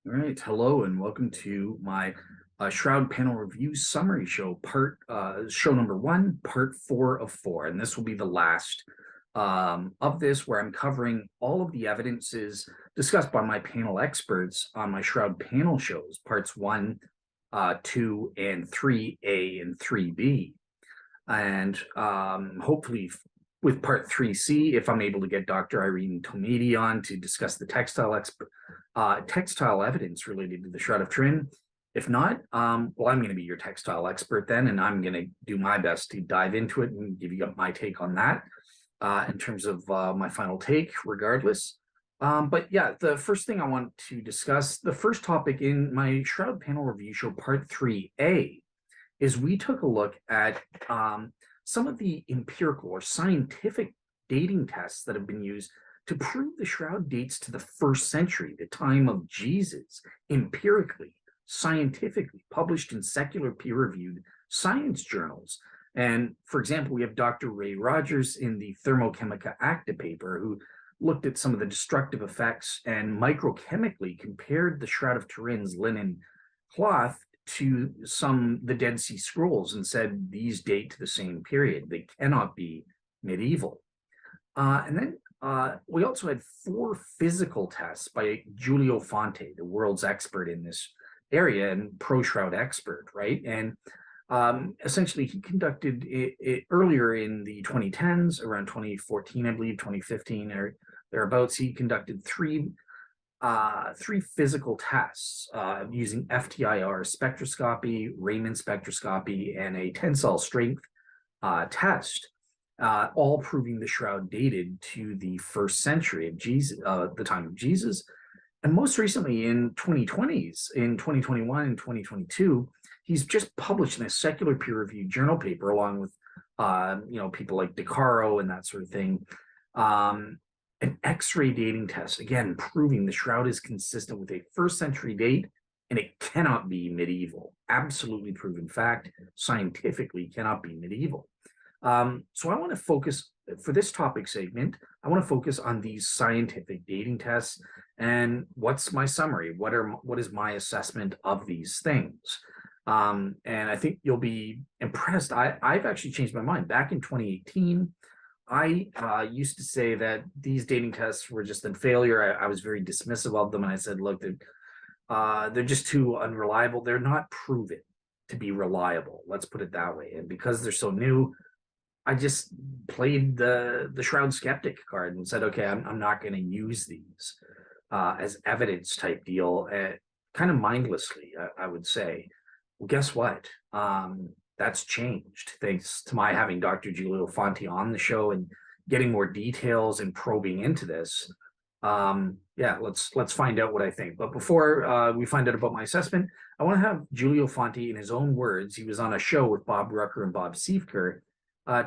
All right, hello and welcome to my Shroud Panel Review Summary show, show number 1, part 4 of 4, and this will be the last of this, where I'm covering all of the evidences discussed by my panel experts on my Shroud Panel shows, parts 1, 2, and 3A and 3B, and hopefully with part 3C, if I'm able to get Dr. Irene Tomedi on to discuss the textile evidence related to the Shroud of Turin. If not, well, I'm going to be your textile expert then, and I'm going to do my best to dive into it and give you my take on that in terms of my final take, regardless. But yeah, the first thing I want to discuss, the first topic in my Shroud Panel Review Show, Part 3A, is we took a look at some of the empirical or scientific dating tests that have been used to prove the Shroud dates to the 1st century, the time of Jesus, empirically, scientifically, published in secular peer-reviewed science journals. And for example, we have Dr. Ray Rogers in the Thermochemica Acta paper, who looked at some of the destructive effects and microchemically compared the Shroud of Turin's linen cloth to the Dead Sea Scrolls and said these date to the same period. They cannot be medieval. And then we also had 4 physical tests by Giulio Fanti, the world's expert in this area and pro-Shroud expert, right? And essentially he conducted it earlier in the 2010s, around 2014, I believe, 2015 or thereabouts. He conducted three physical tests using FTIR spectroscopy, Raman spectroscopy, and a tensile strength test, all proving the Shroud dated to the 1st century of Jesus, the time of Jesus. And most recently in 2020s, in 2021 and 2022, he's just published in a secular peer-reviewed journal paper, along with people like DeCaro and that sort of thing, an X-ray dating test, again, proving the Shroud is consistent with a 1st century date and it cannot be medieval. Absolutely proven fact, scientifically cannot be medieval. So I want to focus, for this topic segment, I want to focus on these scientific dating tests and what's my summary? What is my assessment of these things? And I think you'll be impressed. I've actually changed my mind. Back in 2018, I used to say that these dating tests were just a failure. I was very dismissive of them, and I said, look, they're just too unreliable. They're not proven to be reliable. Let's put it that way. And because they're so new, I just played the Shroud skeptic card and said, okay, I'm not going to use these as evidence type deal, kind of mindlessly, I would say. Well, guess what? That's changed thanks to my having Dr. Giulio Fanti on the show and getting more details and probing into this. Yeah, let's find out what I think. But before we find out about my assessment, I want to have Giulio Fanti, in his own words, he was on a show with Bob Rucker and Bob Siefker,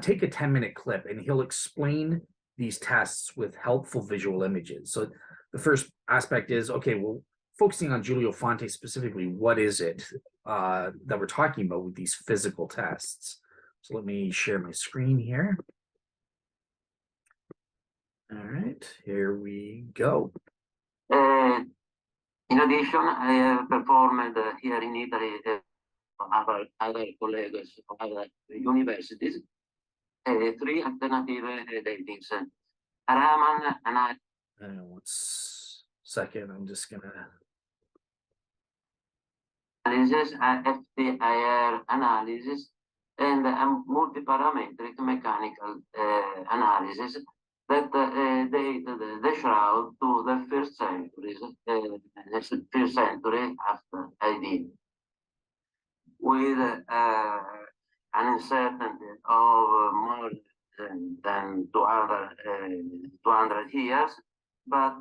take a 10-minute clip and he'll explain these tests with helpful visual images. So the first aspect is, okay, well, focusing on Giulio Fanti specifically, what is it that we're talking about with these physical tests? So let me share my screen here. All right, here we go. In addition, I have performed here in Italy, other colleagues from other universities, 3 alternative datings. Raman and I. 1 second, I'm just gonna. Analysis, FTIR analysis, and multiparametric mechanical analysis that date the Shroud to the 1st century after AD, with an uncertainty of more than 200 years, but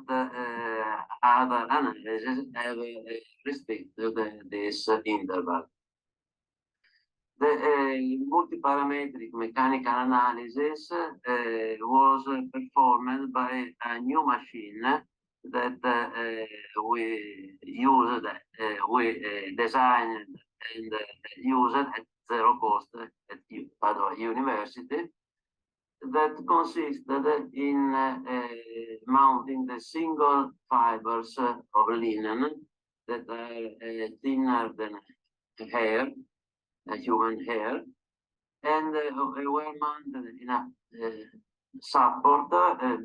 other analyses have restricted this interval. The multiparametric mechanical analysis was performed by a new machine that we designed and used at zero cost at Padua University, that consisted in mounting the single fibers of linen that are thinner than hair, human hair, and were mounted in a support that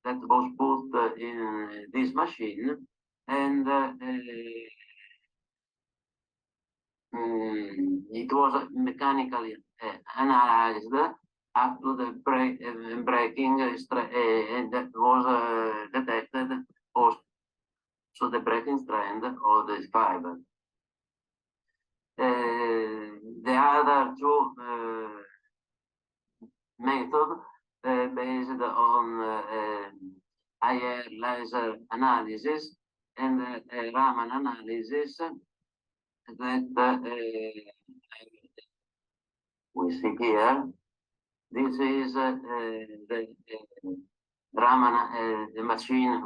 was put in this machine, and it was mechanically analyzed up to the breaking and that was detected also the breaking strength of the fiber. The other two methods based on IR laser analysis and Raman analysis that we see here. This is the Raman, the machine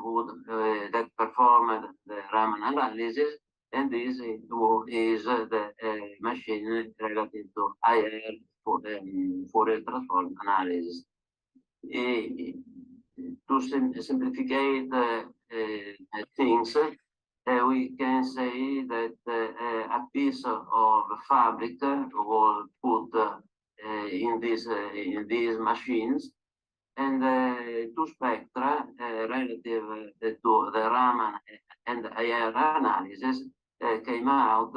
that performed the Raman analysis, and this is the machine relative to IR Fourier transform analysis. To simplify things, we can say that a piece of fabric was put in these machines, and two spectra relative to the Raman and IR analysis came out,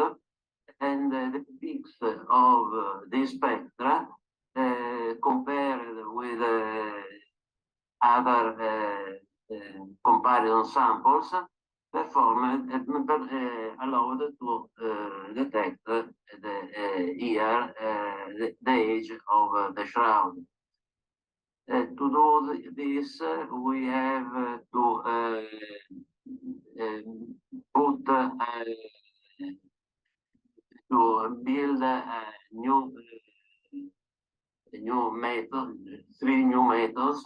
and the peaks of these spectra compared with other comparison samples performed allowed to detect the year, the age of the shroud. To do this, we have to put to build a new method, 3 new methods,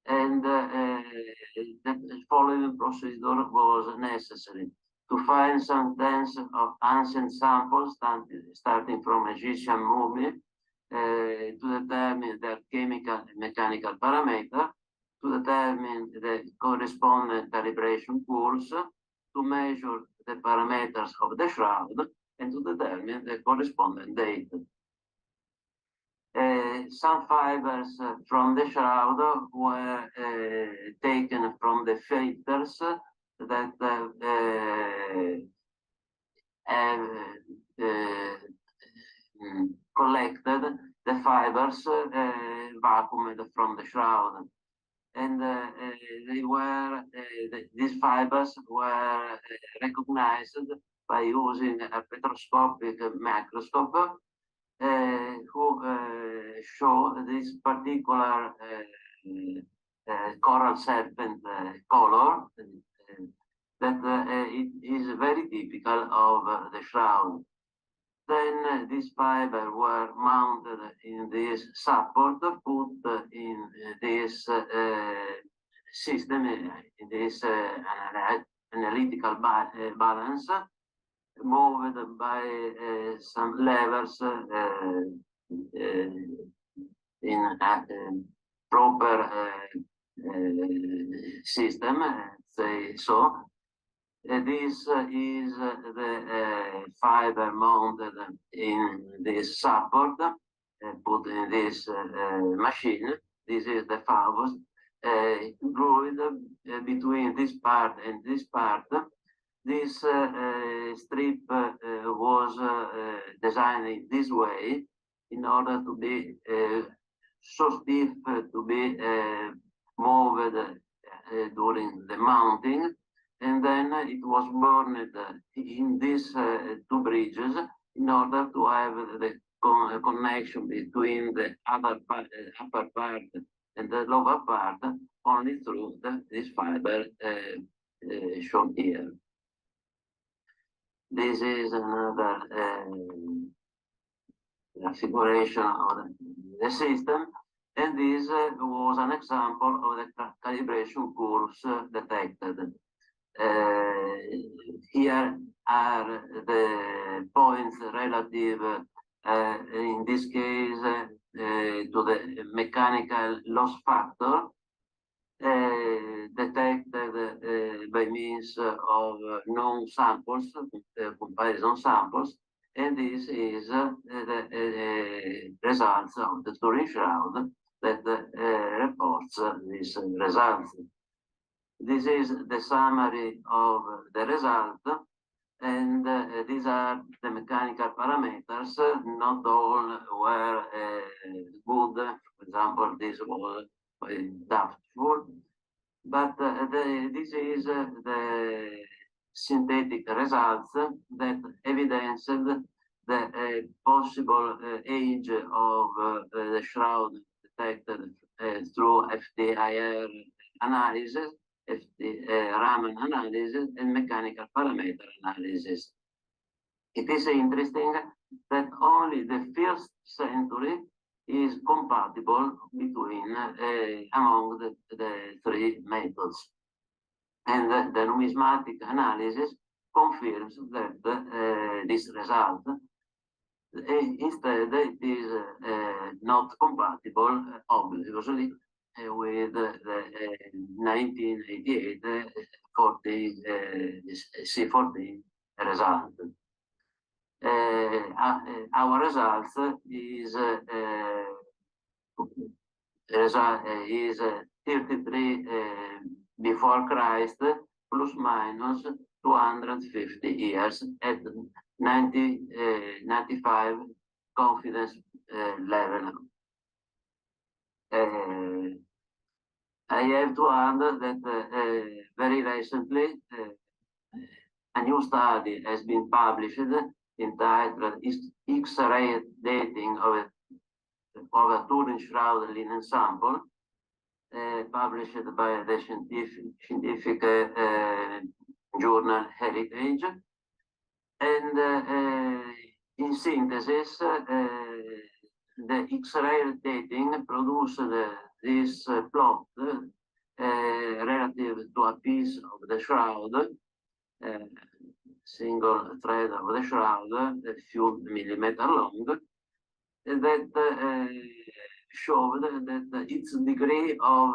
and the following procedure was necessary to find some tens of ancient samples starting from Egyptian mummy to determine their chemical and mechanical parameter, to determine the corresponding calibration curves, to measure the parameters of the shroud, and to determine the corresponding date. Some fibers from the shroud were taken from the filters that have collected the fibers vacuumed from the shroud, and these fibers were recognized by using a spectroscopic microscope who show this particular coral serpent color that it is very typical of the shroud. Then these fibers were mounted in this support, put in this system, in this analytical balance, moved by some levers in a proper system, say so. This is the fiber mounted in this support, put in this machine. This is the fibers glued between this part and this part. This strip was designed in this way in order to be so stiff to be moved during the mounting, and then it was burned in these 2 bridges in order to have the connection between the upper part and the lower part only through this fiber shown here. This is another configuration of the system, and this was an example of the calibration curves detected. Here are the points relative, in this case, to the mechanical loss factor, detected by means of known samples, comparison samples, and this is the results of the Turing shroud that reports these results. This is the summary of the result, and these are the mechanical parameters. Not all were good. For example, this was doubtful, but this is the synthetic results that evidenced the possible age of the shroud detected through FTIR analysis, Raman analysis, and mechanical parameter analysis. It is interesting that only the first century is compatible between among the three methods. And the numismatic analysis confirms that this result. Instead, it is not compatible, obviously, with the 1988 C14 result. Our results is 33 before Christ plus minus 250 years at 95 confidence level. I have to add that very recently a new study has been published entitled X-ray dating of a Turing shroud linen sample, published by the scientific journal Heritage. And in synthesis, the X-ray dating produced this plot relative to a piece of the shroud, single thread of the shroud, a few millimeters long, that showed that its degree of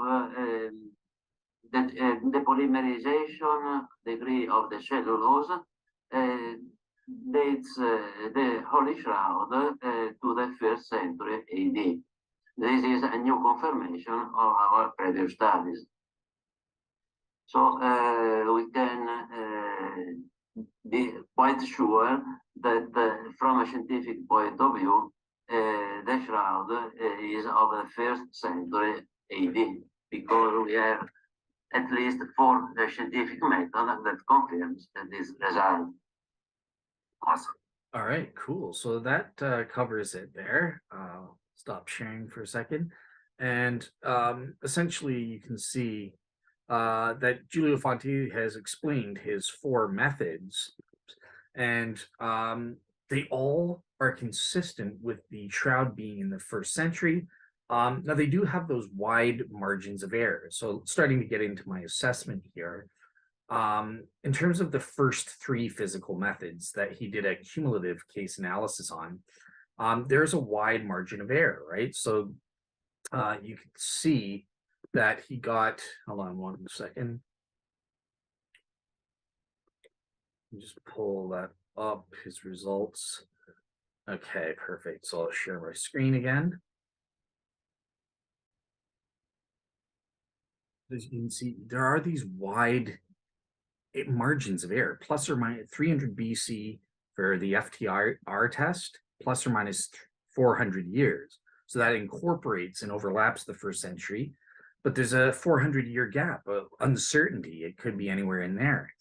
the polymerization degree of the cellulose dates the Holy Shroud to the 1st century AD. This is a new confirmation of our previous studies. So we can be quite sure that from a scientific point of view, the shroud is of the 1st century AD, because we have at least 4 scientific methods that confirms this result. Awesome. All right, cool. So that covers it there. Stop sharing for a second. And essentially you can see that Giulio Fanti has explained his 4 methods, and they all are consistent with the shroud being in the 1st century. Now they do have those wide margins of error. So starting to get into my assessment here, in terms of the first 3 physical methods that he did a cumulative case analysis on, there's a wide margin of error, right? So you can see that he got, hold on 1 second. Let me just pull that up, his results. Okay, perfect. So I'll share my screen again. As you can see, there are these wide margins of error, plus or minus 300 BC for the FTIR test, plus or minus 400 years. So that incorporates and overlaps the 1st century, but there's a 400-year gap of uncertainty. It could be anywhere in there.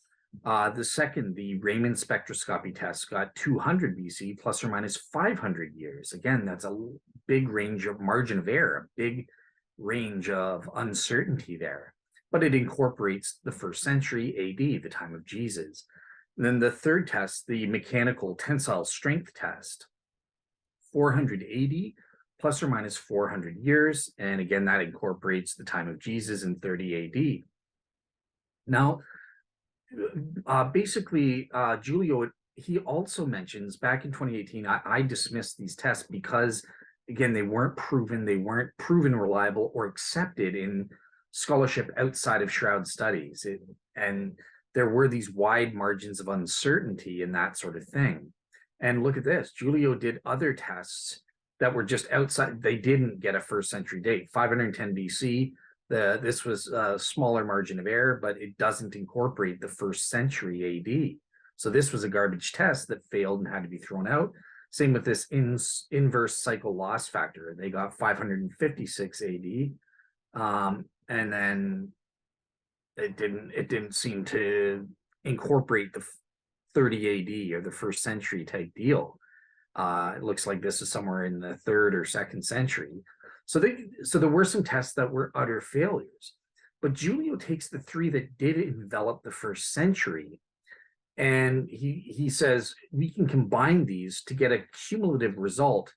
The second, the Raman Spectroscopy test, got 200 BC plus or minus 500 years. Again, that's a big range of margin of error, a big range of uncertainty there, but it incorporates the 1st century AD, the time of Jesus. And then the third test, the mechanical tensile strength test, 480 plus or minus 400 years. And again, that incorporates the time of Jesus in 30 AD. Now, basically, Giulio, he also mentions back in 2018, I dismissed these tests because, again, they weren't proven reliable or accepted in scholarship outside of Shroud studies. And there were these wide margins of uncertainty and that sort of thing. And look at this, Giulio did other tests that were just outside. They didn't get a first century date. 510 BC, this was a smaller margin of error, but it doesn't incorporate the first century AD. So this was a garbage test that failed and had to be thrown out. Same with this inverse cycle loss factor. They got 556 AD. And then it didn't seem to incorporate the 30 AD or the first century type deal. It looks like this is somewhere in the 3rd or 2nd century. So there were some tests that were utter failures, but Giulio takes the 3 that did envelop the first century, and he says we can combine these to get a cumulative result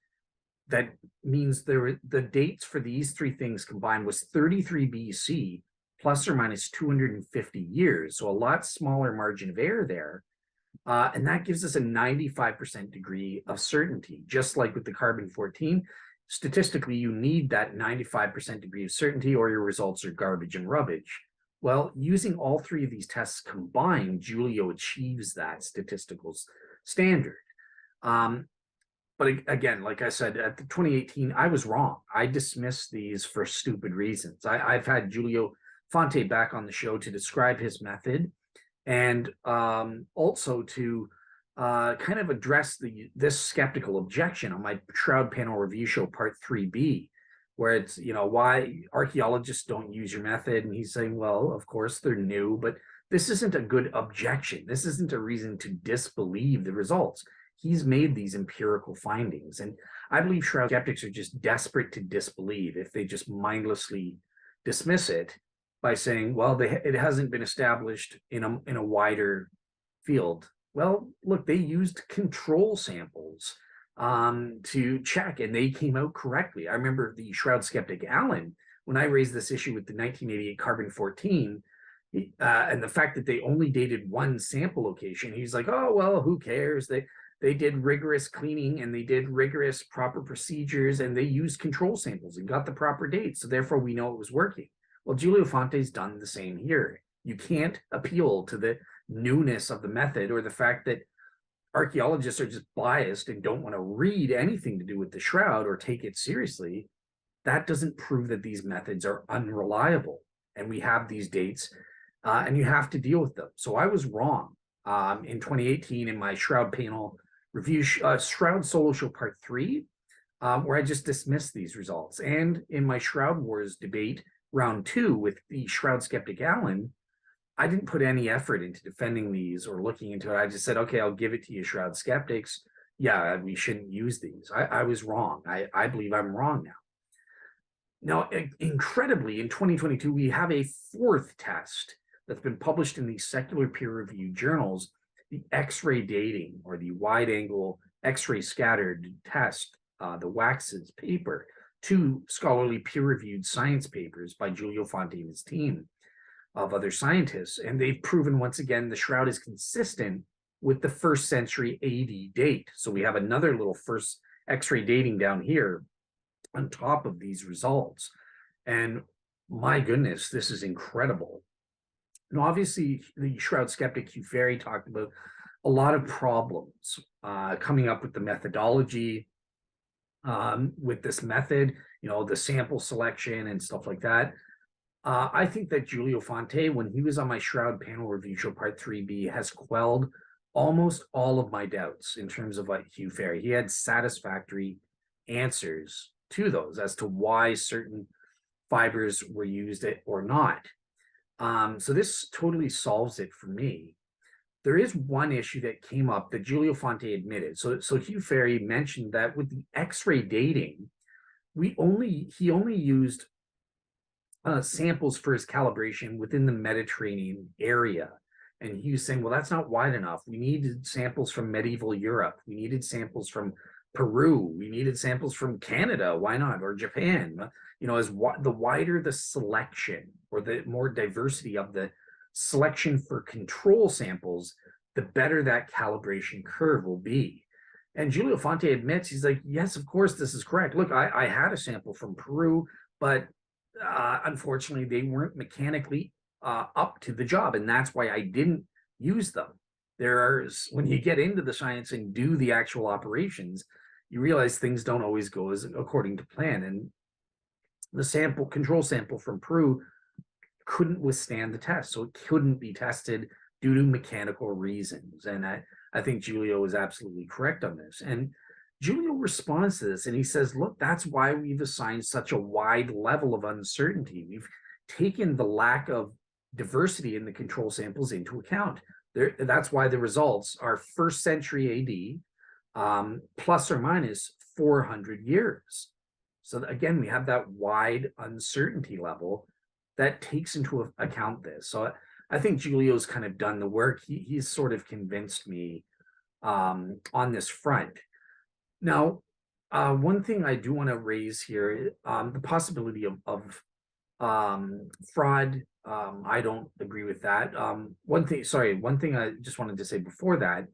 that means the dates for these 3 things combined was 33 BC plus or minus 250 years. So a lot smaller margin of error there. And that gives us a 95% degree of certainty. Just like with the carbon-14, statistically, you need that 95% degree of certainty or your results are garbage and rubbish. Well, using all 3 of these tests combined, Giulio achieves that statistical standard. But again, like I said, at the 2018, I was wrong. I dismissed these for stupid reasons. I've had Giulio Fanti back on the show to describe his method and also to kind of address this skeptical objection on my Shroud Panel Review Show Part 3B, where it's, why archaeologists don't use your method. And he's saying, well, of course they're new, but this isn't a good objection. This isn't a reason to disbelieve the results. He's made these empirical findings. And I believe Shroud skeptics are just desperate to disbelieve if they just mindlessly dismiss it by saying, well, it hasn't been established in a wider field. Well, look, they used control samples to check, and they came out correctly. I remember the Shroud skeptic Allen, when I raised this issue with the 1988 carbon-14, and the fact that they only dated one sample location, he's like, oh, well, who cares? They did rigorous cleaning and they did rigorous proper procedures and they used control samples and got the proper dates. So therefore we know it was working. Well, Giulio Fanti's done the same here. You can't appeal to the newness of the method or the fact that archaeologists are just biased and don't want to read anything to do with the Shroud or take it seriously. That doesn't prove that these methods are unreliable. And we have these dates and you have to deal with them. So I was wrong in 2018 in my Shroud Panel Review, Shroud Solo Show Part 3, where I just dismissed these results. And in my Shroud Wars debate, round 2 with the Shroud skeptic Allen, I didn't put any effort into defending these or looking into it. I just said, okay, I'll give it to you, Shroud skeptics. Yeah, we shouldn't use these. I was wrong. I believe I'm wrong now. Now, incredibly, in 2022, we have a 4th test that's been published in these secular peer-reviewed journals, the X-ray dating or the wide-angle X-ray scattered test, the Wax's paper, 2 scholarly peer-reviewed science papers by Giulio Fanti and his team of other scientists. And they've proven once again the Shroud is consistent with the 1st century AD date. So we have another little first X-ray dating down here on top of these results. And my goodness, this is incredible. Now, obviously, the Shroud skeptic Hugh Ferry talked about a lot of problems coming up with the methodology, with this method, the sample selection and stuff like that. I think that Giulio Fanti, when he was on my Shroud Panel Review Show Part 3B, has quelled almost all of my doubts in terms of like Hugh Ferry. He had satisfactory answers to those as to why certain fibers were used or not. So this totally solves it for me. There is one issue that came up that Giulio Fanti admitted. So Hugh Ferry mentioned that with the X-ray dating, he only used samples for his calibration within the Mediterranean area. And he was saying, well, that's not wide enough. We needed samples from medieval Europe. We needed samples from Peru. We needed samples from Canada. Why not? Or Japan. The wider the selection or the more diversity of the selection for control samples, the better that calibration curve will be. And Giulio Fanti admits, he's like, yes, of course, this is correct. Look, I had a sample from Peru, but unfortunately, they weren't mechanically up to the job, and that's why I didn't use them. When you get into the science and do the actual operations, you realize things don't always go as according to plan. And the control sample from Peru couldn't withstand the test, so it couldn't be tested due to mechanical reasons. And I think Giulio is absolutely correct on this. And Giulio responds to this and he says, look, that's why we've assigned such a wide level of uncertainty. We've taken the lack of diversity in the control samples into account. That's why the results are 1st century AD, plus or minus 400 years. So again, we have that wide uncertainty level that takes into account this. So I think Giulio's kind of done the work. He's sort of convinced me on this front. Now, one thing I do want to raise here, the possibility of fraud. I don't agree with that. One thing I just wanted to say before that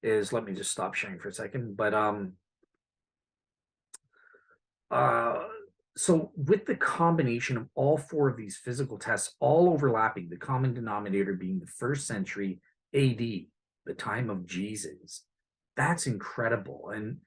is, let me just stop sharing for a second. But so with the combination of all 4 of these physical tests, all overlapping, the common denominator being the 1st century AD, the time of Jesus, that's incredible. And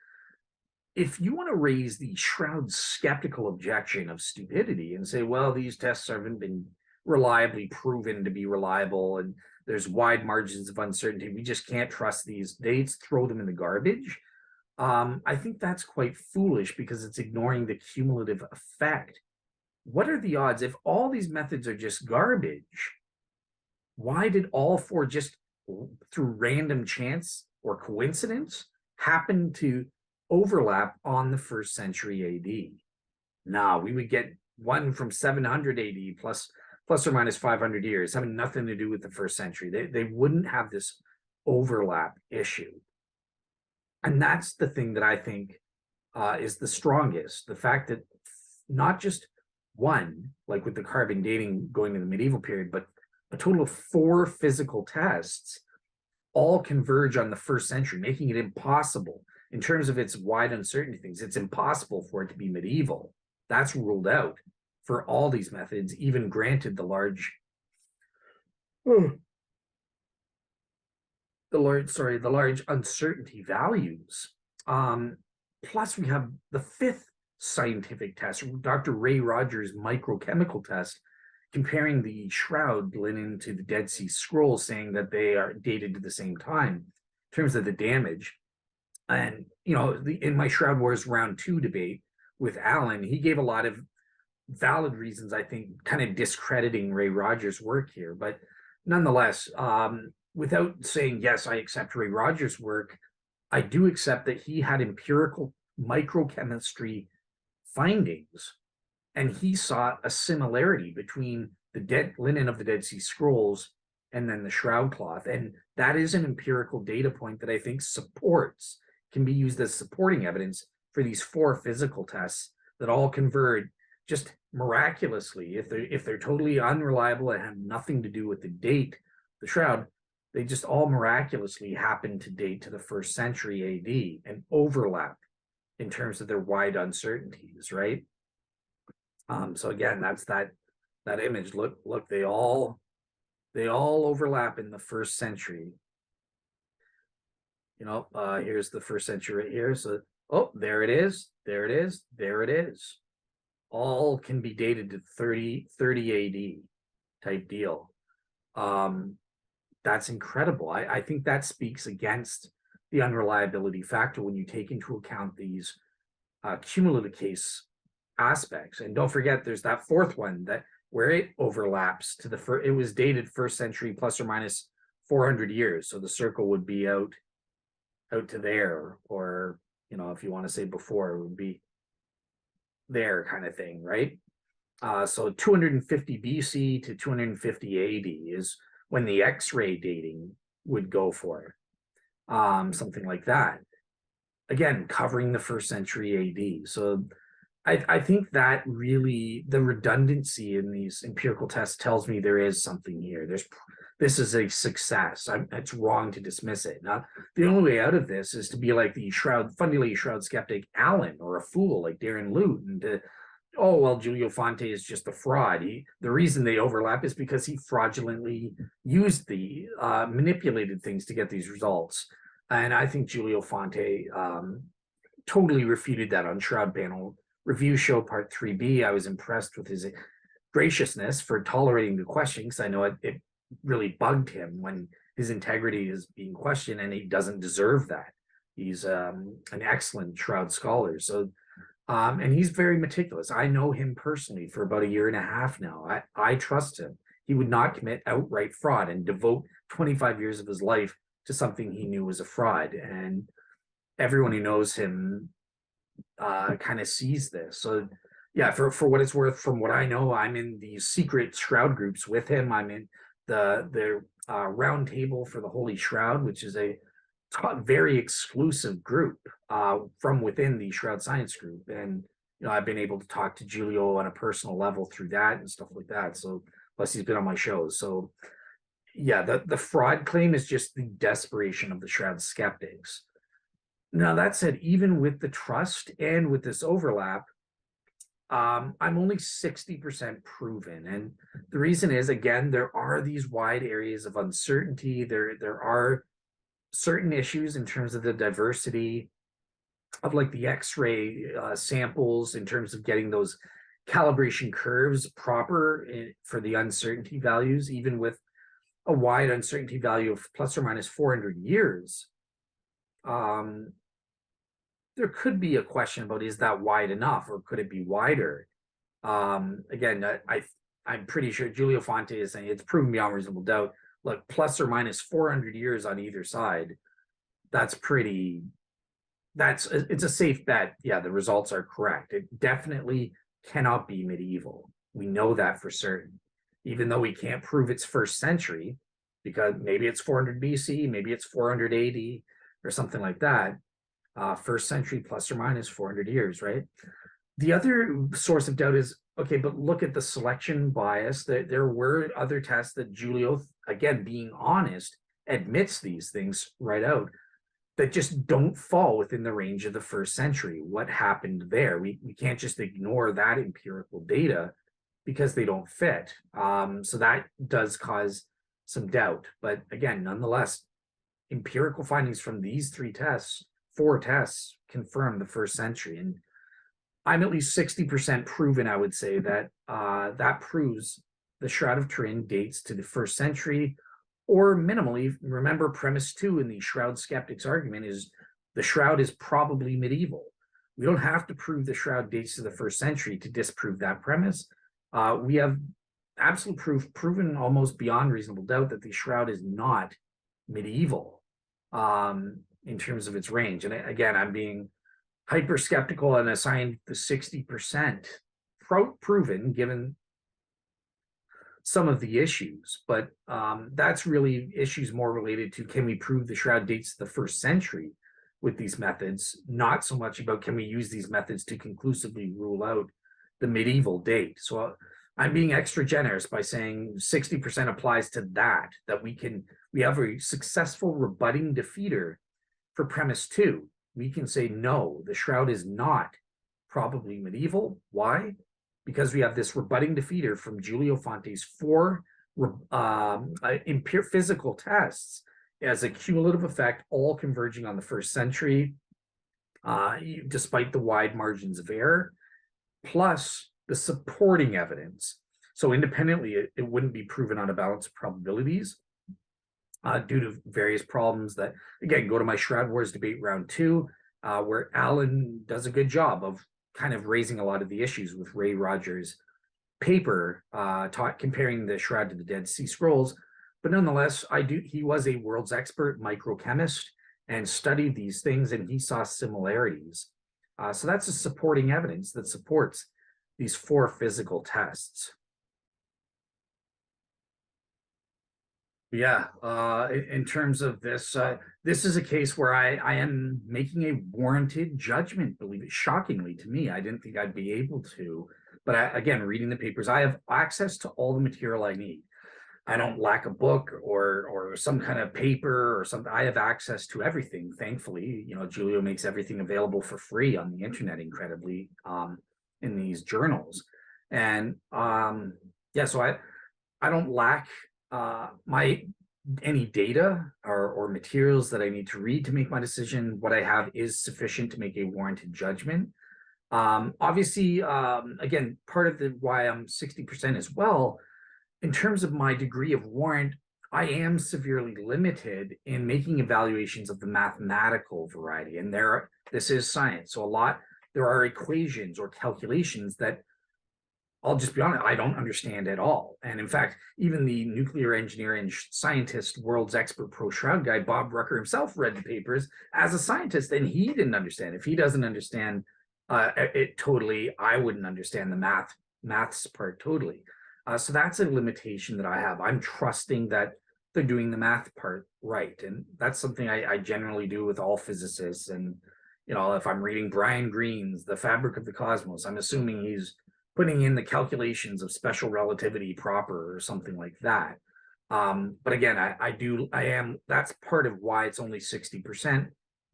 if you want to raise the Shroud skeptical objection of stupidity and say, well, these tests haven't been reliably proven to be reliable and there's wide margins of uncertainty, we just can't trust these dates, throw them in the garbage. I think that's quite foolish because it's ignoring the cumulative effect. What are the odds? If all these methods are just garbage, why did all 4 just through random chance or coincidence happen to overlap on the 1st century AD? Now, we would get one from 700 AD plus or minus 500 years, having nothing to do with the 1st century. They wouldn't have this overlap issue. And that's the thing that I think is the strongest. The fact that not just one, like with the carbon dating going to the medieval period, but a total of 4 physical tests all converge on the 1st century, making it impossible in terms of its wide uncertainty things. It's impossible for it to be medieval. That's ruled out for all these methods, even granted the large uncertainty values. Plus we have the 5th scientific test, Dr. Ray Rogers' microchemical test, comparing the Shroud linen to the Dead Sea Scrolls, saying that they are dated to the same time in terms of the damage. And, in my Shroud Wars round 2 debate with Alan, he gave a lot of valid reasons, I think, kind of discrediting Ray Rogers' work here. But nonetheless, without saying, yes, I accept Ray Rogers' work, I do accept that he had empirical microchemistry findings, and he saw a similarity between the linen of the Dead Sea Scrolls and then the Shroud cloth. And that is an empirical data point that I think can be used as supporting evidence for these 4 physical tests that all converge just miraculously. If they're totally unreliable and have nothing to do with the date, the Shroud, they just all miraculously happen to date to the 1st century AD and overlap in terms of their wide uncertainties, right? So again, that's that image. Look, they all overlap in the 1st century. Here's the 1st century right here. So, there it is. All can be dated to 30 AD type deal. That's incredible. I think that speaks against the unreliability factor when you take into account these cumulative case aspects. And don't forget, there's that 4th one where it overlaps to it was dated 1st century plus or minus 400 years. So the circle would be out to there, or if you want to say before, it would be there kind of thing, right? So 250 BC to 250 AD is when the X-ray dating would go for, something like that. Again, covering the 1st century AD. So I think that really the redundancy in these empirical tests tells me there is something here. This is a success. It's wrong to dismiss it. Now, the only way out of this is to be like the Shroud skeptic Alan, or a fool like Darren Lute, and to oh, well, Giulio Fanti is just a fraud. The reason they overlap is because he fraudulently used manipulated things to get these results. And I think Giulio Fanti totally refuted that on Shroud Panel Review Show Part 3B. I was impressed with his graciousness for tolerating the question, because I know it really bugged him when his integrity is being questioned, and he doesn't deserve that. He's an excellent Shroud scholar. So and he's very meticulous. I know him personally for about a year and a half now. I trust him. He would not commit outright fraud and devote 25 years of his life to something he knew was a fraud. And everyone who knows him kind of sees this. So yeah, for what it's worth, from what I know, I'm in these secret Shroud groups with him. I'm in the round table for the Holy Shroud, which is a very exclusive group from within the Shroud Science group. And I've been able to talk to Giulio on a personal level through that and stuff like that. So plus he's been on my shows. So yeah, the fraud claim is just the desperation of the Shroud skeptics. Now, that said, even with the trust and with this overlap, I'm only 60% proven. And the reason is, again, there are these wide areas of uncertainty. There are certain issues in terms of the diversity of like the X-ray samples, in terms of getting those calibration curves proper for the uncertainty values, even with a wide uncertainty value of plus or minus 400 years. There could be a question about, is that wide enough, or could it be wider? Again, I'm pretty sure Giulio Fanti is saying it's proven beyond reasonable doubt. Look, plus or minus 400 years on either side. It's a safe bet. Yeah, the results are correct. It definitely cannot be medieval. We know that for certain, even though we can't prove it's first century, because maybe it's 400 BC, maybe it's 480 or something like that. First century plus or minus 400 years, right? The other source of doubt is, okay, but look at the selection bias. There were other tests that Giulio, again, being honest, admits these things right out, that just don't fall within the range of the first century. What happened there? We can't just ignore that empirical data because they don't fit. So that does cause some doubt. But again, nonetheless, empirical findings from these four tests confirm the first century. And I'm at least 60% proven, I would say, that that proves the Shroud of Turin dates to the first century, or minimally. Remember, premise 2 in the Shroud skeptics argument is the Shroud is probably medieval. We don't have to prove the Shroud dates to the first century to disprove that premise. We have absolute proof, proven almost beyond reasonable doubt, that the Shroud is not medieval in terms of its range. And again, I'm being hyper skeptical and assigned the 60% proven, given some of the issues. But that's really issues more related to, can we prove the Shroud dates to the first century with these methods, not so much about can we use these methods to conclusively rule out the medieval date. So I'm being extra generous by saying 60% applies to that we have a successful rebutting defeater for premise 2. We can say, no, the Shroud is not probably medieval. Why? Because we have this rebutting defeater from Giulio Fanti's 4 physical tests as a cumulative effect, all converging on the first century, despite the wide margins of error, plus the supporting evidence. So independently, it wouldn't be proven on a balance of probabilities due to various problems that, again, go to my Shroud Wars debate round 2, where Alan does a good job of kind of raising a lot of the issues with Ray Rogers' paper, comparing the Shroud to the Dead Sea Scrolls. But nonetheless, he was a world's expert microchemist and studied these things, and he saw similarities. So that's a supporting evidence that supports these 4 physical tests. Yeah, in terms of this, this is a case where I am making a warranted judgment, believe it. Shockingly to me, I didn't think I'd be able to. But again, reading the papers, I have access to all the material I need. I don't lack a book or some kind of paper or something. I have access to everything, thankfully. Giulio makes everything available for free on the internet, incredibly. And in these journals. And yeah, so I don't lack any data or materials that I need to read to make my decision. What I have is sufficient to make a warranted judgment. Obviously, again, part of why I'm 60% as well, in terms of my degree of warrant, I am severely limited in making evaluations of the mathematical variety. And this is science. So there are equations or calculations that, I'll just be honest, I don't understand at all. And in fact, even the nuclear engineer and scientist, world's expert pro shroud guy, Bob Rucker himself, read the papers as a scientist, and he didn't understand. If he doesn't understand it totally, I wouldn't understand the maths part totally. So that's a limitation that I have. I'm trusting that they're doing the math part right. And that's something I generally do with all physicists. And, if I'm reading Brian Greene's The Fabric of the Cosmos, I'm assuming he's putting in the calculations of special relativity proper or something like that. But again, that's part of why it's only 60%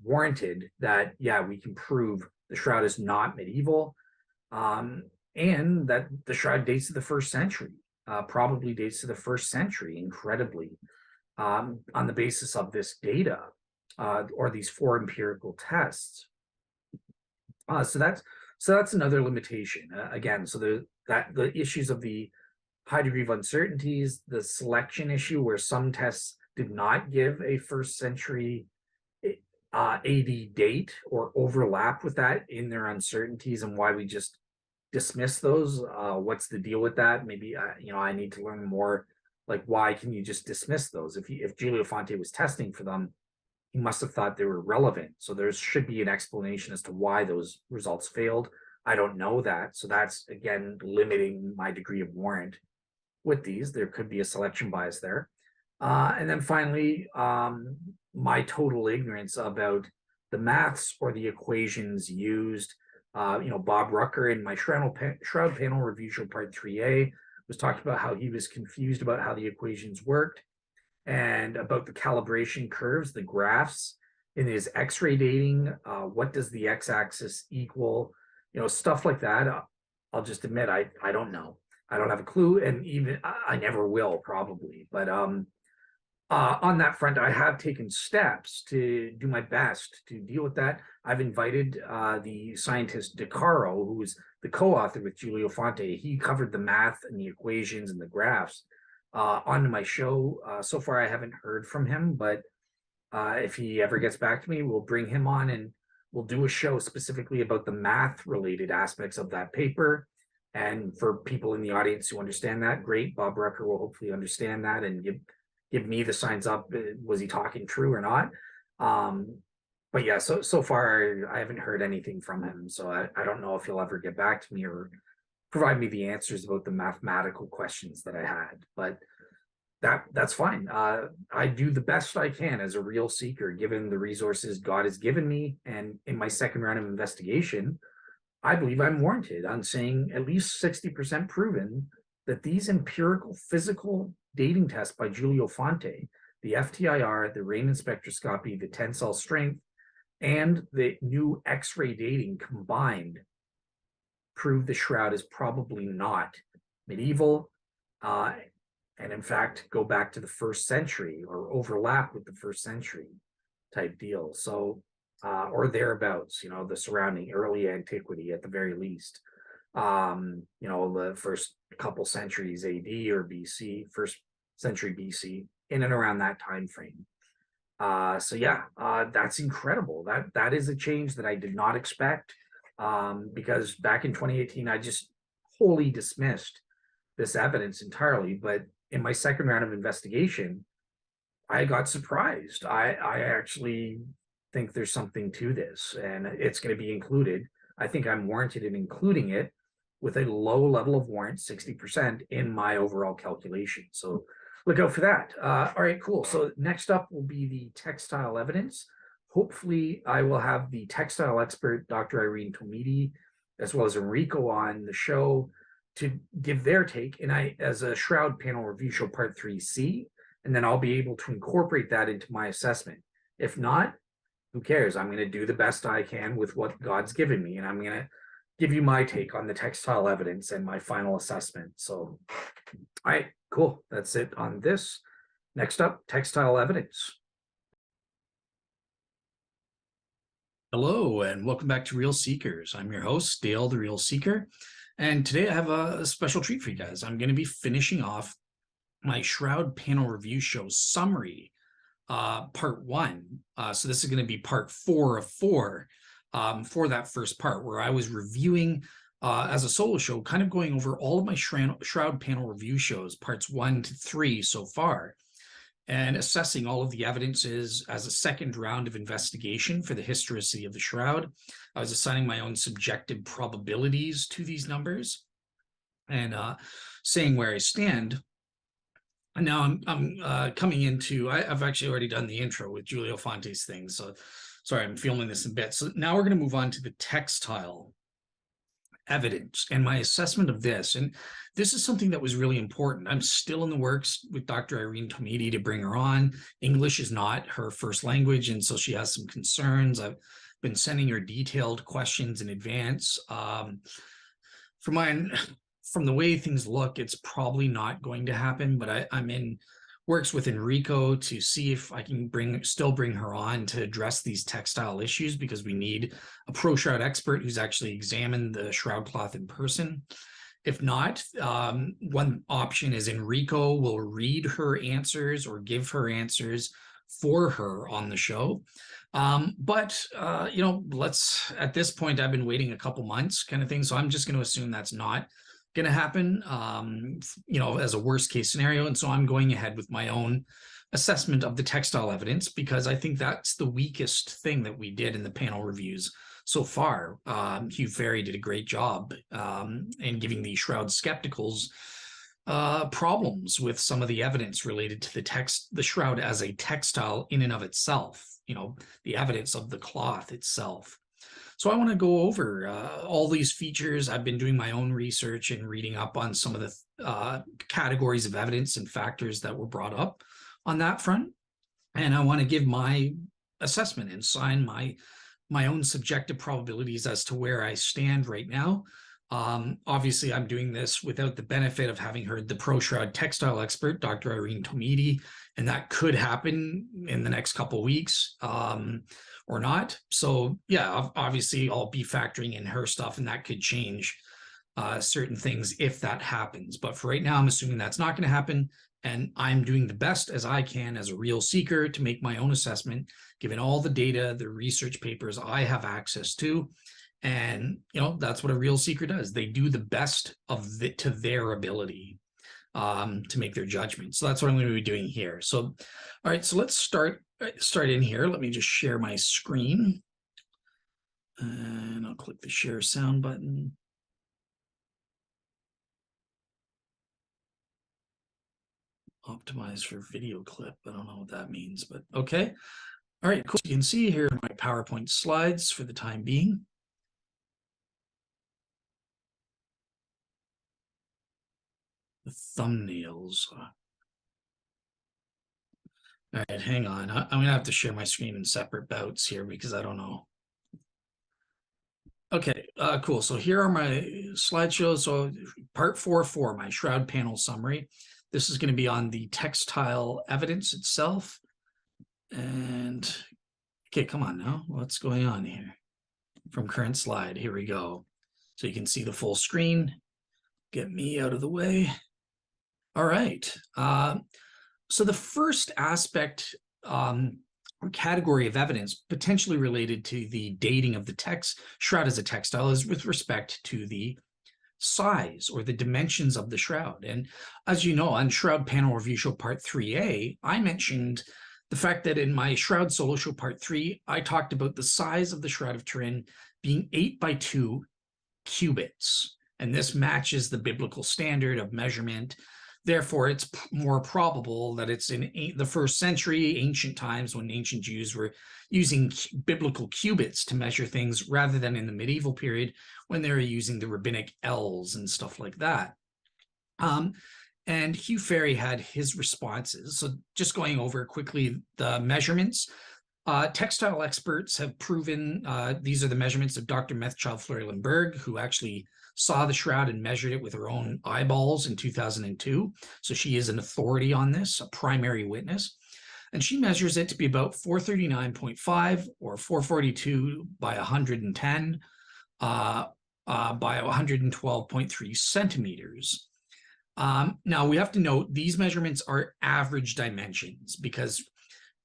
warranted, that, yeah, we can prove the shroud is not medieval, and that the shroud dates to the 1st century, probably dates to the 1st century, incredibly, on the basis of this data, or these 4 empirical tests. So that's another limitation. Again, so the issues of the high degree of uncertainties, the selection issue where some tests did not give a 1st century AD date or overlap with that in their uncertainties, and why we just dismiss those. What's the deal with that? Maybe I need to learn more. Like, why can you just dismiss those? If Giulio Fanti was testing for them, he must have thought they were relevant. So there should be an explanation as to why those results failed. I don't know that. So that's, again, limiting my degree of warrant with these. There could be a selection bias there. And then finally, my total ignorance about the maths or the equations used. Bob Rucker in my Shroud Panel Review Show Part 3A was talking about how he was confused about how the equations worked, and about the calibration curves, the graphs in his X-ray dating. What does the X-axis equal? Stuff like that. I'll just admit, I don't know. I don't have a clue, and even I never will, probably. But on that front, I have taken steps to do my best to deal with that. I've invited the scientist De Caro, who's the co-author with Giulio Fanti. He covered the math and the equations and the graphs onto my show. So far, I haven't heard from him, but if he ever gets back to me, we'll bring him on and we'll do a show specifically about the math-related aspects of that paper. And for people in the audience who understand that, great. Bob Rucker will hopefully understand that and give me the signs up. Was he talking true or not? But yeah, so far I haven't heard anything from him. So I don't know if he'll ever get back to me or provide me the answers about the mathematical questions that I had. But that's fine. I do the best I can as a real seeker, given the resources God has given me. And in my second round of investigation, I believe I'm warranted on saying at least 60% proven that these empirical physical dating tests by Giulio Fanti, the FTIR, the Raman Spectroscopy, the tensile strength, and the new X-ray dating combined prove the shroud is probably not medieval, and in fact go back to the 1st century or overlap with the 1st century type deal. So or thereabouts, the surrounding early antiquity at the very least. The first couple centuries AD or BC, 1st century BC, in and around that time frame. So yeah, that's incredible. That is a change that I did not expect, because back in 2018, I just wholly dismissed this evidence entirely. But in my second round of investigation, I got surprised. I actually think there's something to this, and it's going to be included. I think I'm warranted in including it with a low level of warrant, 60%, in my overall calculation. So look out for that. All right, cool. So next up will be the textile evidence. Hopefully I will have the textile expert, Dr. Irene Tomiti, as well as Enrico on the show to give their take, and as a Shroud Panel Review Show Part 3C, and then I'll be able to incorporate that into my assessment. If not, who cares? I'm going to do the best I can with what God's given me, and I'm going to give you my take on the textile evidence and my final assessment. So, all right, cool. That's it on this. Next up, textile evidence. Hello, and welcome back to Real Seekers. I'm your host, Dale, the Real Seeker. And today I have a special treat for you guys. I'm going to be finishing off my Shroud Panel Review Show Summary, part 1. So this is going to be part 4 of 4 for that first part, where I was reviewing as a solo show, kind of going over all of my Shroud Panel Review shows, parts 1 to 3 so far, and assessing all of the evidences as a second round of investigation for the historicity of the Shroud. I was assigning my own subjective probabilities to these numbers and saying where I stand. And now I'm coming into, I've actually already done the intro with Giulio Fanti's thing, so sorry, I'm filming this in bits. So now we're going to move on to the textile evidence and my assessment of this. And this is something that was really important. I'm still in the works with Dr. Irene Tomiti to bring her on. English is not her first language, and so she has some concerns. I've been sending her detailed questions in advance. From the way things look, it's probably not going to happen, but I'm in works with Enrico to see if I can still bring her on to address these textile issues, because we need a pro shroud expert who's actually examined the shroud cloth in person. If not, one option is Enrico will read her answers or give her answers for her on the show. But at this point, I've been waiting a couple months kind of thing. So I'm just going to assume that's not going to happen, as a worst case scenario. And so I'm going ahead with my own assessment of the textile evidence, because I think that's the weakest thing that we did in the panel reviews so far. Hugh Ferry did a great job in giving the shroud skepticals problems with some of the evidence related to the shroud as a textile in and of itself, the evidence of the cloth itself. So I want to go over all these features. I've been doing my own research and reading up on some of the categories of evidence and factors that were brought up on that front. And I want to give my assessment and sign my own subjective probabilities as to where I stand right now. Obviously, I'm doing this without the benefit of having heard the pro shroud textile expert, Dr. Irene Tomiti, and that could happen in the next couple of weeks or not. So yeah, obviously I'll be factoring in her stuff, and that could change certain things if that happens. But for right now, I'm assuming that's not going to happen. And I'm doing the best as I can as a real seeker to make my own assessment, given all the data, the research papers I have access to. And, that's what a real seeker does. They do the best of it to their ability to make their judgment. So that's what I'm going to be doing here. So, all right, so let's start in here. Let me just share my screen. And I'll click the share sound button. Optimize for video clip. I don't know what that means, but okay. All right, cool. You can see here my PowerPoint slides for the time being. The thumbnails. All right, hang on. I'm going to have to share my screen in separate bouts here because I don't know. Okay, cool. So here are my slideshows. So part 4 my shroud panel summary. This is going to be on the textile evidence itself. And okay, come on now. What's going on here? From current slide, here we go. So you can see the full screen. Get me out of the way. All right. So the first aspect or category of evidence potentially related to the dating of the shroud as a textile is with respect to the size or the dimensions of the shroud. And as you know, on Shroud Panel Review Show Part 3A, I mentioned the fact that in my Shroud Solo Show Part 3, I talked about the size of the Shroud of Turin being 8 by 2 cubits. And this matches the biblical standard of measurement. Therefore, it's more probable that it's in the first century, ancient times, when ancient Jews were using biblical cubits to measure things, rather than in the medieval period when they were using the rabbinic ells and stuff like that. And Hugh Ferry had his responses. So just going over quickly the measurements. Textile experts have proven, these are the measurements of Dr. Methchild-Fleury-Limburg, who actually saw the shroud and measured it with her own eyeballs in 2002. So she is an authority on this, a primary witness. And she measures it to be about 439.5 or 442 by 110 by 112.3 centimeters. Now we have to note these measurements are average dimensions because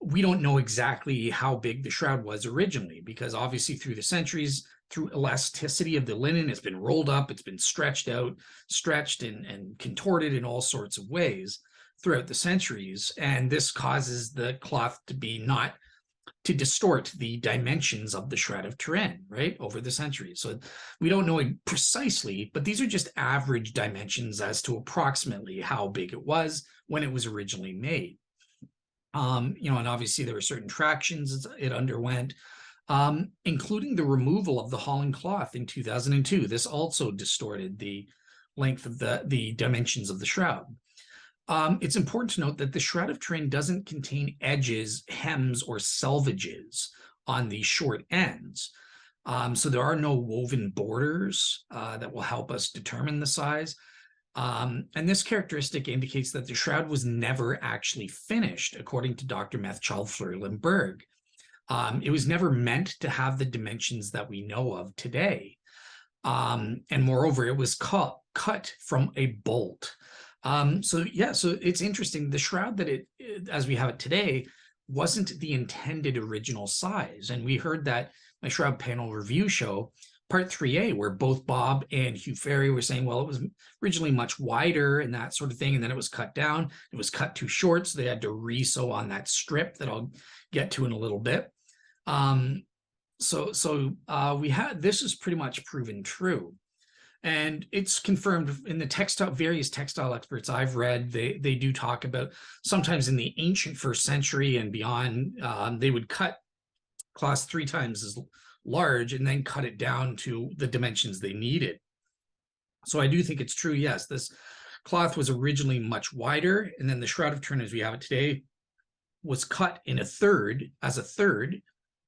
we don't know exactly how big the shroud was originally, because obviously through the centuries, through elasticity of the linen, it's been rolled up, it's been stretched out, stretched and contorted in all sorts of ways throughout the centuries. And this causes the cloth to be not to distort the dimensions of the Shroud of Turin, right, over the centuries. So we don't know it precisely, but these are just average dimensions as to approximately how big it was when it was originally made. You know, and obviously there were certain tractions it underwent, including the removal of the Holland cloth in 2002. This also distorted the length of the dimensions of the shroud. It's important to note that the Shroud of Turin doesn't contain edges, hems, or selvages on the short ends. So there are no woven borders that will help us determine the size. And this characteristic indicates that the shroud was never actually finished, according to Dr. Methchild-Fleury-Limburg. It was never meant to have the dimensions that we know of today. And moreover, it was cut from a bolt. So it's interesting. The shroud that as we have it today, wasn't the intended original size. And we heard that my Shroud Panel Review show, Part 3A, where both Bob and Hugh Ferry were saying, well, it was originally much wider and that sort of thing, and then it was cut down. It was cut too short, so they had to re-sew on that strip that I'll get to in a little bit. This is pretty much proven true. And it's confirmed in the various textile experts I've read, they do talk about sometimes in the ancient 1st century and beyond, they would cut cloths 3 times as large and then cut it down to the dimensions they needed. So I do think it's true, yes, this cloth was originally much wider, and then the Shroud of Turin as we have it today was cut in as a third.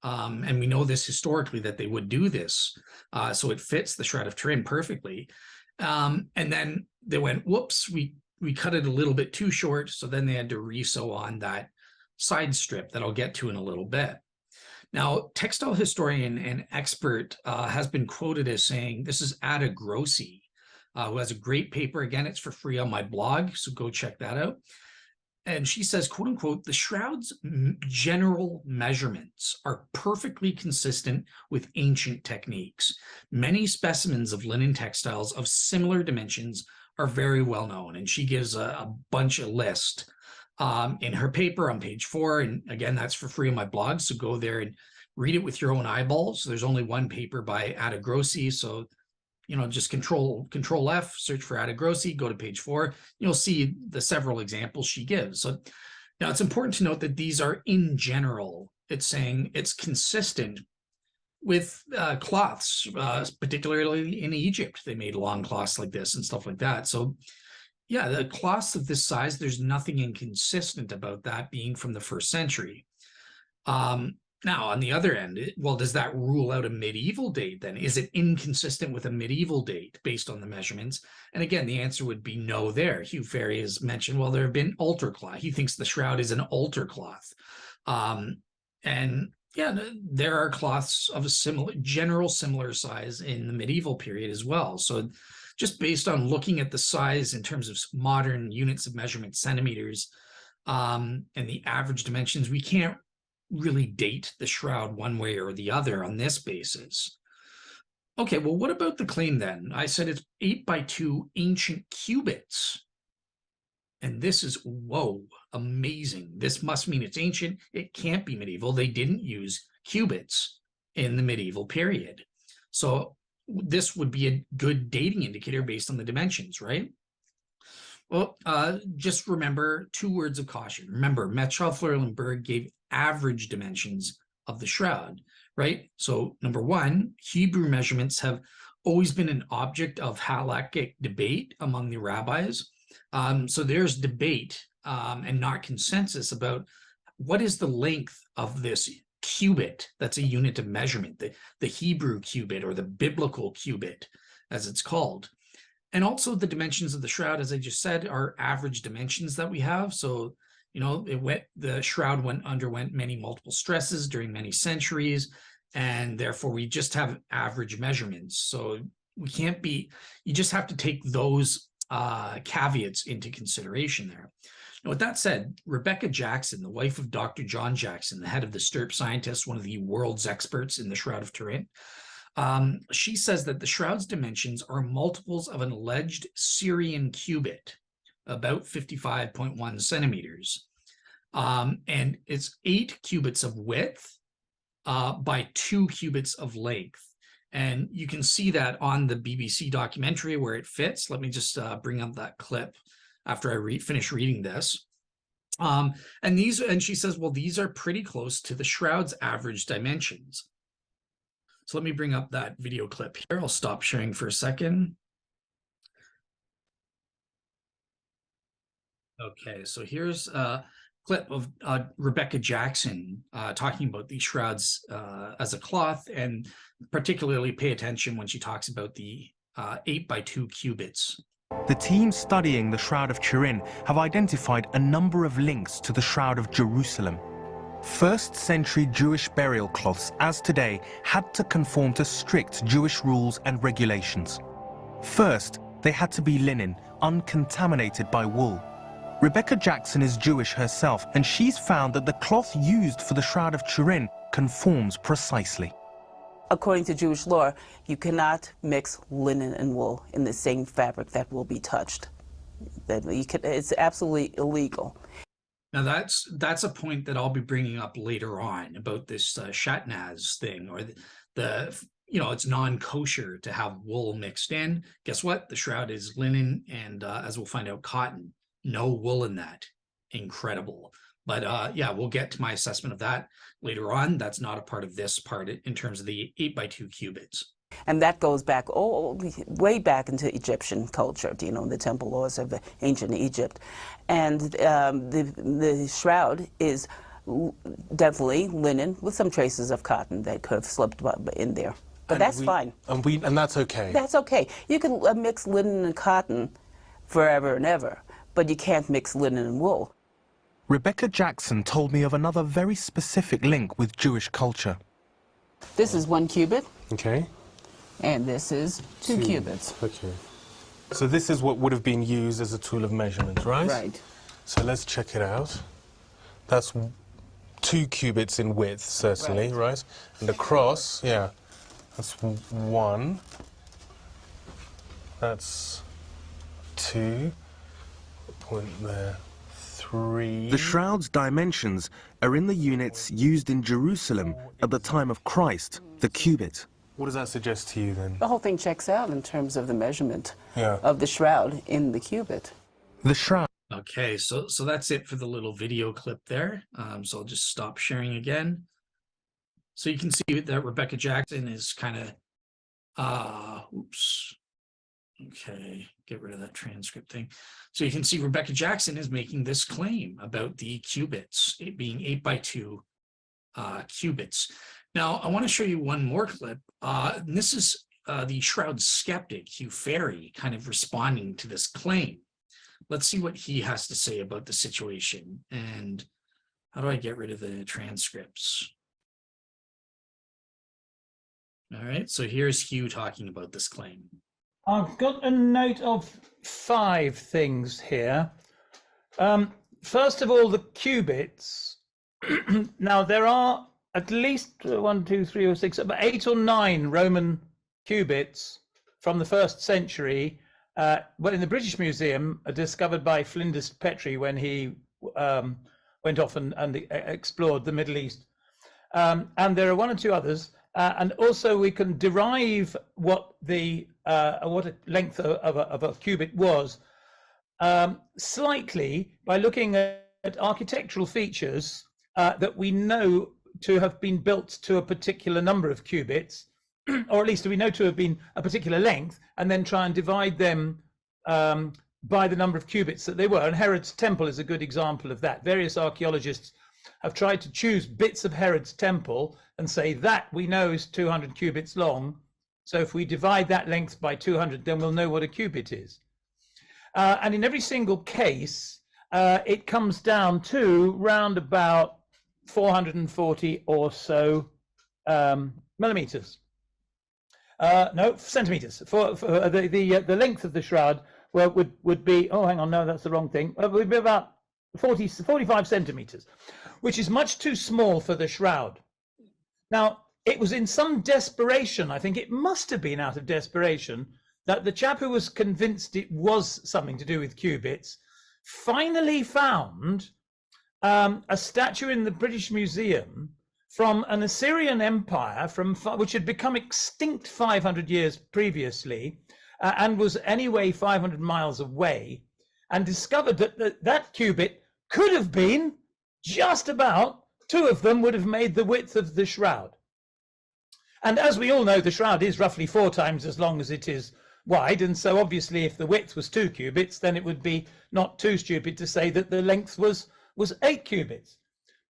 And we know this historically that they would do this. So it fits the Shroud of Turin perfectly. And then they went, whoops, we cut it a little bit too short. So then they had to re-sew on that side strip that I'll get to in a little bit. Now, textile historian and expert has been quoted as saying, this is Ada Grossi, who has a great paper. Again, it's for free on my blog, so go check that out. And she says, quote unquote, the shroud's general measurements are perfectly consistent with ancient techniques. Many specimens of linen textiles of similar dimensions are very well known. And she gives a bunch of list in her paper on page 4. And again, that's for free on my blog. So go there and read it with your own eyeballs. There's only one paper by Ada Grossi. So, you know, just control F, search for Ada Grossi, go to page 4. You'll see the several examples she gives. So now it's important to note that these are in general. It's saying it's consistent with cloths, particularly in Egypt. They made long cloths like this and stuff like that. So yeah, the cloths of this size, there's nothing inconsistent about that being from the 1st century. Now, on the other end, well, does that rule out a medieval date then? Is it inconsistent with a medieval date based on the measurements? And again, the answer would be no there. Hugh Ferry has mentioned, well, there have been altar cloth. He thinks the shroud is an altar cloth. And yeah, there are cloths of a similar size in the medieval period as well. So just based on looking at the size in terms of modern units of measurement, centimeters, and the average dimensions, we can't really date the shroud one way or the other on this basis. Okay, well, what about the claim then? I said it's 8x2 ancient cubits. And this is, whoa, amazing. This must mean it's ancient. It can't be medieval. They didn't use cubits in the medieval period. So this would be a good dating indicator based on the dimensions, right? Well, just remember 2 words of caution. Remember, Methchild-Fleury-Limburg gave average dimensions of the shroud, right? So number 1, Hebrew measurements have always been an object of halakhic debate among the rabbis. So there's debate and not consensus about what is the length of this cubit. That's a unit of measurement, the Hebrew cubit or the biblical cubit, as it's called. And also the dimensions of the shroud, as I just said, are average dimensions that we have. So, you know, the shroud underwent many multiple stresses during many centuries, and therefore we just have average measurements. So we can't be, you just have to take those caveats into consideration there. Now, with that said, Rebecca Jackson, the wife of Dr. John Jackson, the head of the STIRP scientists, one of the world's experts in the Shroud of Turin, she says that the shroud's dimensions are multiples of an alleged Syrian cubit, about 55.1 centimeters. And it's 8 cubits of width by 2 cubits of length. And you can see that on the BBC documentary where it fits. Let me just bring up that clip after I finish reading this. And she says, well, these are pretty close to the shroud's average dimensions. So let me bring up that video clip here. I'll stop sharing for a second. Okay, so here's a clip of Rebecca Jackson talking about these shrouds as a cloth, and particularly pay attention when she talks about the 8 by 2 cubits. The team studying the Shroud of Turin have identified a number of links to the Shroud of Jerusalem. First-century Jewish burial cloths, as today, had to conform to strict Jewish rules and regulations. First, they had to be linen, uncontaminated by wool. Rebecca Jackson is Jewish herself, and she's found that the cloth used for the Shroud of Turin conforms precisely. According to Jewish law, you cannot mix linen and wool in the same fabric that will be touched. It's absolutely illegal. Now that's a point that I'll be bringing up later on about this shatnaz thing, or the you know, it's non-kosher to have wool mixed in. Guess what? The shroud is linen and as we'll find out, cotton. No wool in that. Incredible. But yeah, we'll get to my assessment of that later on. That's not a part of this part in terms of the 8 by 2 cubits. And that goes back way back into Egyptian culture, you know, the temple laws of ancient Egypt. And the shroud is definitely linen with some traces of cotton that could have slipped in there. But and that's fine. And that's okay? That's okay. You can mix linen and cotton forever and ever, but you can't mix linen and wool. Rebecca Jackson told me of another very specific link with Jewish culture. This is 1 cubit. Okay. And this is 2 cubits. Okay. So this is what would have been used as a tool of measurement, right? Right. So let's check it out. That's 2 cubits in width, certainly, right? And across, yeah, that's 1. That's 2. Point there. 3. The shroud's dimensions are in the units used in Jerusalem at the time of Christ, the cubit. What does that suggest to you then? The whole thing checks out in terms of the measurement Yeah. of the shroud in the cubit. The shroud. Okay, so that's it for the little video clip there. So I'll just stop sharing again. So you can see that Rebecca Jackson is kind of, oops. Okay, get rid of that transcript thing. So you can see Rebecca Jackson is making this claim about the cubits, it being 8 by 2 cubits. Now, I want to show you one more clip. And this is the Shroud skeptic, Hugh Ferry, kind of responding to this claim. Let's see what he has to say about the situation. And how do I get rid of the transcripts? All right, so here's Hugh talking about this claim. I've got a note of 5 things here. First of all, the cubits. Now, there are at least 1, 2, 3, or 6, about 8 or 9 Roman cubits from the 1st century, well, in the British Museum, discovered by Flinders Petrie when he went off and explored the Middle East. And there are 1 or 2 others. And also we can derive what a length of a cubit was slightly by looking at architectural features that we know to have been built to a particular number of cubits, or at least we know to have been a particular length, and then try and divide them by the number of cubits that they were. And Herod's Temple is a good example of that. Various archaeologists have tried to choose bits of Herod's temple and say that we know is 200 cubits long. So if we divide that length by 200, then we'll know what a cubit is. And in every single case, it comes down to round about 440 or so millimeters. No, centimeters. For the length of the shroud would be, oh, hang on, no, that's the wrong thing. It would be about 45 centimeters, which is much too small for the shroud. Now, it was in some desperation, I think it must have been out of desperation, that the chap who was convinced it was something to do with cubits finally found a statue in the British Museum from an Assyrian empire which had become extinct 500 years previously and was anyway 500 miles away, and discovered that that cubit could have been just about, two of them would have made the width of the shroud. And as we all know, the shroud is roughly 4 times as long as it is wide, and so obviously if the width was 2 cubits, then it would be not too stupid to say that the length was 8 cubits.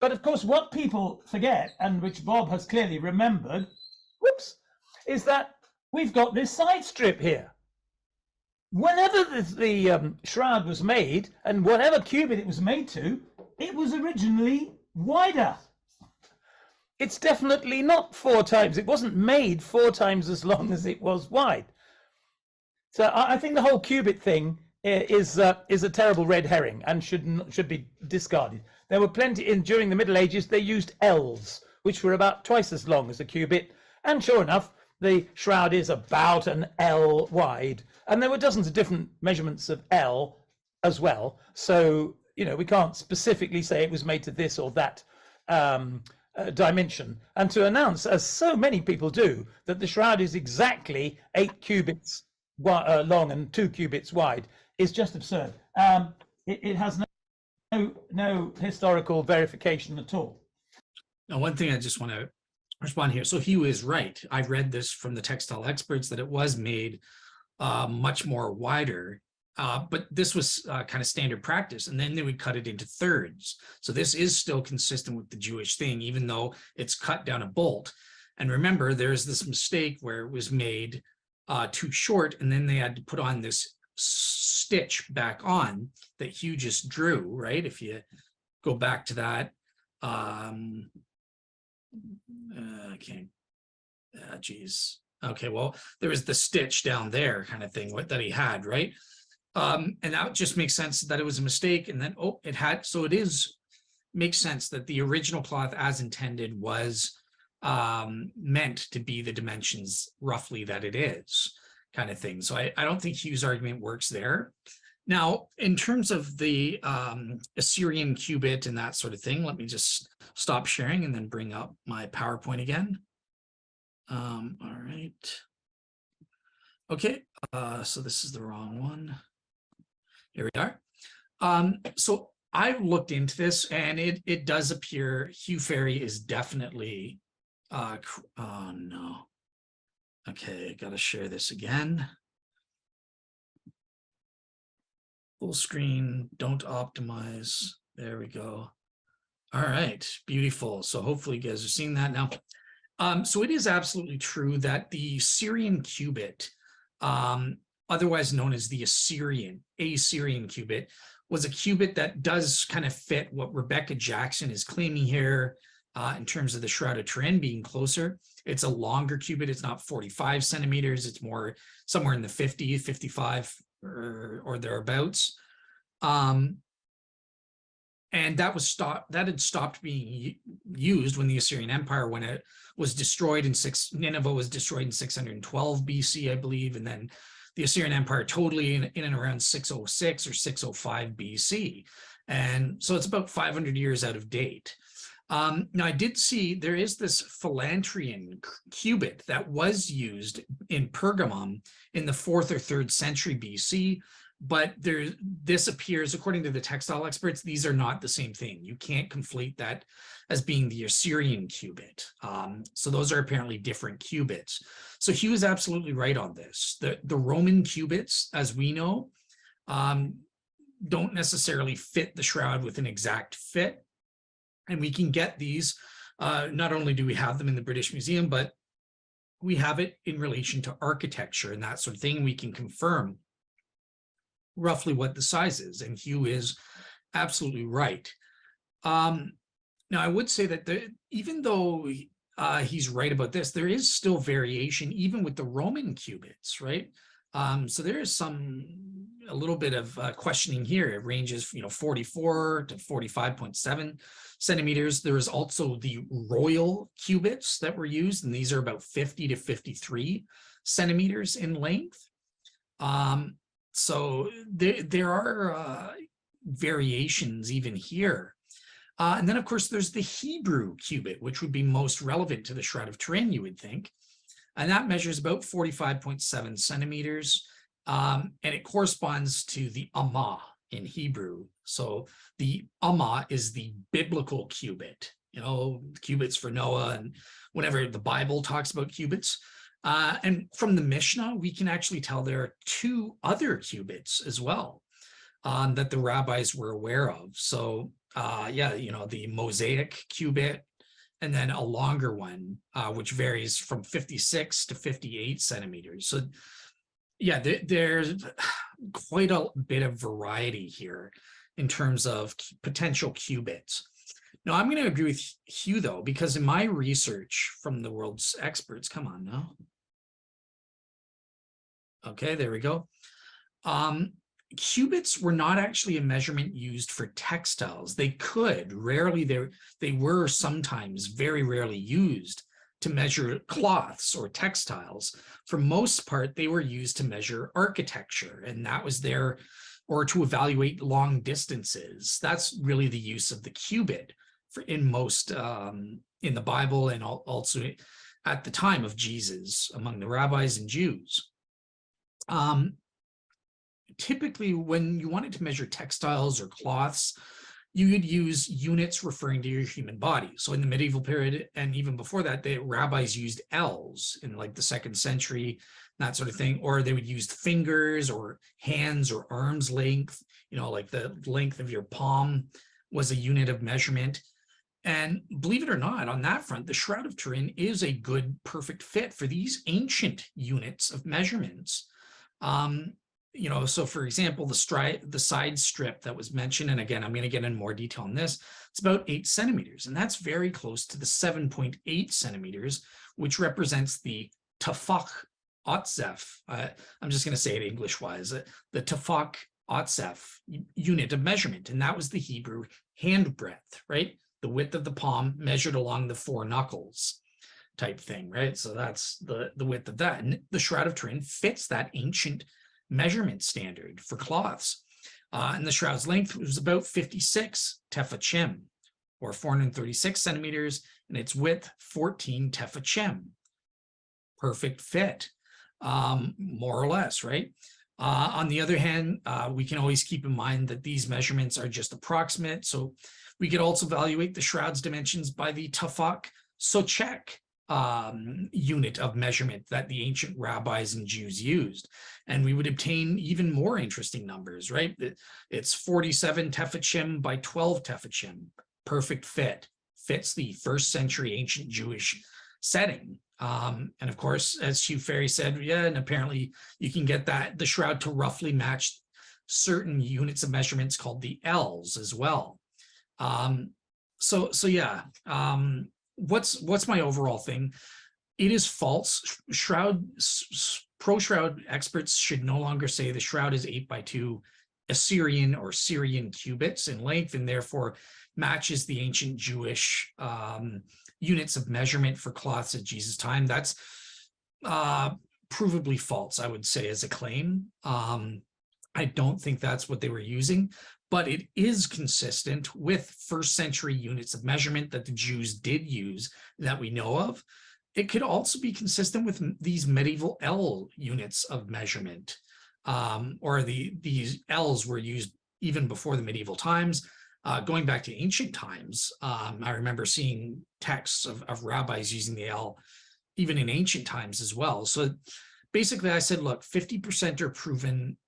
But of course, what people forget, and which Bob has clearly remembered, whoops, is that we've got this side strip here. Whenever the shroud was made, and whatever cubit it was made to, it was originally wider. It's definitely not 4 times. It wasn't made 4 times as long as it was wide. So I think the whole cubit thing is a terrible red herring and should be discarded. There were plenty during the Middle Ages. They used ells, which were about twice as long as a cubit, and sure enough, the shroud is about an L wide, and there were dozens of different measurements of L as well. So we can't specifically say it was made to this or that dimension. And to announce, as so many people do, that the shroud is exactly 8 cubits long and 2 cubits wide is just absurd. It has no historical verification at all. Now, one thing I just want to respond here. So Hugh is right. I've read this from the textile experts that it was made much more wider, but this was kind of standard practice, and then they would cut it into thirds. So this is still consistent with the Jewish thing, even though it's cut down a bolt. And remember, there's this mistake where it was made too short, and then they had to put on this stitch back on that Hugh just drew, right? If you go back to that, geez. Okay, well, there was the stitch down there kind of thing that he had, right? And that just makes sense that it was a mistake. And then, makes sense that the original cloth as intended was meant to be the dimensions roughly that it is, kind of thing. So I don't think Hugh's argument works there. Now, in terms of the Assyrian cubit and that sort of thing, let me just stop sharing and then bring up my PowerPoint again. All right. Okay, so this is the wrong one. Here we are. So I looked into this, and it does appear Hugh Ferry is definitely, oh no. Okay, got to share this again. Full screen, don't optimize. There we go. All right, beautiful. So hopefully you guys are seeing that now. So it is absolutely true that the Syrian cubit, otherwise known as the Assyrian cubit, was a cubit that does kind of fit what Rebecca Jackson is claiming here in terms of the Shroud of Turin being closer. It's a longer cubit. It's not 45 centimeters. It's more somewhere in the 50, 55 or thereabouts. And that had stopped being used when the Assyrian Empire, when it was destroyed Nineveh was destroyed in 612 BC, I believe, and then the Assyrian Empire totally in and around 606 or 605 BC. And so it's about 500 years out of date. Now, I did see there is this Philantrian cubit that was used in Pergamum in the 4th or 3rd century BC, but this appears, according to the textile experts, these are not the same thing. You can't conflate that as being the Assyrian cubit. So those are apparently different cubits. So he was absolutely right on this. The Roman cubits, as we know, don't necessarily fit the shroud with an exact fit. And we can get these, not only do we have them in the British Museum, but we have it in relation to architecture and that sort of thing. We can confirm roughly what the size is, and Hugh is absolutely right. Now, I would say that even though he's right about this, there is still variation even with the Roman cubits, right? So there is a little bit of questioning here. It ranges, 44 to 45.7 centimeters. There is also the royal cubits that were used, and these are about 50 to 53 centimeters in length. So there are variations even here. And then, of course, there's the Hebrew cubit, which would be most relevant to the Shroud of Turin, you would think. And that measures about 45.7 centimeters. And it corresponds to the Amma in Hebrew. So the Amma is the biblical cubit, cubits for Noah and whenever the Bible talks about cubits. And from the Mishnah, we can actually tell there are 2 other cubits as well that the rabbis were aware of. So the Mosaic cubit, and then a longer one, which varies from 56 to 58 centimeters. So yeah, there's quite a bit of variety here in terms of potential cubits. Now, I'm going to agree with Hugh, though, because in my research from the world's experts, come on now. Okay, there we go. Cubits were not actually a measurement used for textiles. They could, rarely, they were sometimes, very rarely used to measure cloths or textiles. For most part, they were used to measure architecture, and that was there, or to evaluate long distances. That's really the use of the cubit in most, in the Bible, and also at the time of Jesus among the rabbis and Jews. Typically, when you wanted to measure textiles or cloths, you would use units referring to your human body. So in the medieval period, and even before that, the rabbis used ells in like the 2nd century, that sort of thing, or they would use fingers or hands or arms length, like the length of your palm was a unit of measurement. And believe it or not, on that front, the Shroud of Turin is a good, perfect fit for these ancient units of measurements. So for example, the side strip that was mentioned, and again, I'm going to get in more detail on this, it's about 8 centimeters, and that's very close to the 7.8 centimeters, which represents the tafach otzef. I'm just going to say it English-wise, the tafach otzef unit of measurement, and that was the Hebrew hand breadth, right? The width of the palm measured along the 4 knuckles type thing, right? So that's the width of that. And the Shroud of Turin fits that ancient measurement standard for cloths. And the shroud's length was about 56 tefachim, or 436 centimeters, and its width 14 tefachim. Perfect fit, more or less, right? On the other hand, we can always keep in mind that these measurements are just approximate. So we could also evaluate the shroud's dimensions by the tafach sochek unit of measurement that the ancient rabbis and Jews used. And we would obtain even more interesting numbers, right? It's 47 tefachim by 12 tefachim. Perfect fit. Fits the 1st century ancient Jewish setting. And of course, as Hugh Ferry said, yeah, and apparently you can get the shroud to roughly match certain units of measurements called the ells as well. So yeah, what's my overall thing? It is false. Pro-shroud experts should no longer say the shroud is 8 by 2 Assyrian or Syrian cubits in length, and therefore matches the ancient Jewish units of measurement for cloths at Jesus' time. That's provably false, I would say, as a claim. I don't think that's what they were using, but it is consistent with 1st century units of measurement that the Jews did use that we know of. It could also be consistent with these medieval ell units of measurement, or these ells were used even before the medieval times. Going back to ancient times, I remember seeing texts of rabbis using the ell even in ancient times as well. So basically I said, look, 50% are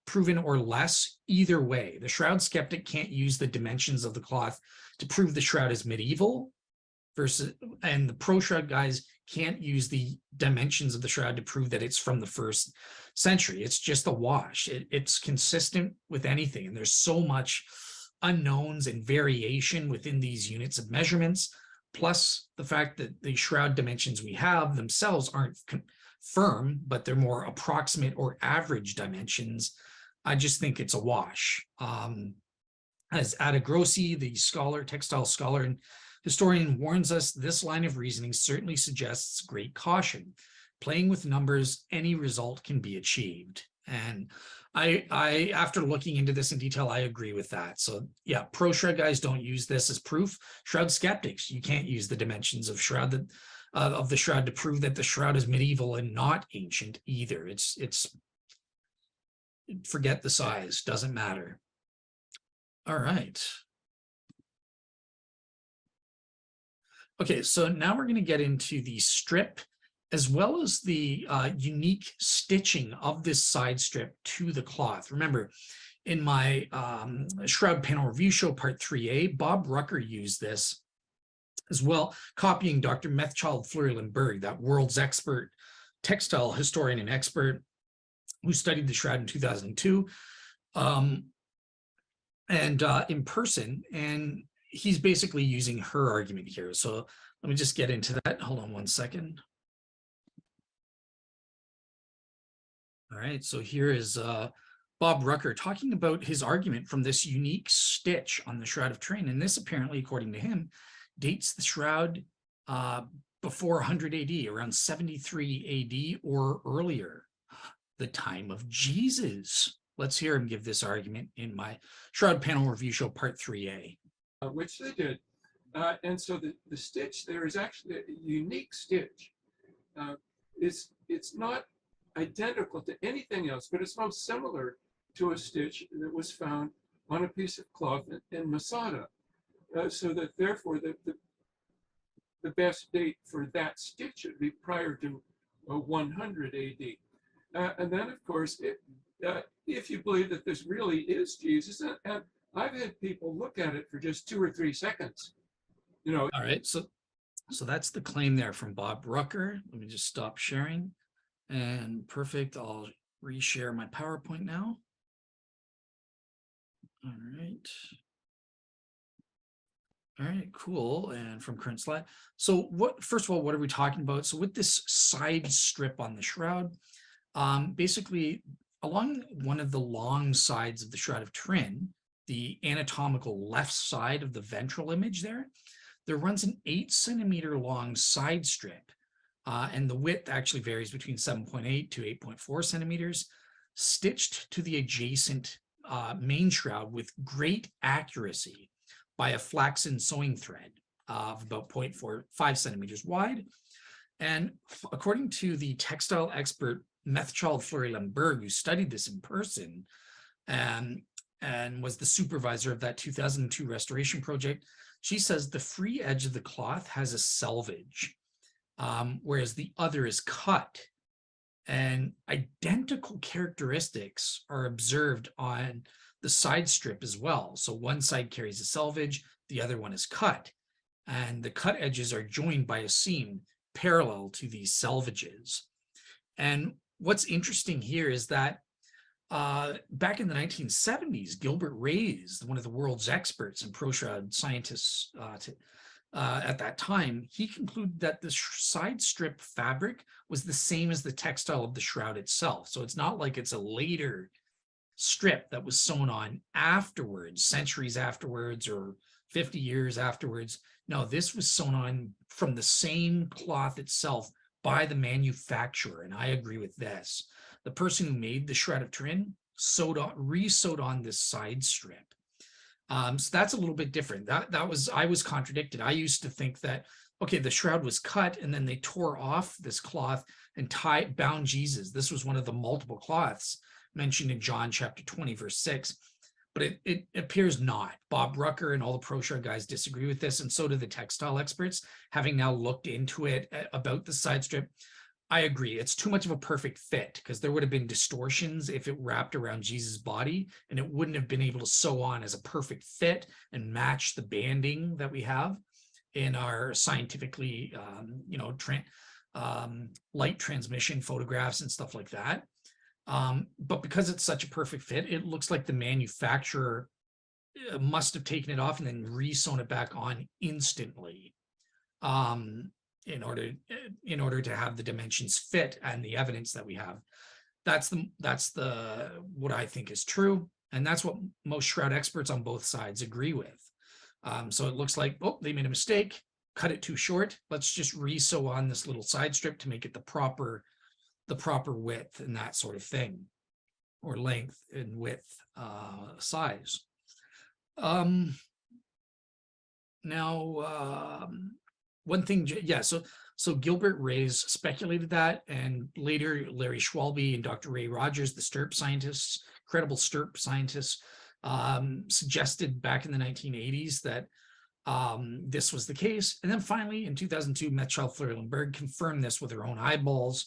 proven or less either way. The shroud skeptic can't use the dimensions of the cloth to prove the shroud is medieval and the pro shroud guys can't use the dimensions of the shroud to prove that it's from the 1st century. It's just a wash. It's consistent with anything. And there's so much unknowns and variation within these units of measurements, plus the fact that the shroud dimensions we have themselves aren't firm, but they're more approximate or average dimensions. I just think it's a wash. As Ada Grossi, the scholar, textile scholar and historian, warns us, this line of reasoning certainly suggests great caution. Playing with numbers, any result can be achieved. And I after looking into this in detail, I agree with that. So yeah, pro shroud guys don't use this as proof. Shroud skeptics, you can't use the dimensions of shroud that of the shroud to prove that the shroud is medieval and not ancient either. It's forget the size, doesn't matter. All right. Okay, so now we're going to get into the strip as well as the unique stitching of this side strip to the cloth. Remember, in my Shroud Panel Review Show Part 3A, Bob Rucker used this as well, copying Dr. Methchild Fleury-Limburg, that world's expert textile historian and expert who studied the shroud in 2002 in person. And he's basically using her argument here. So let me just get into that. Hold on one second. All right, so here is Bob Rucker talking about his argument from this unique stitch on the Shroud of Turin. And this apparently, according to him, dates the shroud before 100 AD, around 73 AD or earlier, the time of Jesus. Let's hear him give this argument in my Shroud Panel Review Show Part 3A. Which they did. And so the stitch there is actually a unique stitch. It's not identical to anything else, but it's most similar to a stitch that was found on a piece of cloth in Masada. So that therefore the best date for that stitch would be prior to 100 AD. And then, of course, if you believe that this really is Jesus, and I've had people look at it for just 2 or 3 seconds, you know. All right, so that's the claim there from Bob Rucker. Let me just stop sharing. And perfect, I'll reshare my PowerPoint now. All right. All right, cool. And from current slide. So first of all, what are we talking about? So with this side strip on the shroud, basically along one of the long sides of the Shroud of Turin, the anatomical left side of the ventral image there runs an 8-centimeter long side strip. And the width actually varies between 7.8 to 8.4 centimeters, stitched to the adjacent main shroud with great accuracy by a flaxen sewing thread of about 0.45 centimeters wide. And according to the textile expert Methchild Fleury-Limburg, who studied this in person and was the supervisor of that 2002 restoration project, she says the free edge of the cloth has a selvage, whereas the other is cut. And identical characteristics are observed on the side strip as well. So one side carries a selvage, the other one is cut. And the cut edges are joined by a seam parallel to these selvages. And what's interesting here is that back in the 1970s, Gilbert Reyes, one of the world's experts and pro-shroud scientists at that time, he concluded that the side strip fabric was the same as the textile of the shroud itself. So it's not like it's a later strip that was sewn on afterwards, centuries afterwards, or 50 years afterwards. No, this was sewn on from the same cloth itself by the manufacturer. And I agree with this. The person who made the Shroud of Turin re-sewed on this side strip. So that's a little bit different. I was contradicted. I used to think that, okay, the shroud was cut and then they tore off this cloth and bound Jesus. This was one of the multiple cloths mentioned in John chapter 20, verse 6. But it appears not. Bob Rucker and all the pro-shroud guys disagree with this, and so do the textile experts, having now looked into it about the side strip. I agree. It's too much of a perfect fit because there would have been distortions if it wrapped around Jesus' body, and it wouldn't have been able to sew on as a perfect fit and match the banding that we have in our scientifically, light transmission photographs and stuff like that. But because it's such a perfect fit, it looks like the manufacturer must have taken it off and then re-sewn it back on instantly. In order to have the dimensions fit and the evidence that we have. That's the what I think is true, and that's what most shroud experts on both sides agree with. So it looks like, oh, they made a mistake, cut it too short. Let's just re-sew on this little side strip to make it the proper width and that sort of thing, or length and width size. One thing, yeah, so Gilbert Ray's speculated that, and later Larry Schwalbe and Dr. Ray Rogers, the STIRP scientists, credible STIRP scientists, suggested back in the 1980s that this was the case. And then finally, in 2002, Metzschel, Fleury, and Berg confirmed this with their own eyeballs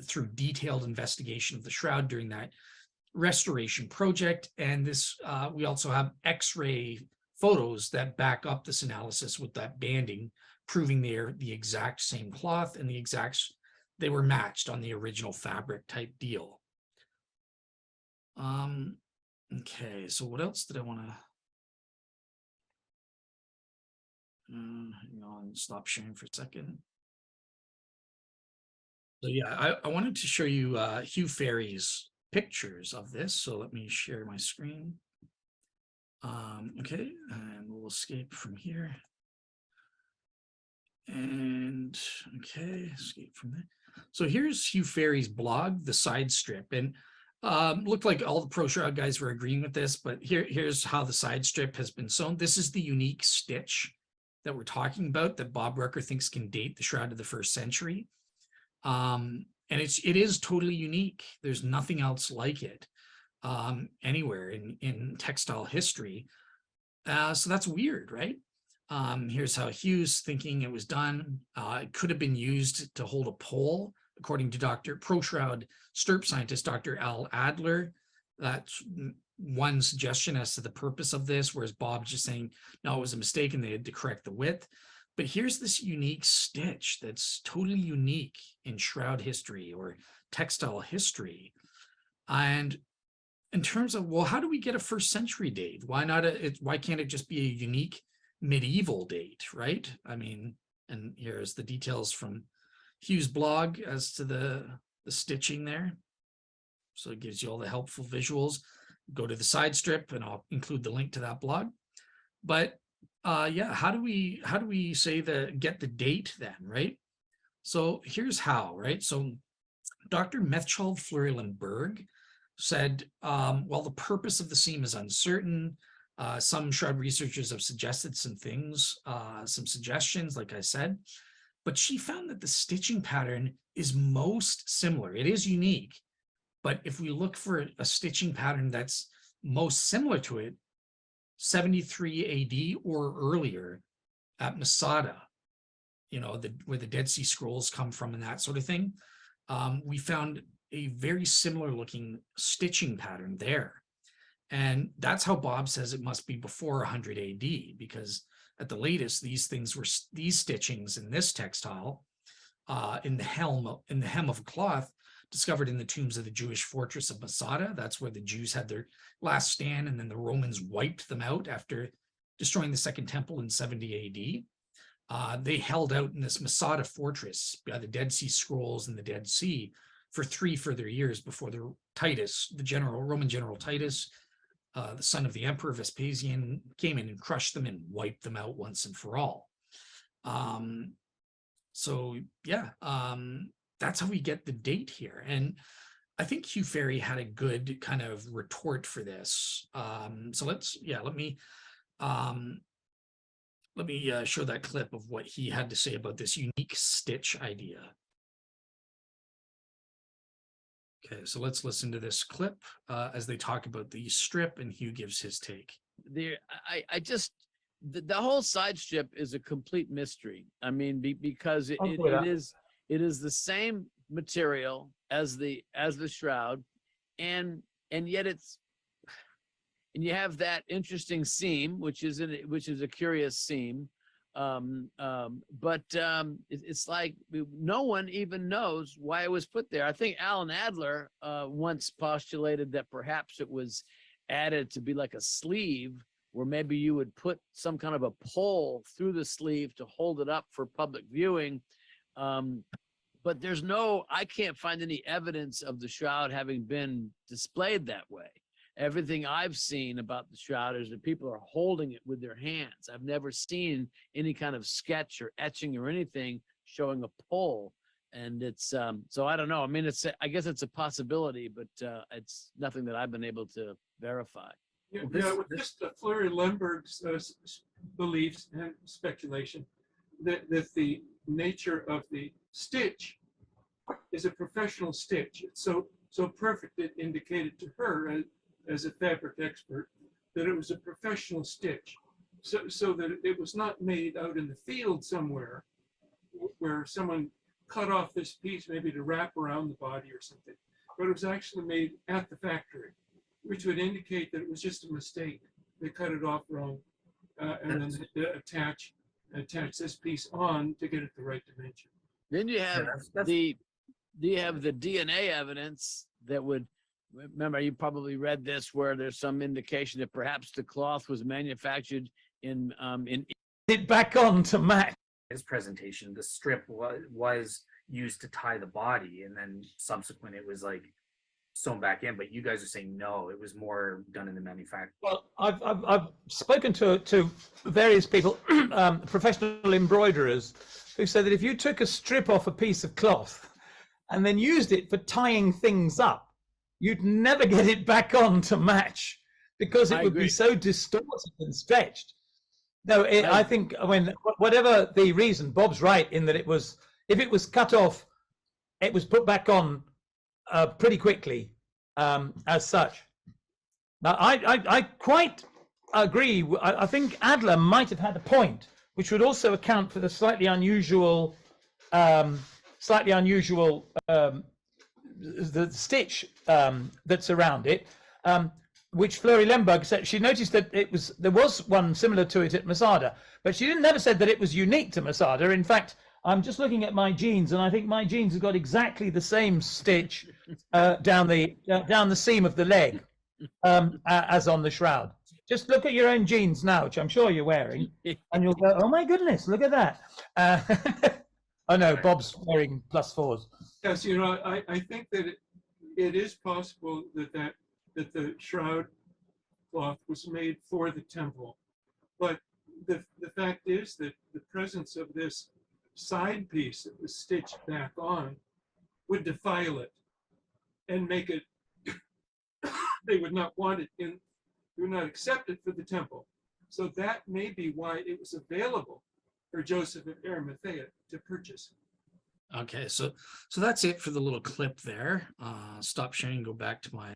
through detailed investigation of the shroud during that restoration project. And this, we also have X-ray photos that back up this analysis with that banding, proving they're the exact same cloth and they were matched on the original fabric type deal. Okay, so what else did I want to hang on, stop sharing for a second. So yeah, I wanted to show you Hugh Ferry's pictures of this, so let me share my screen. Okay, and we'll escape from here. And okay, escape from there. So here's Hugh Ferry's blog, The Side Strip, and looked like all the Pro Shroud guys were agreeing with this, but here's how the side strip has been sewn. This is the unique stitch that we're talking about that Bob Rucker thinks can date the shroud to the 1st century. And it is totally unique. There's nothing else like it anywhere in textile history. So that's weird, right? Here's how Hugh's thinking it was done. It could have been used to hold a pole, according to Pro Shroud STIRP scientist, Dr. Al Adler. That's one suggestion as to the purpose of this, whereas Bob's just saying, no, it was a mistake and they had to correct the width. But here's this unique stitch that's totally unique in shroud history or textile history. And in terms of, well, how do we get a 1st century date? Why not? Why can't it just be a unique medieval date, right? I mean, and here's the details from Hugh's blog as to the stitching there. So it gives you all the helpful visuals. Go to the side strip and I'll include the link to that blog. But yeah, how do we say get the date then, right? So here's how, right? So Dr. Metzschel, Fleury, and Berg said, while the purpose of the seam is uncertain, some shroud researchers have suggested some things, some suggestions, like I said, but she found that the stitching pattern is most similar. It is unique, but if we look for a stitching pattern that's most similar to it, 73 AD or earlier at Masada, you know, where the Dead Sea Scrolls come from and that sort of thing, we found a very similar looking stitching pattern there. And that's how Bob says it must be before 100 AD, because at the latest, these stitchings in this textile, in the hem of a cloth, discovered in the tombs of the Jewish fortress of Masada. That's where the Jews had their last stand, and then the Romans wiped them out after destroying the Second Temple in 70 AD. They held out in this Masada fortress by the Dead Sea Scrolls and the Dead Sea for 3 further years before the Roman general Titus, the son of the emperor Vespasian, came in and crushed them and wiped them out once and for all. So yeah, that's how we get the date here. And I think Hugh Ferry had a good kind of retort for this. So let me show that clip of what he had to say about this unique stitch idea. Okay, so let's listen to this clip as they talk about the strip and Hugh gives his take. The whole side strip is a complete mystery. I mean, because it is the same material as the shroud, and yet you have that interesting seam, which is a curious seam. It's like no one even knows why it was put there. I think Alan Adler once postulated that perhaps it was added to be like a sleeve, where maybe you would put some kind of a pole through the sleeve to hold it up for public viewing. But I can't find any evidence of the shroud having been displayed that way. Everything I've seen about the shroud is that people are holding it with their hands. I've never seen any kind of sketch or etching or anything showing a pole. And it's, so I don't know. I mean, I guess it's a possibility, but it's nothing that I've been able to verify. Yeah, with just Fleury Lemberg's beliefs and speculation that the nature of the stitch is a professional stitch. It's so perfect, it indicated to her as a fabric expert that it was a professional stitch, so that it was not made out in the field somewhere where someone cut off this piece maybe to wrap around the body or something, but it was actually made at the factory, which would indicate that it was just a mistake. They cut it off wrong, and then they attach this piece on to get it the right dimension. Then you have the DNA evidence that would, remember, you probably read this, where there's some indication that perhaps the cloth was manufactured in it back on to match. His presentation, the strip was used to tie the body, and then subsequent it was like sewn back in. But you guys are saying no, it was more done in the manufacturer. Well, I've spoken to various people, professional embroiderers, who said that if you took a strip off a piece of cloth and then used it for tying things up, you'd never get it back on to match, because it would be so distorted and stretched. No, I think when whatever the reason, Bob's right in that it was, if it was cut off, it was put back on pretty quickly as such. Now, I quite agree. I think Adler might have had a point, which would also account for the slightly unusual the stitch that's around it, which Fleury Lemberg said she noticed that there was one similar to it at Masada, but she never said that it was unique to Masada. In fact, I'm just looking at my jeans, and I think my jeans have got exactly the same stitch down the seam of the leg as on the shroud. Just look at your own jeans now, which I'm sure you're wearing, and you'll go, "Oh my goodness, look at that!" Oh no, Bob's wearing +4s. Yes, I think that it is possible that the shroud cloth was made for the temple, but the fact is that the presence of this side piece that was stitched back on would defile it and make it they would not want it in, they would not accept it for the temple. So that may be why it was available for Joseph of Arimathea to purchase. Okay, so that's it for the little clip there. Stop sharing, go back to my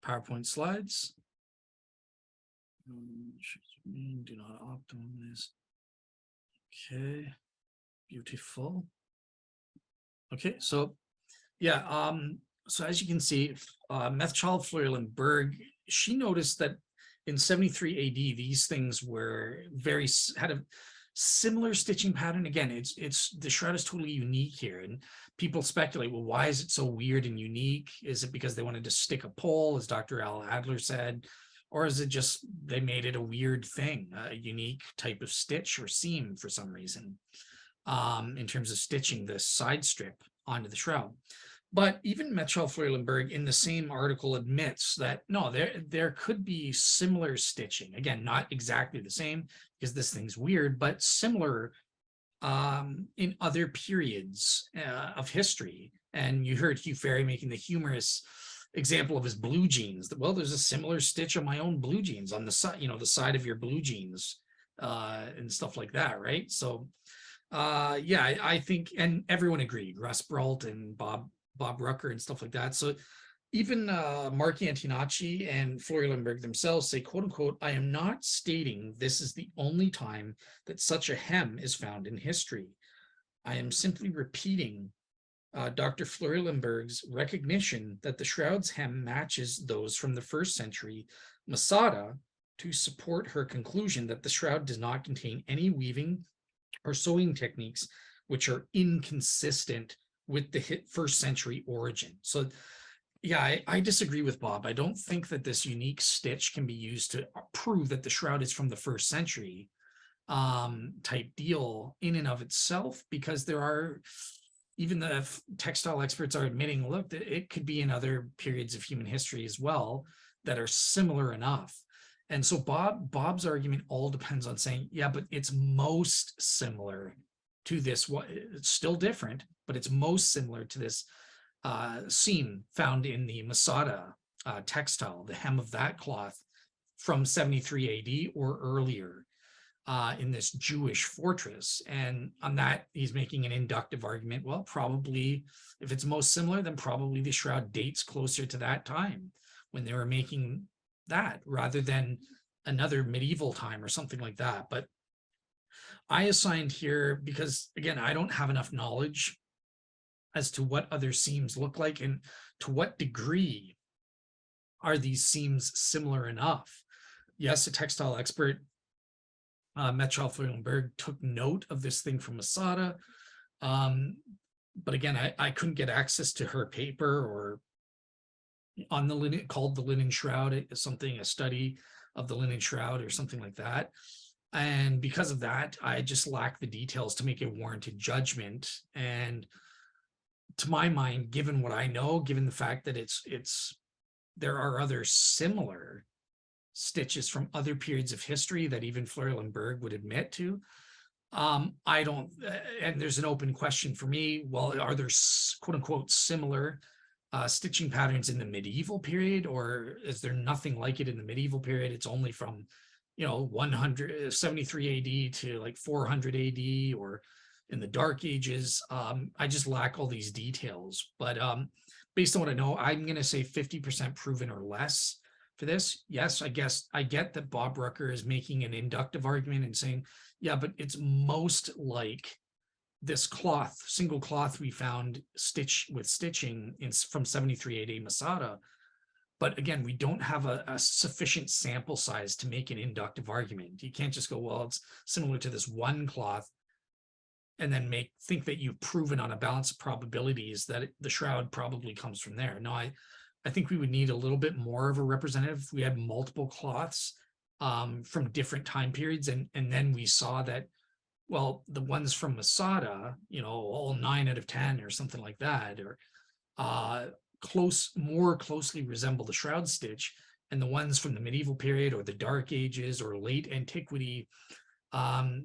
PowerPoint slides. Do not optimize. Okay, beautiful. Okay, so yeah, so as you can see, Methchild Fleury Lemberg, she noticed that in 73 AD, these things were had a similar stitching pattern. Again, it's the shroud is totally unique here, and people speculate, well, why is it so weird and unique? Is it because they wanted to stick a pole, as Dr. Al Adler said, or is it just they made it a weird thing, a unique type of stitch or seam for some reason, in terms of stitching this side strip onto the shroud? But even Methchild Fleury Lemberg in the same article admits that no, there could be similar stitching. Again, not exactly the same, because this thing's weird, but similar in other periods of history. And you heard Hugh Ferry making the humorous example of his blue jeans. Well, there's a similar stitch on my own blue jeans on the side, the side of your blue jeans and stuff like that, right? So yeah, I think, and everyone agreed, Russ Brault and Bob Rucker and stuff like that. So even Mark Antonacci and Fleury Lemberg themselves say, quote unquote, I am not stating this is the only time that such a hem is found in history. I am simply repeating Dr. Fleury-Limburg's recognition that the shroud's hem matches those from the 1st century Masada to support her conclusion that the shroud does not contain any weaving or sewing techniques which are inconsistent with the 1st century origin. So yeah, I disagree with Bob. I don't think that this unique stitch can be used to prove that the shroud is from the 1st century type deal in and of itself, because there are, even the textile experts are admitting, look, that it could be in other periods of human history as well that are similar enough. And so Bob's argument all depends on saying, yeah, but it's most similar to this. It's still different, but it's most similar to this seam found in the Masada textile, the hem of that cloth from 73 AD or earlier in this Jewish fortress. And on that, he's making an inductive argument. Well, probably if it's most similar, then probably the shroud dates closer to that time when they were making that rather than another medieval time or something like that. But I assigned here because, again, I don't have enough knowledge as to what other seams look like and to what degree are these seams similar enough. Yes, a textile expert, Metcalf Fleury-Limburg, took note of this thing from Masada. But again, I couldn't get access to her paper or on the linen, called the linen shroud, a study of the linen shroud or something like that. And because of that, I just lack the details to make a warranted judgment. And to my mind, given what I know, given the fact that there are other similar stitches from other periods of history that even Fleury-Limburg would admit to, I don't, and there's an open question for me, well, are there quote unquote similar stitching patterns in the medieval period, or is there nothing like it in the medieval period? It's only from, 173 AD to like 400 AD or in the Dark Ages. I just lack all these details, but based on what I know, I'm going to say 50% proven or less for this. Yes, I guess I get that Bob Rucker is making an inductive argument and saying, yeah, but it's most like this cloth, single cloth we found stitching from 73 AD Masada. But again, we don't have a sufficient sample size to make an inductive argument. You can't just go, well, it's similar to this one cloth and then think that you've proven on a balance of probabilities that the shroud probably comes from there. No, I think we would need a little bit more of a representative. If we had multiple cloths from different time periods, and then we saw that, well, the ones from Masada, all 9 out of 10 or something like that, or more closely resemble the shroud stitch, and the ones from the medieval period or the Dark Ages or late antiquity,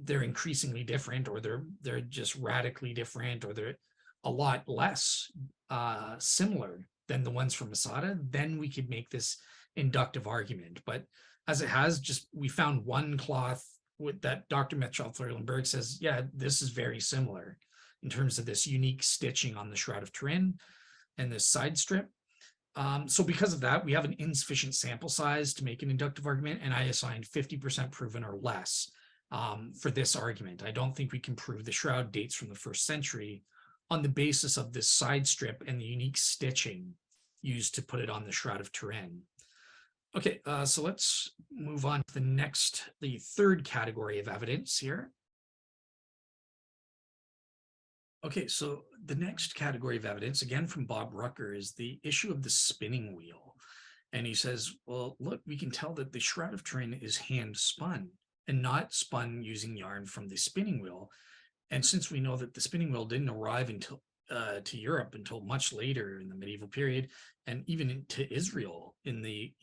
they're increasingly different, or they're just radically different, or they're a lot less similar than the ones from Masada, then we could make this inductive argument. But as it has, we found one cloth with that Dr. Metcalf Fleury-Limburg says, yeah, this is very similar in terms of this unique stitching on the Shroud of Turin and this side strip. So because of that, we have an insufficient sample size to make an inductive argument, and I assigned 50% proven or less for this argument. I don't think we can prove the shroud dates from the 1st century on the basis of this side strip and the unique stitching used to put it on the Shroud of Turin. Okay, so let's move on to the third category of evidence here. Okay, so the next category of evidence, again from Bob Rucker, is the issue of the spinning wheel. And he says, well, look, we can tell that the Shroud of Turin is hand spun and not spun using yarn from the spinning wheel. And since we know that the spinning wheel didn't arrive until to Europe until much later in the medieval period, and even into Israel in the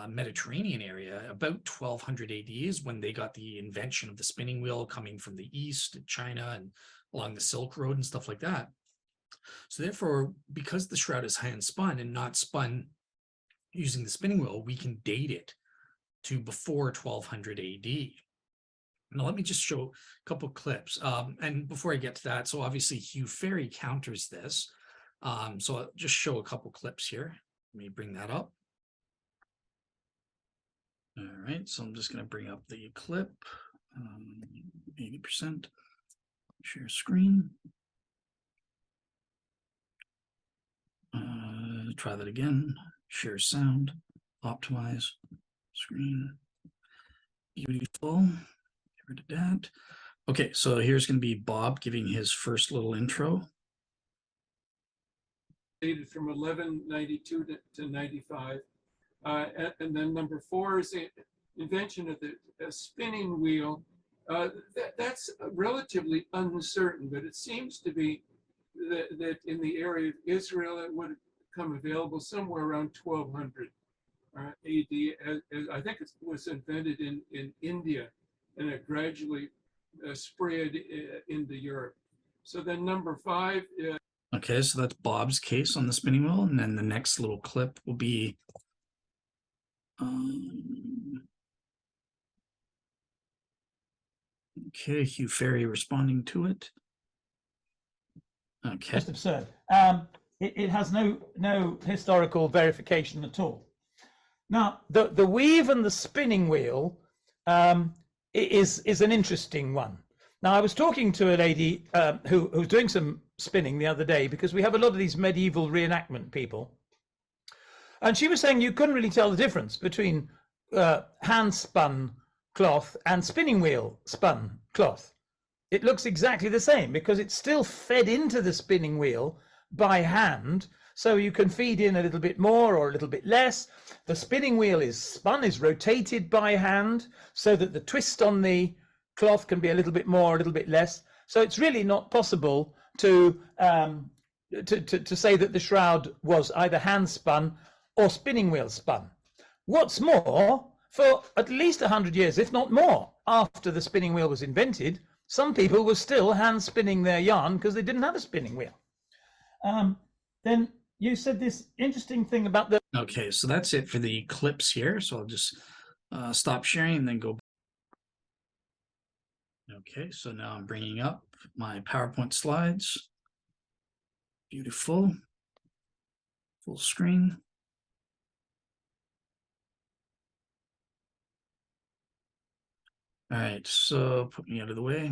Mediterranean area, about 1200 AD is when they got the invention of the spinning wheel coming from the East, China, and along the Silk Road and stuff like that. So therefore, because the shroud is hand spun and not spun using the spinning wheel, we can date it to before 1200 AD. Now, let me just show a couple of clips. And before I get to that, so obviously Hugh Ferry counters this. So I'll just show a couple clips here. Let me bring that up. All right, so I'm just going to bring up the clip, 80%, share screen. Let's try that again. Share sound, optimize screen. Beautiful. Get rid of that. Okay, so here's going to be Bob giving his first little intro. Dated from 1192 to 95. And then number 4 is the invention of the spinning wheel. That's relatively uncertain, but it seems to be that in the area of Israel, it would become available somewhere around 1200 AD. I think it was invented in India, and it gradually spread into Europe. So then number 5. Okay, so that's Bob's case on the spinning wheel, and then the next little clip will be okay, Hugh Ferry responding to it. Okay. Just absurd. It has no historical verification at all. Now, the weave and the spinning wheel is an interesting one. Now, I was talking to a lady who was doing some spinning the other day, because we have a lot of these medieval reenactment people. And she was saying you couldn't really tell the difference between hand-spun cloth and spinning wheel spun cloth. It looks exactly the same because it's still fed into the spinning wheel by hand. So you can feed in a little bit more or a little bit less. The spinning wheel is rotated by hand so that the twist on the cloth can be a little bit more, a little bit less. So it's really not possible to say that the shroud was either hand spun or spinning wheel spun. What's more, for at least 100 years, if not more, after the spinning wheel was invented, some people were still hand spinning their yarn because they didn't have a spinning wheel. Then you said this interesting thing about the... Okay, so that's it for the clips here. So I'll just stop sharing and then go. Okay, so now I'm bringing up my PowerPoint slides. Beautiful. Full screen. All right, so put me out of the way.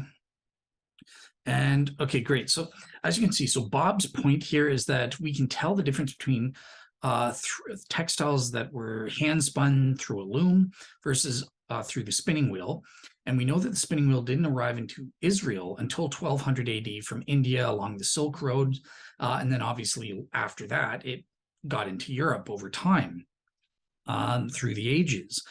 And okay, great. So as you can see, so Bob's point here is that we can tell the difference between textiles that were hand spun through a loom versus through the spinning wheel. And we know that the spinning wheel didn't arrive into Israel until 1200 AD from India along the Silk Road. And then obviously after that, it got into Europe over time through the ages.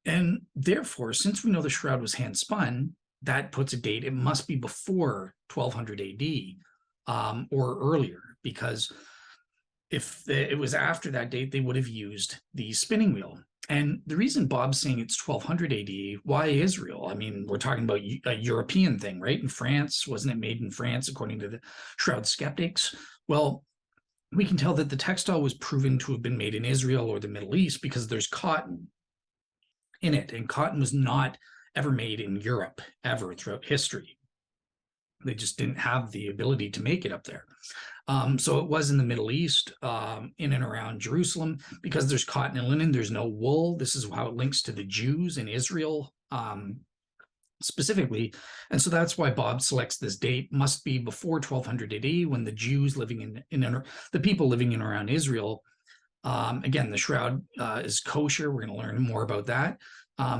And therefore, since we know the shroud was hand spun, that puts a date. It must be before 1200 AD or earlier, because if it was after that date, they would have used the spinning wheel. And the reason Bob's saying it's 1200 AD, why Israel? I mean, we're talking about a European thing, right? In France, wasn't it made in France, according to the Shroud skeptics? Well, we can tell that the textile was proven to have been made in Israel or the Middle East because there's cotton in it, and cotton was not ever made in Europe ever throughout history. They just didn't have the ability to make it up there. So it was in the Middle East, in and around Jerusalem, because there's cotton and linen, there's no wool. This is how it links to the Jews in Israel specifically. And so that's why Bob selects this date, must be before 1200 AD, when the Jews living the people living in around Israel. Again, the shroud is kosher. We're going to learn more about that.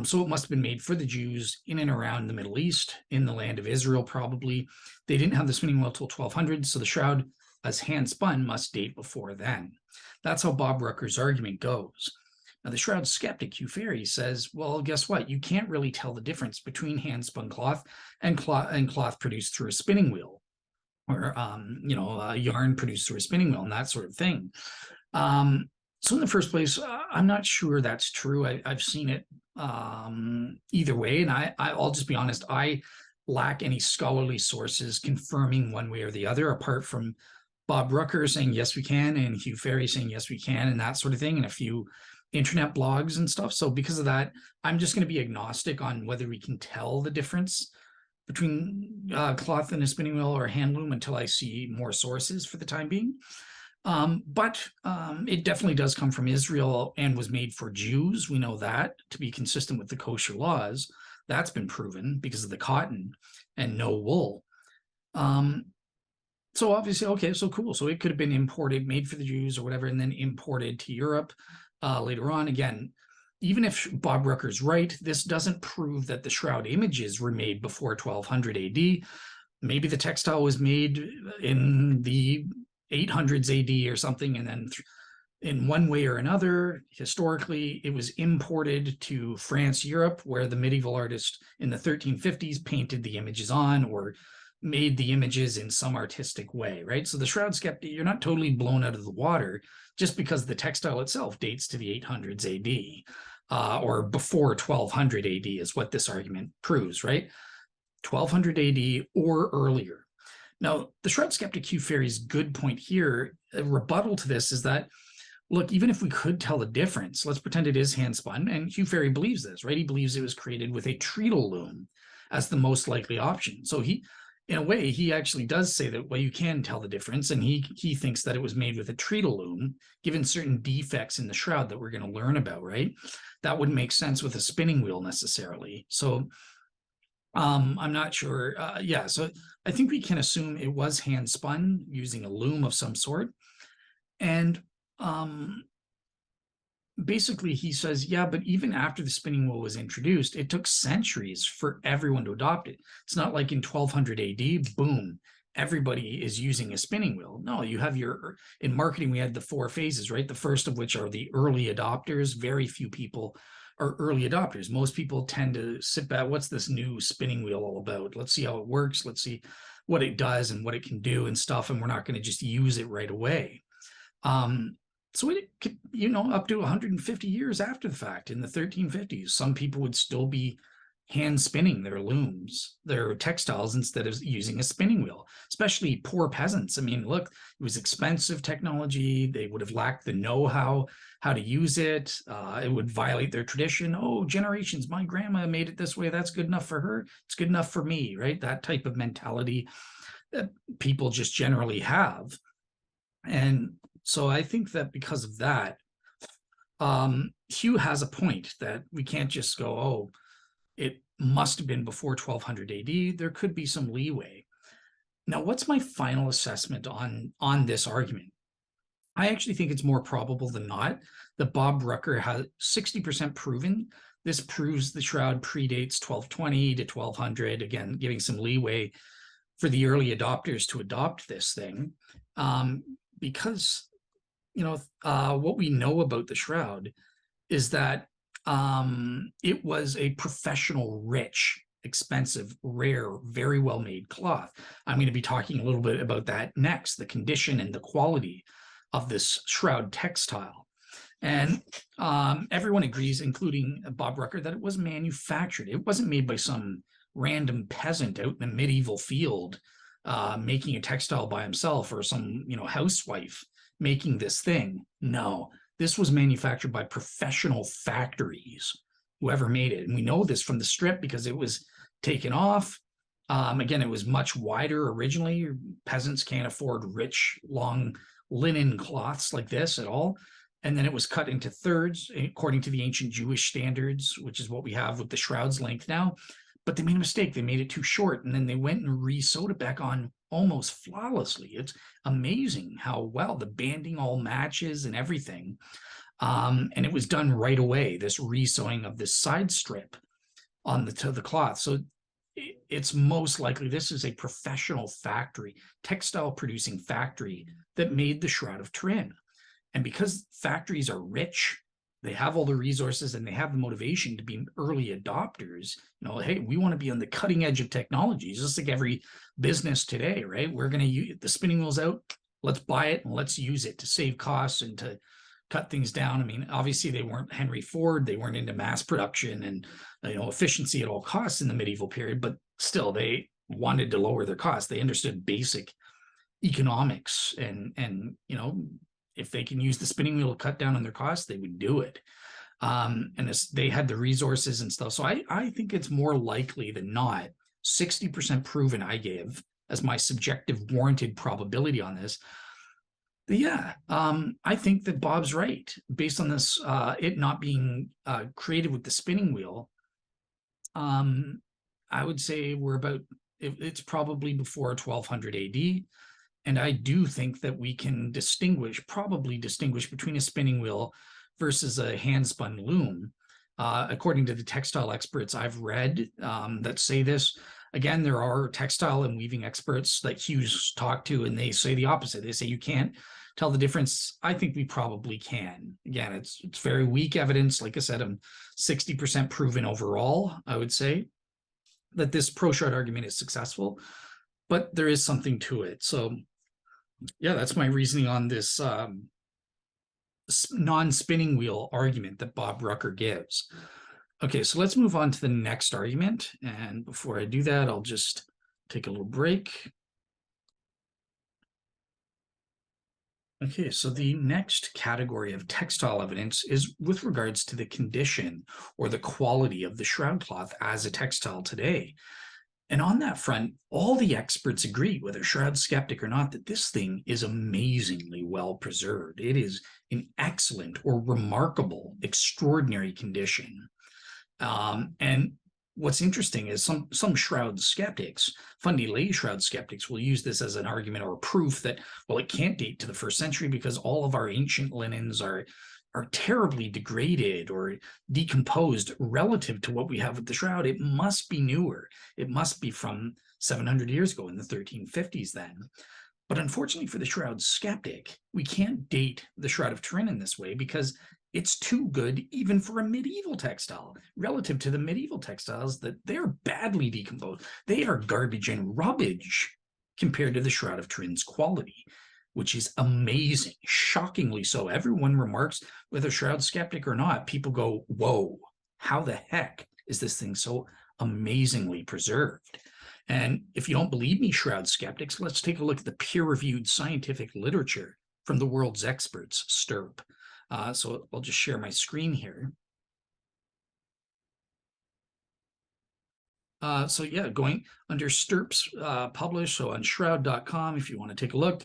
So it must have been made for the Jews in and around the Middle East, in the land of Israel, probably. They didn't have the spinning wheel till 1200, so the shroud as hand spun must date before then. That's how Bob Rucker's argument goes. Now, the Shroud skeptic, Hugh Ferry, says, well, guess what? You can't really tell the difference between hand spun cloth and cloth produced through a spinning wheel, or yarn produced through a spinning wheel and that sort of thing. So in the first place, I'm not sure that's true. I've seen it either way, and I'll just be honest, I lack any scholarly sources confirming one way or the other, apart from Bob Rucker saying yes we can, and Hugh Ferry saying yes we can, and that sort of thing, and a few internet blogs and stuff. So because of that, I'm just going to be agnostic on whether we can tell the difference between cloth and a spinning wheel or a hand loom until I see more sources for the time being. But it definitely does come from Israel and was made for Jews. We know that to be consistent with the kosher laws. That's been proven because of the cotton and no wool. So obviously, okay, so cool. So it could have been imported, made for the Jews or whatever, and then imported to Europe later on. Again, even if Bob Rucker's right, this doesn't prove that the shroud images were made before 1200 AD. Maybe the textile was made in the 800s AD or something, and then in one way or another, historically, it was imported to France, Europe, where the medieval artist in the 1350s painted the images on or made the images in some artistic way, right? So the shroud skeptic, you're not totally blown out of the water just because the textile itself dates to the 800s AD or before 1200 AD is what this argument proves, right? 1200 AD or earlier. Now, the shroud skeptic Hugh Ferry's good point here, a rebuttal to this is that, look, even if we could tell the difference, let's pretend it is hand spun, and Hugh Ferry believes this, right? He believes it was created with a treadle loom as the most likely option. So he, in a way, he actually does say that, well, you can tell the difference, and he thinks that it was made with a treadle loom, given certain defects in the shroud that we're going to learn about, right? That wouldn't make sense with a spinning wheel necessarily. So I'm not sure. Yeah, so I think we can assume it was hand spun using a loom of some sort. And basically he says, yeah, but even after the spinning wheel was introduced, it took centuries for everyone to adopt it. It's not like in 1200 AD, boom, everybody is using a spinning wheel. No, you have in marketing, we had the 4 phases, right? The first of which are the early adopters. Very few people are early adopters. Most people tend to sit back, what's this new spinning wheel all about? Let's see how it works. Let's see what it does and what it can do and stuff. And we're not going to just use it right away. So it could, up to 150 years after the fact, in the 1350s, some people would still be hand spinning their looms, their textiles, instead of using a spinning wheel, especially poor peasants. I mean, look, it was expensive technology. They would have lacked the know-how, how to use it. It would violate their tradition. Oh, generations, my grandma made it this way. That's good enough for her. It's good enough for me, right? That type of mentality that people just generally have. And so I think that because of that, Hugh has a point that we can't just go, oh, it must have been before 1200 AD. There could be some leeway. Now, what's my final assessment on this argument? I actually think it's more probable than not that Bob Rucker has 60% proven. This proves the shroud predates 1220 to 1200, again, giving some leeway for the early adopters to adopt this thing. Because, what we know about the shroud is that it was a professional, rich, expensive, rare, very well-made cloth. I'm going to be talking a little bit about that next, the condition and the quality of this shroud textile. And everyone agrees, including Bob Rucker, that it was manufactured. It wasn't made by some random peasant out in the medieval field making a textile by himself, or some housewife making this thing. No, this was manufactured by professional factories, whoever made it. And we know this from the strip because it was taken off. Again, it was much wider originally. Peasants can't afford rich, long linen cloths like this at all. And then it was cut into thirds according to the ancient Jewish standards, which is what we have with the shroud's length now. But they made a mistake. They made it too short, and then they went and re-sewed it back on almost flawlessly. It's amazing how well the banding all matches and everything. And it was done right away, this re-sewing of this side strip on the cloth. So it's most likely this is a professional factory, textile producing factory that made the Shroud of Turin. And because factories are rich, they have all the resources and they have the motivation to be early adopters. Hey, we want to be on the cutting edge of technology, just like every business today, right? We're going to use the spinning wheel's out. Let's buy it and let's use it to save costs and to cut things down. I mean, obviously they weren't Henry Ford. They weren't into mass production and, efficiency at all costs in the medieval period, but still they wanted to lower their costs. They understood basic economics and if they can use the spinning wheel to cut down on their costs, they would do it. And they had the resources and stuff. So I think it's more likely than not, 60% proven I give as my subjective warranted probability on this. But yeah, I think that Bob's right based on this, it not being created with the spinning wheel. I would say it's probably before 1200 AD. And I do think that we can probably distinguish between a spinning wheel versus a hand-spun loom. According to the textile experts I've read that say this. Again, there are textile and weaving experts that Hugh's talked to, and they say the opposite. They say you can't tell the difference. I think we probably can. Again, it's very weak evidence. Like I said, I'm 60% proven overall, I would say, that this pro-shroud argument is successful, but there is something to it. So yeah, that's my reasoning on this non-spinning wheel argument that Bob Rucker gives. Okay, so let's move on to the next argument. And before I do that, I'll just take a little break. Okay, so the next category of textile evidence is with regards to the condition or the quality of the shroud cloth as a textile today. And on that front, all the experts agree, whether shroud skeptic or not, that this thing is amazingly well preserved. It is in excellent or remarkable, extraordinary condition. And what's interesting is some shroud skeptics, fundy lay shroud skeptics, will use this as an argument or proof that, well, it can't date to the 1st century because all of our ancient linens are terribly degraded or decomposed relative to what we have with the shroud. It must be newer. It must be from 700 years ago in the 1350s then. But unfortunately for the shroud skeptic, we can't date the Shroud of Turin in this way because it's too good even for a medieval textile relative to the medieval textiles that they're badly decomposed. They are garbage and rubbish compared to the Shroud of Turin's quality, which is amazing, shockingly so. Everyone remarks, whether shroud skeptic or not, people go, whoa, how the heck is this thing so amazingly preserved? And if you don't believe me, shroud skeptics, let's take a look at the peer-reviewed scientific literature from the world's experts, STIRP. So I'll just share my screen here. So yeah, going under STIRP's published, so on shroud.com, if you want to take a look,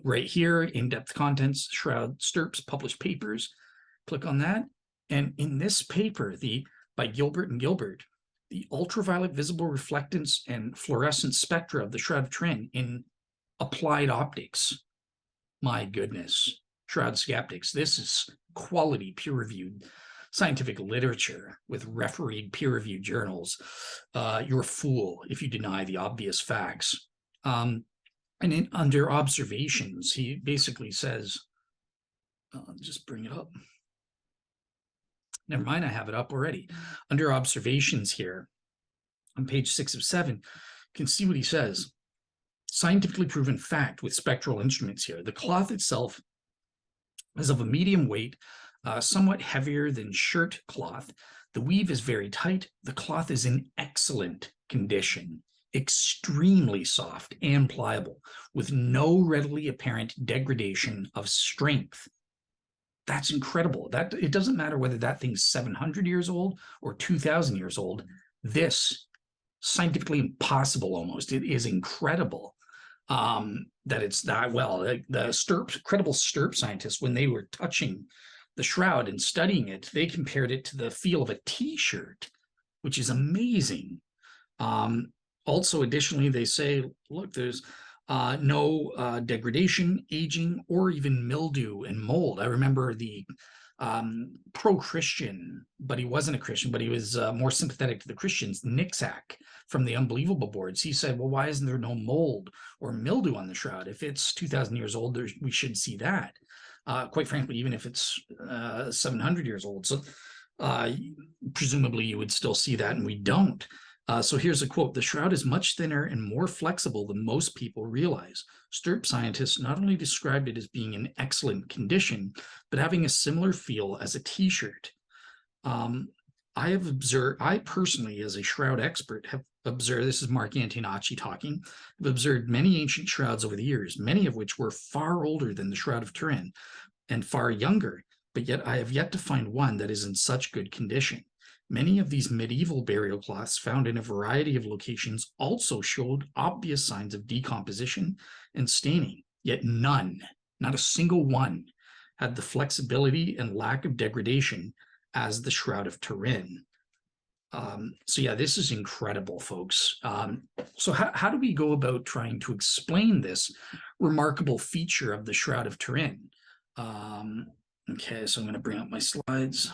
right here, in-depth contents, Shroud STIRP's published papers, click on that. And in this paper, by Gilbert and Gilbert, the ultraviolet visible reflectance and fluorescent spectra of the Shroud of Turin in applied optics. My goodness, shroud skeptics, this is quality peer-reviewed scientific literature with refereed peer-reviewed journals. You're a fool if you deny the obvious facts. And under observations, he basically says, just bring it up. Never mind, I have it up already. Under observations here, on page 6 of 7, you can see what he says. Scientifically proven fact with spectral instruments here. The cloth itself is of a medium weight, somewhat heavier than shirt cloth. The weave is very tight. The cloth is in excellent condition, extremely soft and pliable, with no readily apparent degradation of strength. That's incredible. That it doesn't matter whether that thing's 700 years old or 2,000 years old. This scientifically impossible almost. It is incredible that it's that well. The credible STIRP scientists, when they were touching the shroud and studying it, they compared it to the feel of a T-shirt, which is amazing. Also, additionally, they say, look, there's no degradation, aging, or even mildew and mold. I remember the pro-Christian, but he wasn't a Christian, but he was more sympathetic to the Christians, Nixack from the Unbelievable boards. He said, well, why isn't there no mold or mildew on the shroud? If it's 2,000 years old, we should see that. Quite frankly, even if it's 700 years old. So presumably you would still see that, and we don't. So here's a quote. The shroud is much thinner and more flexible than most people realize. STIRP scientists not only described it as being in excellent condition, but having a similar feel as a T-shirt. I personally, as a shroud expert, have observed, this is Mark Antonacci talking, have observed many ancient shrouds over the years, many of which were far older than the Shroud of Turin and far younger, but yet I have yet to find one that is in such good condition. Many of these medieval burial cloths found in a variety of locations also showed obvious signs of decomposition and staining, yet none, not a single one, had the flexibility and lack of degradation as the Shroud of Turin. So yeah, this is incredible, folks. So how do we go about trying to explain this remarkable feature of the Shroud of Turin? Okay, so I'm going to bring up my slides.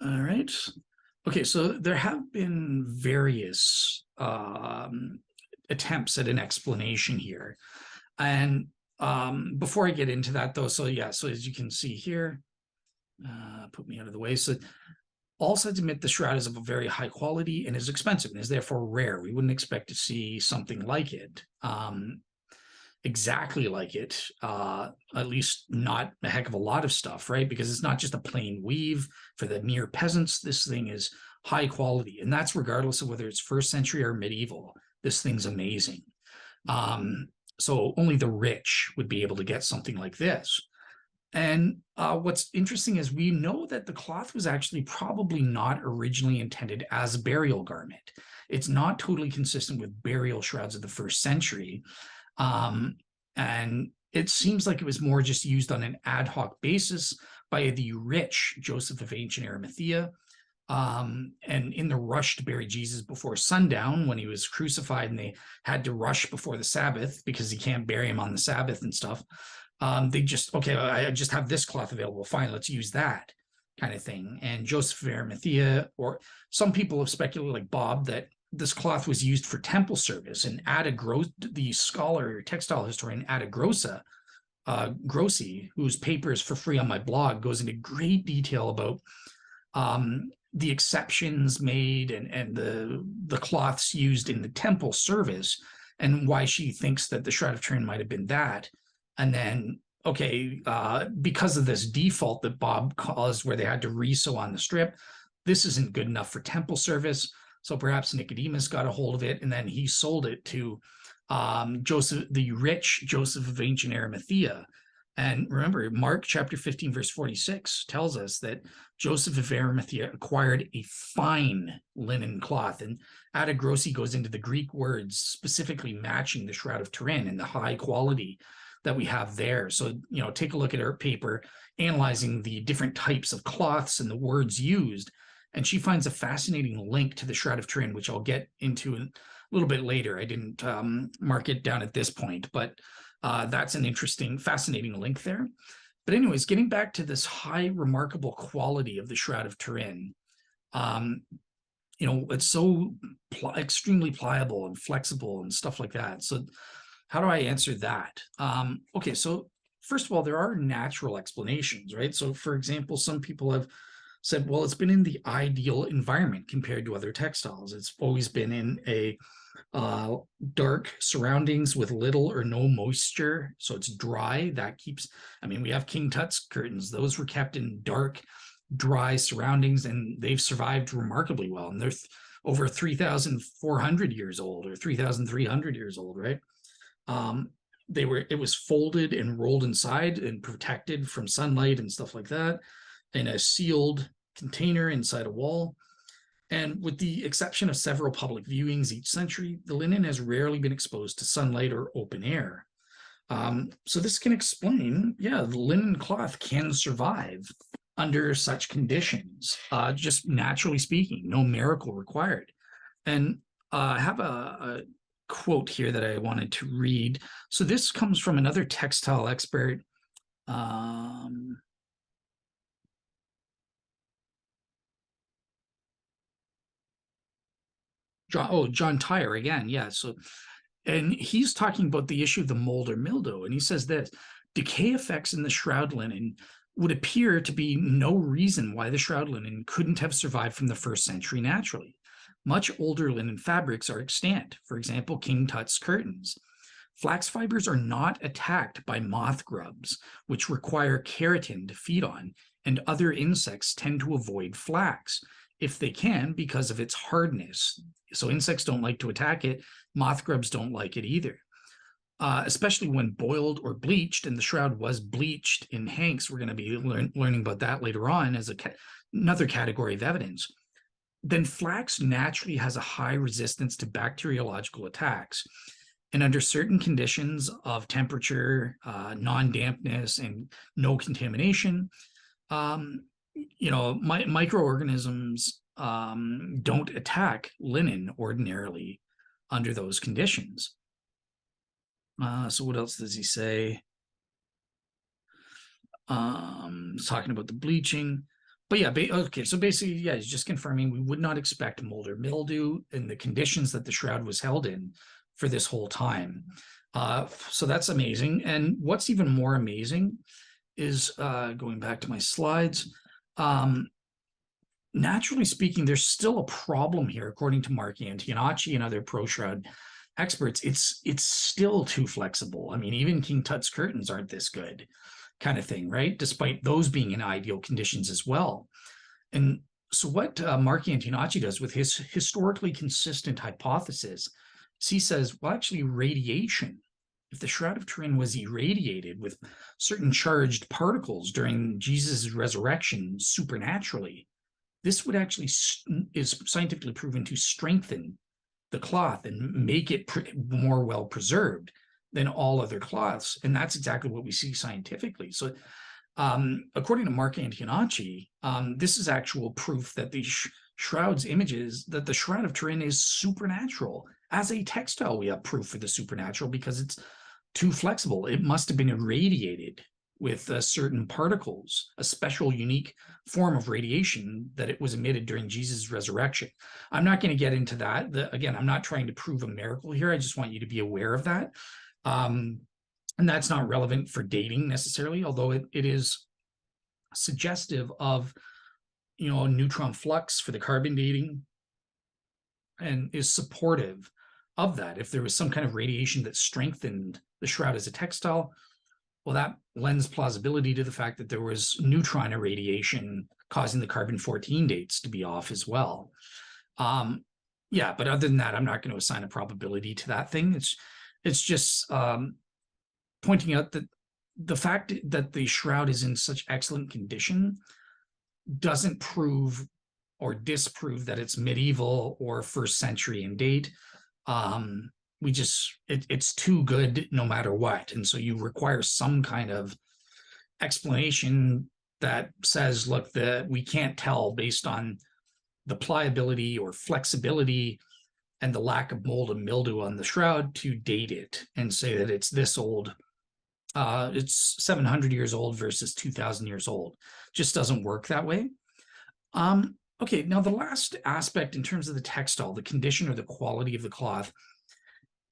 All right. Okay, so there have been various attempts at an explanation here. And before I get into that, though, so yeah, so as you can see here, put me out of the way. So all sides admit the Shroud is of a very high quality and is expensive and is therefore rare. We wouldn't expect to see something like it, exactly like it, at least not a heck of a lot of stuff, right? Because it's not just a plain weave for the mere peasants. This thing is high quality, and that's regardless of whether it's first century or medieval. This thing's amazing. So only the rich would be able to get something like this. And what's interesting is we know that the cloth was actually probably not originally intended as a burial garment. It's not totally consistent with burial shrouds of the first century. And it seems like it was more just used on an ad hoc basis by the rich Joseph of ancient Arimathea. And in the rush to bury Jesus before sundown when he was crucified, and they had to rush before the Sabbath because you can't bury him on the Sabbath and stuff. They just, okay, I just have this cloth available. Fine, let's use that kind of thing. And Joseph of Arimathea, or some people have speculated, like Bob, that this cloth was used for temple service. And the scholar, textile historian Ada Grossi, whose paper is for free on my blog, goes into great detail about the exceptions made and the cloths used in the temple service, and why she thinks that the Shroud of Turin might have been that. And then, okay, because of this default that Bob caused where they had to resew on the strip, this isn't good enough for temple service. So perhaps Nicodemus got a hold of it, and then he sold it to Joseph, the rich Joseph of ancient Arimathea. And remember, Mark chapter 15, verse 46 tells us that Joseph of Arimathea acquired a fine linen cloth. And Ada Grossi goes into the Greek words specifically matching the Shroud of Turin and the high quality that we have there. So, you know, take a look at her paper analyzing the different types of cloths and the words used. And she finds a fascinating link to the Shroud of Turin, which I'll get into a little bit later. I didn't mark it down at this point, but that's an interesting, fascinating link there. But anyways, getting back to this high, remarkable quality of the Shroud of Turin, you know, it's so extremely pliable and flexible and stuff like that. So how do I answer that? Okay, so first of all, there are natural explanations, right? So for example, some people have said, well, it's been in the ideal environment compared to other textiles. It's always been in a dark surroundings with little or no moisture, so it's dry. That keeps, I mean, we have King Tut's curtains. Those were kept in dark, dry surroundings, and they've survived remarkably well. And they're over 3,400 years old or 3,300 years old, right? It was folded and rolled inside and protected from sunlight and stuff like that in a sealed container inside a wall. And with the exception of several public viewings each century, the linen has rarely been exposed to sunlight or open air. So this can explain, yeah, the linen cloth can survive under such conditions, just naturally speaking, no miracle required. And I have a quote here that I wanted to read. So this comes from another textile expert, John Tyre again, yeah. So, and he's talking about the issue of the mold or mildew, and he says that decay effects in the shroud linen would appear to be no reason why the shroud linen couldn't have survived from the first century naturally. Much older linen fabrics are extant, for example, King Tut's curtains. Flax fibers are not attacked by moth grubs, which require keratin to feed on, and other insects tend to avoid flax if they can because of its hardness. So insects don't like to attack it. Moth grubs don't like it either, especially when boiled or bleached. And the shroud was bleached in Hanks. We're going to be learning about that later on as another category of evidence. Then flax naturally has a high resistance to bacteriological attacks. And under certain conditions of temperature, non-dampness, and no contamination, microorganisms don't attack linen ordinarily under those conditions. So what else does he say? He's talking about the bleaching. But yeah, okay, so basically, yeah, he's just confirming we would not expect mold or mildew in the conditions that the shroud was held in for this whole time. So that's amazing. And what's even more amazing is, going back to my slides, naturally speaking, there's still a problem here, according to Mark Antonacci and other pro-shroud experts. It's still too flexible. I mean, even King Tut's curtains aren't this good, kind of thing, right? Despite those being in ideal conditions as well. And so what Mark Antonacci does with his historically consistent hypothesis is he says, well, actually radiation, if the Shroud of Turin was irradiated with certain charged particles during Jesus' resurrection supernaturally, this would actually is scientifically proven to strengthen the cloth and make it more well preserved than all other cloths. And that's exactly what we see scientifically. So according to Mark Antonacci, this is actual proof that the shroud's images, that the Shroud of Turin is supernatural. As a textile, we have proof for the supernatural because it's too flexible. It must have been irradiated with certain particles, a special unique form of radiation that it was emitted during Jesus' resurrection. I'm not going to get into that. Again, I'm not trying to prove a miracle here. I just want you to be aware of that. And that's not relevant for dating necessarily, although it is suggestive of, neutron flux for the carbon dating and is supportive of that. If there was some kind of radiation that strengthened the shroud as a textile, well, that lends plausibility to the fact that there was neutron irradiation causing the carbon-14 dates to be off as well. Yeah, but other than that, I'm not going to assign a probability to that thing. It's just pointing out that the fact that the shroud is in such excellent condition doesn't prove or disprove that it's medieval or first century in date. It's too good no matter what. And so you require some kind of explanation that says, look, we can't tell based on the pliability or flexibility and the lack of mold and mildew on the shroud to date it and say that it's this old. It's 700 years old versus 2,000 years old. Just doesn't work that way. Okay, now the last aspect in terms of the textile, the condition or the quality of the cloth,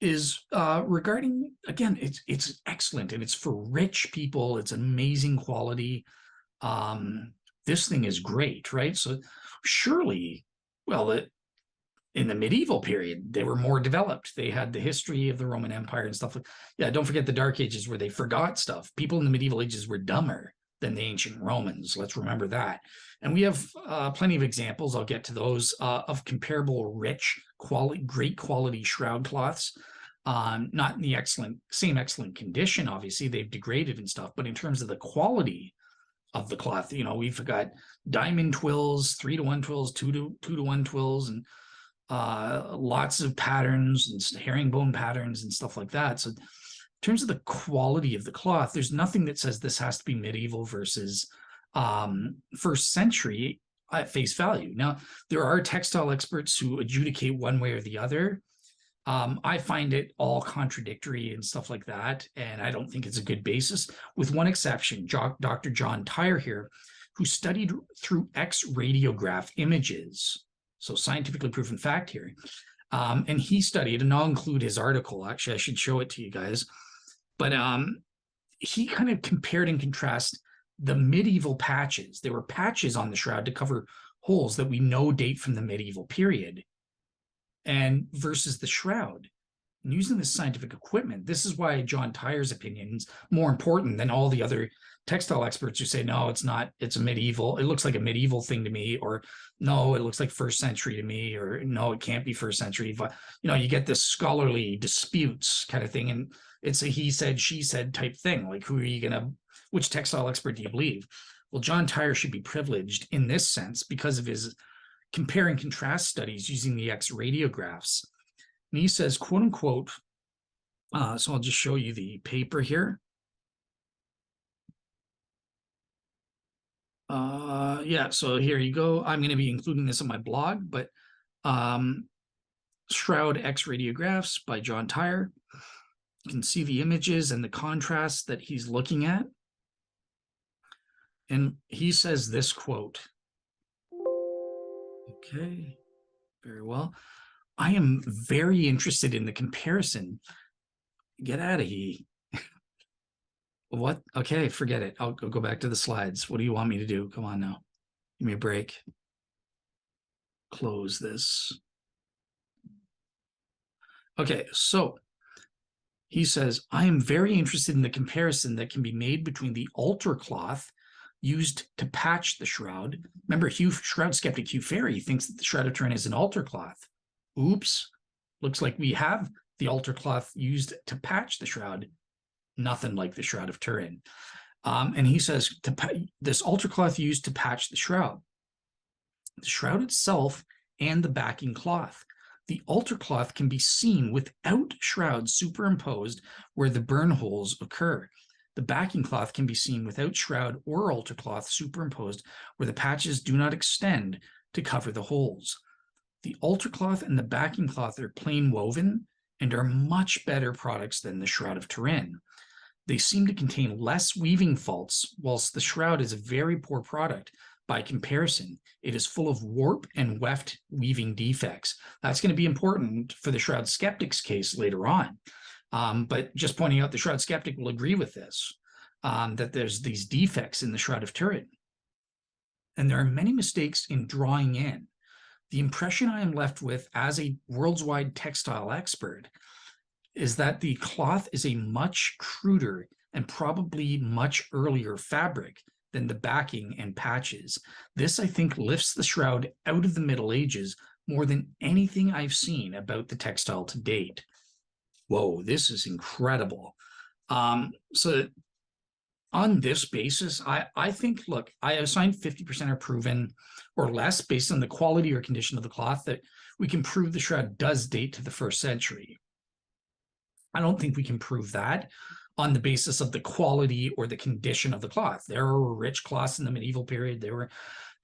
is regarding, again, it's excellent and it's for rich people. It's amazing quality. This thing is great, right? So surely, well, in the medieval period, they were more developed. They had the history of the Roman Empire and stuff. Yeah, don't forget the Dark Ages where they forgot stuff. People in the medieval ages were dumber than the ancient Romans. Let's remember that. And we have plenty of examples, I'll get to those, of comparable rich, great quality shroud cloths. Not in the same excellent condition, obviously, they've degraded and stuff, but in terms of the quality of the cloth, we've got diamond twills, 3-to-1 twills, 2-to-1 twills, and lots of patterns and herringbone patterns and stuff like that. So in terms of the quality of the cloth, there's nothing that says this has to be medieval versus first century at face value. Now, there are textile experts who adjudicate one way or the other. I find it all contradictory and stuff like that, and I don't think it's a good basis, with one exception, Dr. John Tyre here, who studied through X-radiograph images. So scientifically proven fact here. And he studied, and I'll include his article, actually, I should show it to you guys. But he kind of compared and contrasted the medieval patches. There were patches on the shroud to cover holes that we know date from the medieval period, and versus the shroud. And using this scientific equipment, this is why John Tyre's opinion is more important than all the other textile experts who say, no, it's not, it's a medieval, it looks like a medieval thing to me, or no, it looks like first century to me, or no, it can't be first century. But, you get this scholarly disputes kind of thing, and it's a he said, she said type thing. Like, who are you going to, which textile expert do you believe? Well, John Tyre should be privileged in this sense because of his compare and contrast studies using the X radiographs. And he says, quote unquote, So I'll just show you the paper here. Yeah, so here you go. I'm going to be including this on my blog, but Shroud X radiographs by John Tyre. You can see the images and the contrast that he's looking at. And he says this quote. Okay, very well. I am very interested in the comparison. Get out of here. What? Okay, forget it. I'll go back to the slides. What do you want me to do? Come on now. Give me a break. Close this. Okay, so he says, I am very interested in the comparison that can be made between the altar cloth used to patch the shroud. Remember, shroud skeptic Hugh Ferry thinks that the Shroud of Turin is an altar cloth. Oops. Looks like we have the altar cloth used to patch the shroud. Nothing like the Shroud of Turin. And he says, this altar cloth used to patch the shroud itself and the backing cloth. The altar cloth can be seen without shroud superimposed where the burn holes occur. The backing cloth can be seen without shroud or altar cloth superimposed where the patches do not extend to cover the holes. The altar cloth and the backing cloth are plain woven and are much better products than the Shroud of Turin. They seem to contain less weaving faults, whilst the shroud is a very poor product. By comparison, it is full of warp and weft weaving defects. That's going to be important for the Shroud Skeptic's case later on. But just pointing out, the Shroud Skeptic will agree with this, that there's these defects in the Shroud of Turin. And there are many mistakes in drawing in. The impression I am left with as a worldwide textile expert is that the cloth is a much cruder and probably much earlier fabric than the backing and patches. This, I think, lifts the shroud out of the Middle Ages more than anything I've seen about the textile to date. Whoa, this is incredible. So on this basis, I think, look, I assign 50% are proven or less based on the quality or condition of the cloth that we can prove the shroud does date to the 1st century. I don't think we can prove that on the basis of the quality or the condition of the cloth. There were rich cloths in the medieval period. There were,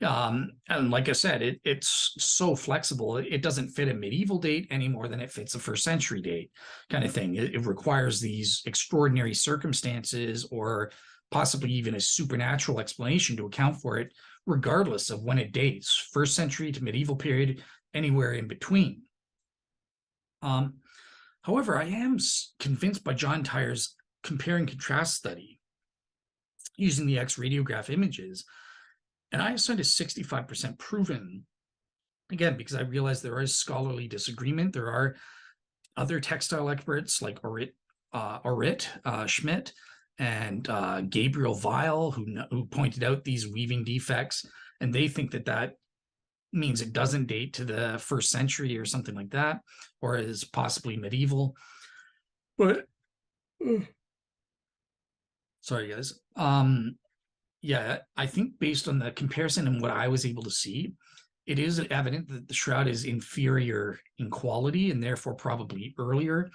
and like I said, it's so flexible. It doesn't fit a medieval date any more than it fits a 1st century date kind of thing. It requires these extraordinary circumstances or possibly even a supernatural explanation to account for it, regardless of when it dates, 1st century to medieval period, anywhere in between. However, I am convinced by John Tyre's compare and contrast study using the X radiograph images, and I assigned a 65% proven, again, because I realize there is scholarly disagreement. There are other textile experts like Orit Schmidt and Gabriel Weil who pointed out these weaving defects, and they think that means it doesn't date to the 1st century or something like that, or is possibly medieval. But sorry, guys. Yeah, I think based on the comparison and what I was able to see, it is evident that the shroud is inferior in quality and therefore probably earlier.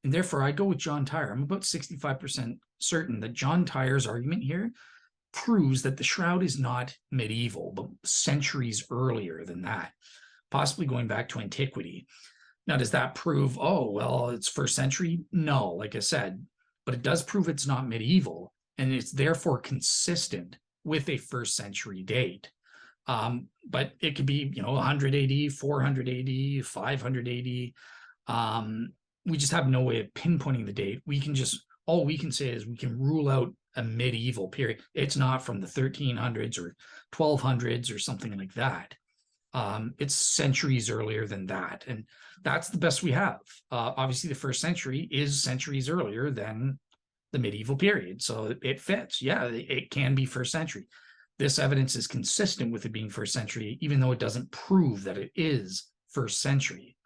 And therefore, I go with John Tyre. I'm about 65% certain that John Tyre's argument here proves that the shroud is not medieval, but centuries earlier than that, possibly going back to antiquity. Now, does that prove, oh, well, it's 1st century? No, like I said, but it does prove it's not medieval, and it's therefore consistent with a 1st century date. But it could be, 100 AD, 400 AD, 500 AD. We just have no way of pinpointing the date. All we can say is we can rule out a medieval period. It's not from the 1300s or 1200s or something like that. It's centuries earlier than that. And that's the best we have. Obviously, the 1st century is centuries earlier than the medieval period. So it fits. Yeah, it can be 1st century. This evidence is consistent with it being 1st century, even though it doesn't prove that it is 1st century.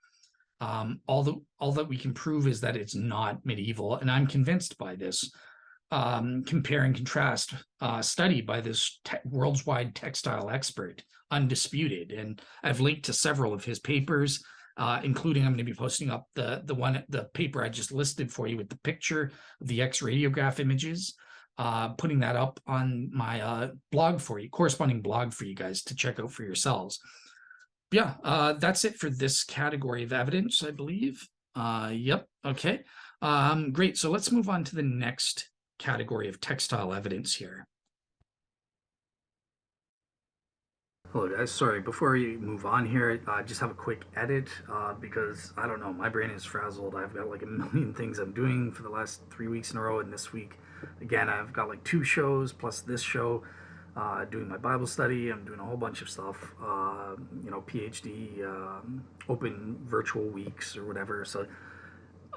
All that we can prove is that it's not medieval. And I'm convinced by this compare and contrast study by this worldwide textile expert, Undisputed. And I've linked to several of his papers. including I'm going to be posting up the paper I just listed for you with the picture of the X-radiograph images, putting that up on my blog for you, corresponding blog for you guys to check out for yourselves. Yeah, that's it for this category of evidence, I believe. Yep, okay. Great, so let's move on to the next category of textile evidence here. Hello guys, sorry, before we move on here, just have a quick edit because, I don't know, my brain is frazzled. I've got like a million things I'm doing for the last 3 weeks in a row, and this week, again, I've got like 2 shows plus this show, doing my Bible study. I'm doing a whole bunch of stuff, you know, PhD, open virtual weeks or whatever, so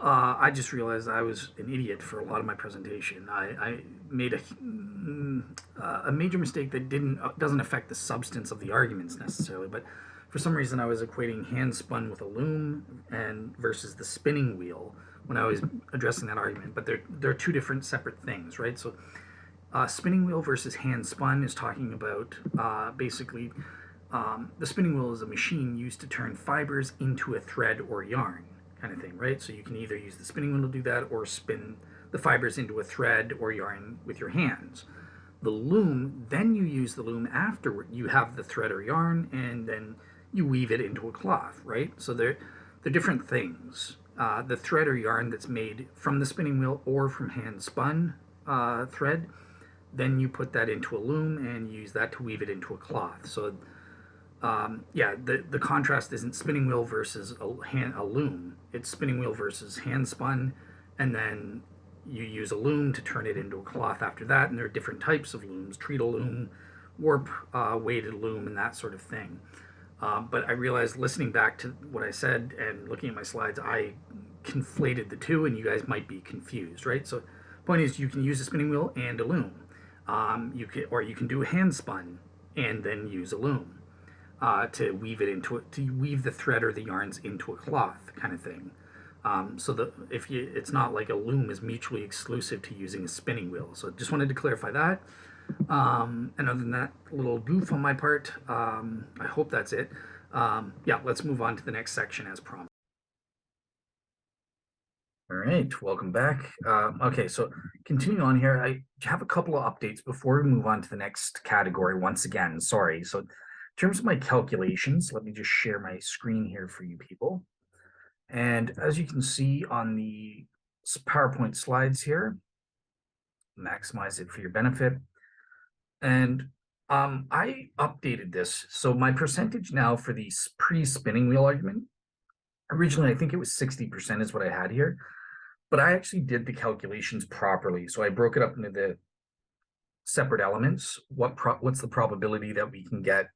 I just realized I was an idiot for a lot of my presentation. I made a major mistake that doesn't affect the substance of the arguments necessarily, but for some reason I was equating hand spun with a loom and versus the spinning wheel when I was addressing that argument. But they're 2 different separate things, right? So spinning wheel versus hand spun is talking about basically the spinning wheel is a machine used to turn fibers into a thread or yarn, kind of thing, right? So you can either use the spinning wheel to do that or spin the fibers into a thread or yarn with your hands. The loom, then you use the loom afterward. You have the thread or yarn, and then you weave it into a cloth, right? So they're different things. The thread or yarn that's made from the spinning wheel or from hand spun thread, then you put that into a loom and use that to weave it into a cloth. So yeah, the contrast isn't spinning wheel versus a loom. It's spinning wheel versus hand spun, and then you use a loom to turn it into a cloth after that. And there are different types of looms: treadle loom, warp weighted loom, and that sort of thing. But I realized, listening back to what I said and looking at my slides, I conflated the 2, and you guys might be confused, right? So the point is, you can use a spinning wheel and a loom. You can do a hand spun and then use a loom. To weave it into it, to weave the thread or the yarns into a cloth, kind of thing. So it's not like a loom is mutually exclusive to using a spinning wheel. So just wanted to clarify that. And other than that, a little goof on my part. I hope that's it. Yeah, let's move on to the next section as promised. All right, welcome back. Okay, so continuing on here, I have a couple of updates before we move on to the next category once again. Sorry. So in terms of my calculations, let me just share my screen here for you people. And as you can see on the PowerPoint slides here, maximize it for your benefit. And I updated this. So my percentage now for the pre-spinning wheel argument, originally I think it was 60% is what I had here, but I actually did the calculations properly. So I broke it up into the separate elements. What's the probability that we can get,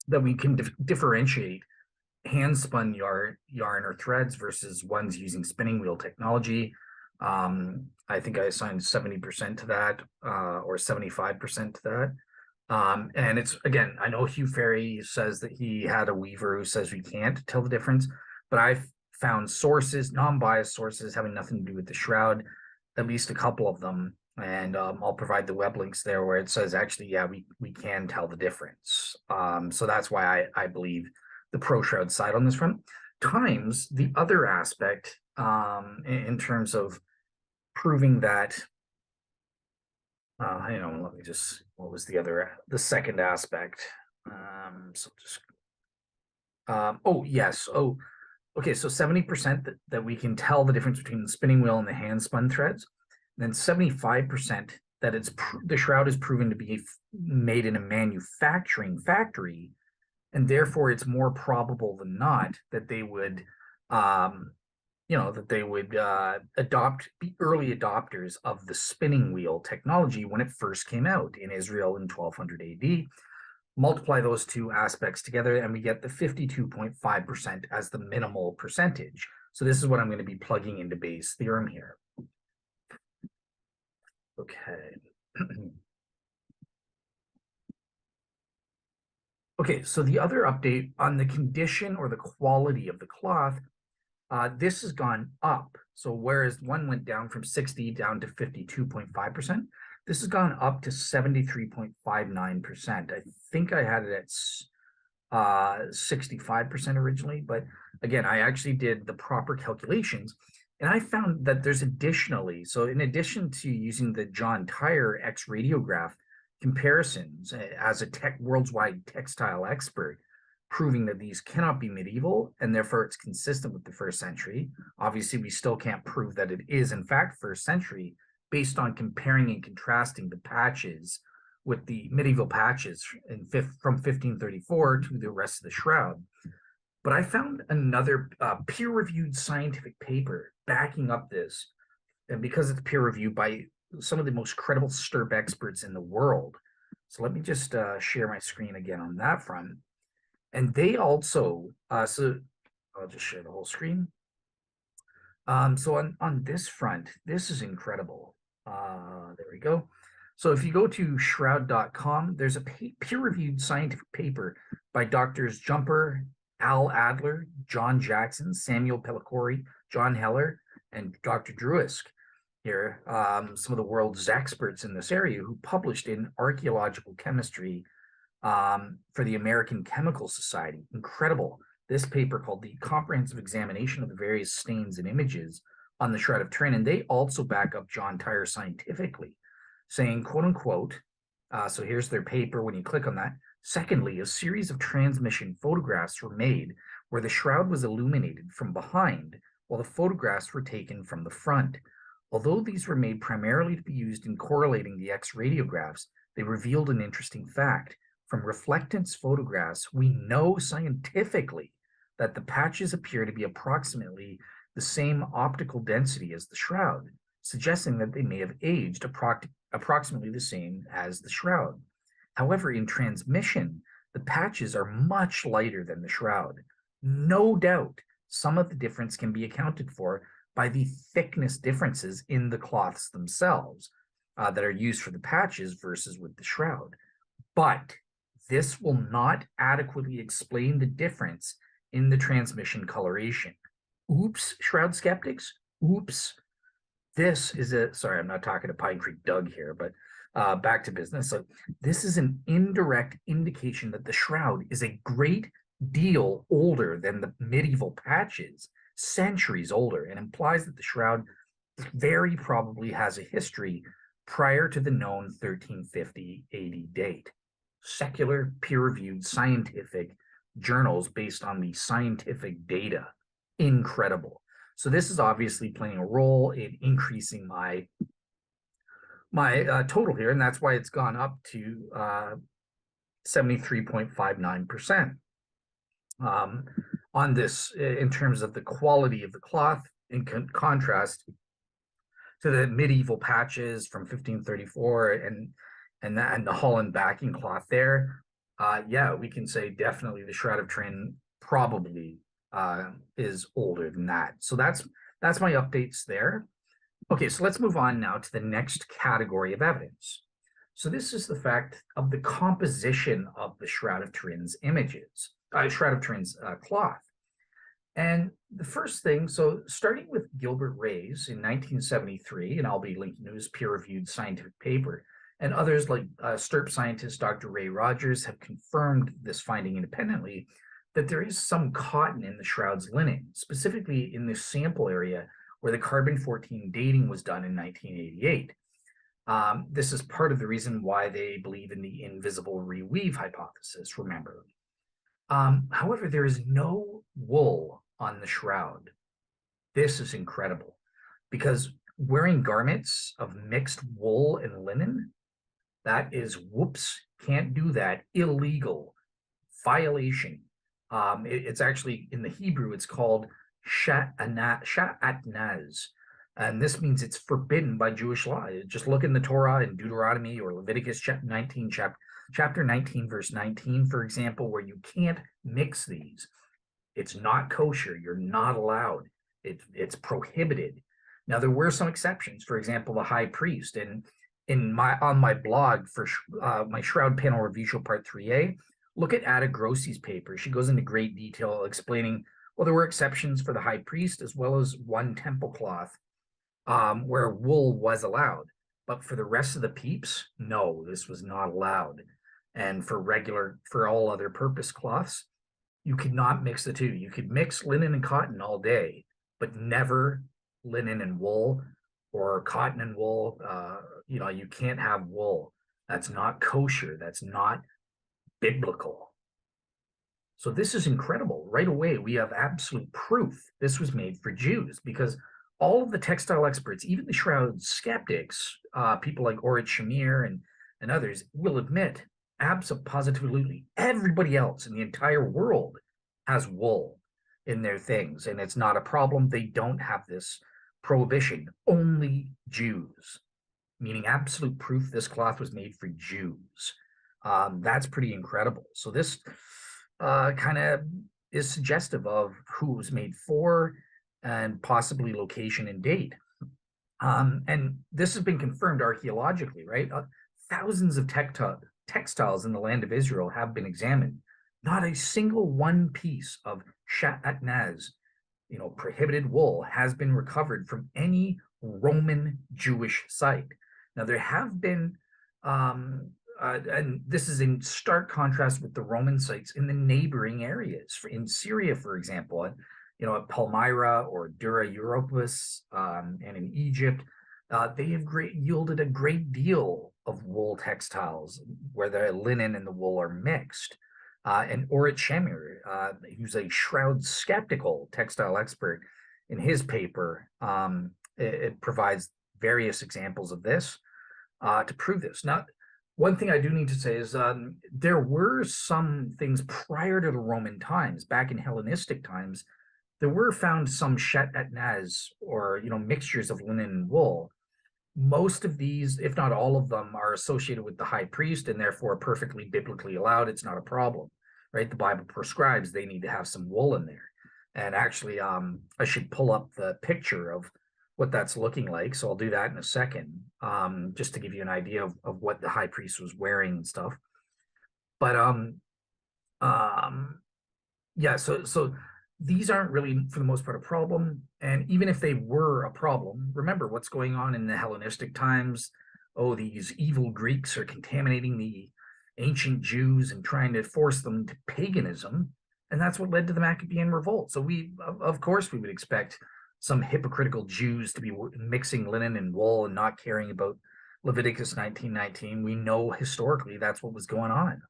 that we can differentiate hand spun yarn or threads versus ones using spinning wheel technology. I think I assigned 70% to that, or 75% to that. And it's, again, I know Hugh Ferry says that he had a weaver who says we can't tell the difference, but I've found sources, non-biased sources, having nothing to do with the shroud, at least a couple of them. And I'll provide the web links there where it says, actually, yeah, we can tell the difference. So that's why I believe the pro shroud side on this front. Times the other aspect in terms of proving that, hang on, let me just, what was the second aspect? So just, oh, yes. Oh, okay. So 70% that we can tell the difference between the spinning wheel and the hand spun threads. Then 75% that the shroud is proven to be made in a manufacturing factory, and therefore it's more probable than not that they would, be early adopters of the spinning wheel technology when it first came out in Israel in 1200 AD. Multiply those 2 aspects together, and we get the 52.5% as the minimal percentage. So this is what I'm going to be plugging into Bayes' theorem here. Okay. Okay, so the other update on the condition or the quality of the cloth, this has gone up. So whereas one went down from 60 down to 52.5%, this has gone up to 73.59%. I think I had it at 65% originally, but again, I actually did the proper calculations, and I found that there's additionally, so in addition to using the John Tyre X radiograph comparisons as a worldwide textile expert, proving that these cannot be medieval and therefore it's consistent with the first century. Obviously, we still can't prove that it is in fact first century based on comparing and contrasting the patches with the medieval patches from 1534 to the rest of the shroud. But I found another peer-reviewed scientific paper backing up this, and because it's peer-reviewed by some of the most credible STIRP experts in the world. So let me just share my screen again on that front. And they also, so I'll just share the whole screen. So on this front, this is incredible. There we go. So if you go to shroud.com, there's a peer-reviewed scientific paper by Doctors Jumper, Al Adler, John Jackson, Samuel Pellicori, John Heller, and Dr. Druisk here, some of the world's experts in this area who published in Archaeological Chemistry for the American Chemical Society. Incredible. This paper called The Comprehensive Examination of the Various Stains and Images on the Shroud of Turin, and they also back up John Tyre scientifically, saying, quote unquote, so here's their paper when you click on that. Secondly, a series of transmission photographs were made where the shroud was illuminated from behind while the photographs were taken from the front. Although these were made primarily to be used in correlating the X radiographs, they revealed an interesting fact. From reflectance photographs, we know scientifically that the patches appear to be approximately the same optical density as the shroud, suggesting that they may have aged approximately the same as the shroud. However, in transmission, the patches are much lighter than the shroud. No doubt, some of the difference can be accounted for by the thickness differences in the cloths themselves that are used for the patches versus with the shroud. But this will not adequately explain the difference in the transmission coloration. Oops, shroud skeptics, oops. This is sorry, I'm not talking to Pine Creek Doug here, but back to business. So this is an indirect indication that the shroud is a great deal older than the medieval patches, centuries older, and implies that the shroud very probably has a history prior to the known 1350 AD date. Secular, peer-reviewed scientific journals based on the scientific data. Incredible. So this is obviously playing a role in increasing my total here, and that's why it's gone up to 73.59% on this in terms of the quality of the cloth in contrast to the medieval patches from 1534 and the Holland backing cloth there. Yeah, we can say definitely the Shroud of Turin probably is older than that. So that's my updates there. Okay, so let's move on now to the next category of evidence. So this is the fact of the composition of the Shroud of Turin's images, Shroud of Turin's cloth. And the first thing, so starting with Gilbert Ray's in 1973, and I'll be linking to his peer-reviewed scientific paper, and others like STIRP scientist Dr. Ray Rogers have confirmed this finding independently, that there is some cotton in the shroud's linen, specifically in the sample area where the carbon-14 dating was done in 1988. This is part of the reason why they believe in the invisible reweave hypothesis, remember. However, there is no wool on the shroud. This is incredible, because wearing garments of mixed wool and linen, that is, whoops, can't do that, illegal, violation. It's actually, in the Hebrew, it's called sha'atnaz, and this means it's forbidden by Jewish law. Just look in the Torah in Deuteronomy or Leviticus chapter 19, verse 19, for example, where you can't mix these. It's not kosher. You're not allowed. It's prohibited. Now, there were some exceptions. For example, the high priest. And on my blog for my Shroud Panel Review Show Part 3A, look at Ada Grossi's paper. She goes into great detail explaining, well, there were exceptions for the high priest as well as one temple cloth where wool was allowed. But for the rest of the peeps, no, this was not allowed. And for all other purpose cloths, you could not mix the two. You could mix linen and cotton all day, but never linen and wool or cotton and wool. You can't have wool. That's not kosher. That's not biblical. So this is incredible. Right away, we have absolute proof this was made for Jews, because all of the textile experts, even the Shroud skeptics, people like Orit Shamir and others, will admit positively everybody else in the entire world has wool in their things, and it's not a problem. They don't have this prohibition. Only Jews, meaning absolute proof this cloth was made for Jews. That's pretty incredible. So this kind of is suggestive of who it was made for and possibly location and date. And this has been confirmed archaeologically, right? Thousands of textiles in the land of Israel have been examined. Not a single one piece of shatnez, prohibited wool, has been recovered from any Roman Jewish site. Now, there have been, and this is in stark contrast with the Roman sites in the neighboring areas. In Syria, for example, at Palmyra or Dura Europus, and in Egypt, they have yielded a great deal of wool textiles where the linen and the wool are mixed. And Orit Shamir, who's a Shroud skeptical textile expert, in his paper, it provides various examples of this to prove this. Now, one thing I do need to say is there were some things prior to the Roman times, back in Hellenistic times, there were found some shatnez, or mixtures of linen and wool. Most of these, if not all of them, are associated with the high priest and therefore perfectly biblically allowed. It's not a problem, right? The Bible prescribes they need to have some wool in there. And actually, I should pull up the picture of what that's looking like. So I'll do that in a second, just to give you an idea of what the high priest was wearing and stuff. But yeah, so these aren't really, for the most part, a problem. And even if they were a problem, remember what's going on in the Hellenistic times. Oh, these evil Greeks are contaminating the ancient Jews and trying to force them to paganism. And that's what led to the Maccabean revolt. So of course, we would expect some hypocritical Jews to be mixing linen and wool and not caring about Leviticus 19:19. We know historically that's what was going on.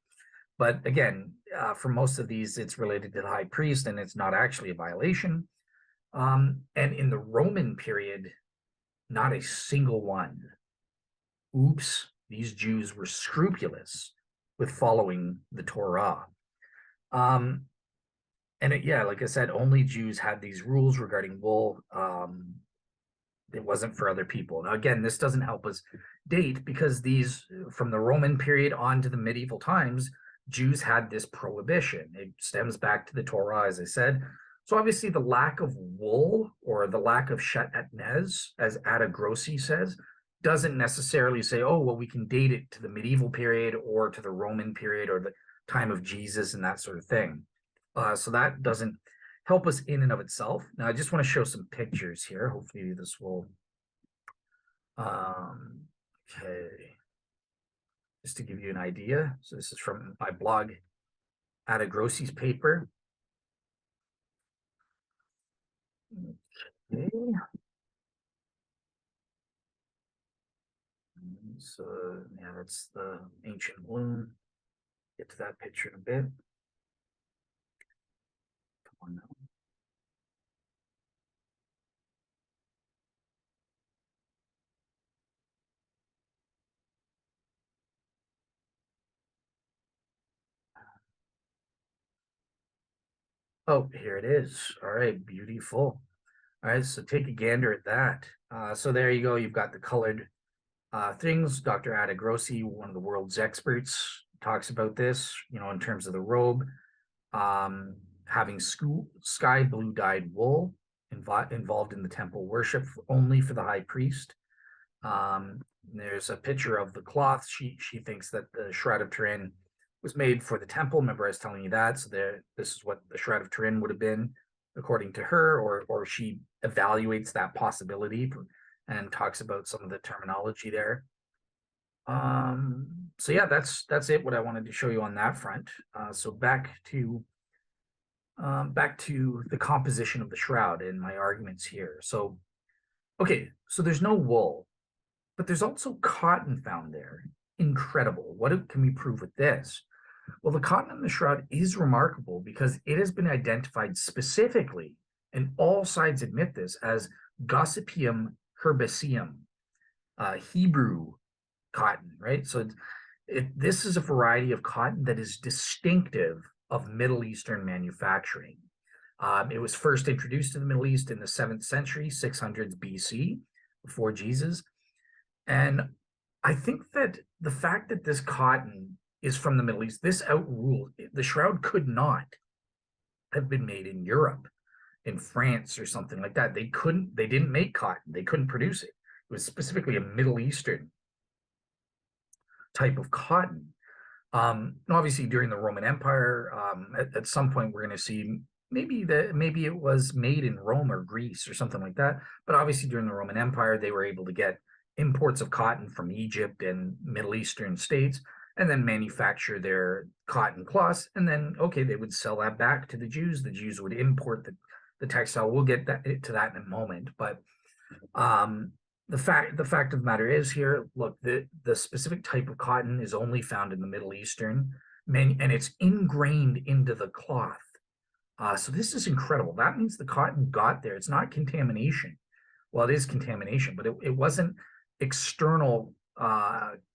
But again, for most of these, it's related to the high priest, and it's not actually a violation. And in the Roman period, not a single one. Oops, these Jews were scrupulous with following the Torah. Yeah, like I said, only Jews had these rules regarding wool. It wasn't for other people. Now, again, this doesn't help us date, because these, from the Roman period on to the medieval times, Jews had this prohibition. It stems back to the Torah, as I said. So obviously the lack of wool, or the lack of shatnez, as Ada Grossi says, doesn't necessarily say, oh, well, we can date it to the medieval period or to the Roman period or the time of Jesus and that sort of thing. So that doesn't help us in and of itself. Now, I just want to show some pictures here. Hopefully this will, okay. Just to give you an idea. So this is from my blog, Ada Grossi's paper. Okay. So yeah, that's the ancient loom. Get to that picture in a bit. Come on now. Oh, here it is. All right, beautiful. All right, so take a gander at that. So there you go. You've got the colored things. Dr. Ada Grossi, one of the world's experts, talks about this, in terms of the robe, having sky blue dyed wool involved in the temple worship only for the high priest. There's a picture of the cloth. She thinks that the Shroud of Turin was made for the temple. Remember, I was telling you that. So this is what the Shroud of Turin would have been, according to her, or she evaluates that possibility and talks about some of the terminology there. So yeah, that's it. What I wanted to show you on that front. So back to the composition of the shroud and my arguments here. So, okay, so there's no wool, but there's also cotton found there. Incredible. Can we prove with this? Well, the cotton in the shroud is remarkable because it has been identified specifically, and all sides admit this, as Gossypium herbaceum, Hebrew cotton, right? So this is a variety of cotton that is distinctive of Middle Eastern manufacturing. It was first introduced in the Middle East in the 7th century, 600s BC, before Jesus. And I think that the fact that this cotton is from the Middle East, this outruled, the shroud could not have been made in Europe, in France or something like that. They didn't make cotton. They couldn't produce it. It was specifically a Middle Eastern type of cotton. Obviously during the Roman Empire, at some point we're going to see maybe it was made in Rome or Greece or something like that. But obviously during the Roman Empire, they were able to get imports of cotton from Egypt and Middle Eastern states, and then manufacture their cotton cloths. And then, okay, they would sell that back to the Jews. The Jews would import the textile. We'll get to that in a moment. But the fact of the matter is here, look, the specific type of cotton is only found in the Middle Eastern, and it's ingrained into the cloth. So this is incredible. That means the cotton got there. It's not contamination. Well, it is contamination, but it wasn't external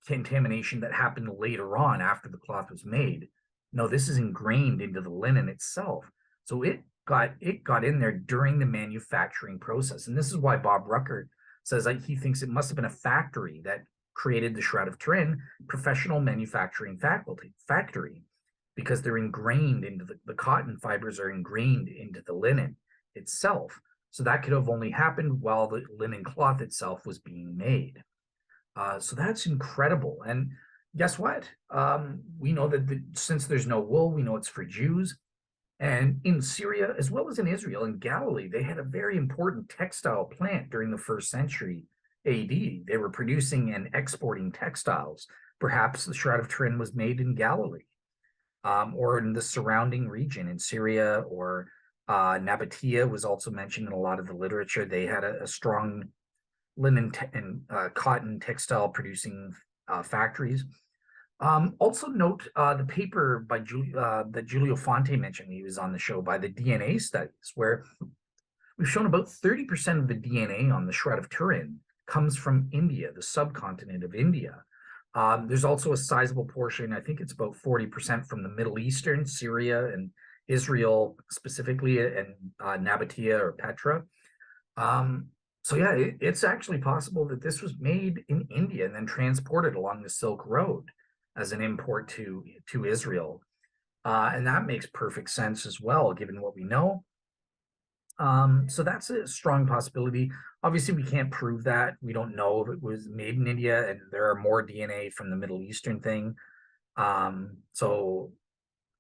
contamination that happened later on after the cloth was made. No, this is ingrained into the linen itself. So it got in there during the manufacturing process. And this is why Bob Rucker says he thinks it must have been a factory that created the Shroud of Turin, professional manufacturing factory, because they're ingrained into the cotton fibers are ingrained into the linen itself. So that could have only happened while the linen cloth itself was being made. So that's incredible. And guess what? We know that since there's no wool, we know it's for Jews. And in Syria, as well as in Israel and Galilee, they had a very important textile plant during the 1st century AD. They were producing and exporting textiles. Perhaps the Shroud of Turin was made in Galilee, or in the surrounding region in Syria, or Nabatea was also mentioned in a lot of the literature. They had a strong linen and cotton textile producing factories. Also note the paper by that Giulio Fanti mentioned when he was on the show, by the DNA studies, where we've shown about 30% of the DNA on the Shroud of Turin comes from India, the subcontinent of India. There's also a sizable portion, I think it's about 40% from the Middle Eastern, Syria and Israel specifically, and Nabatea or Petra. So yeah, it's actually possible that this was made in India and then transported along the Silk Road as an import to Israel. And that makes perfect sense as well, given what we know. So that's a strong possibility. Obviously, we can't prove that. We don't know if it was made in India, and there are more DNA from the Middle Eastern thing. So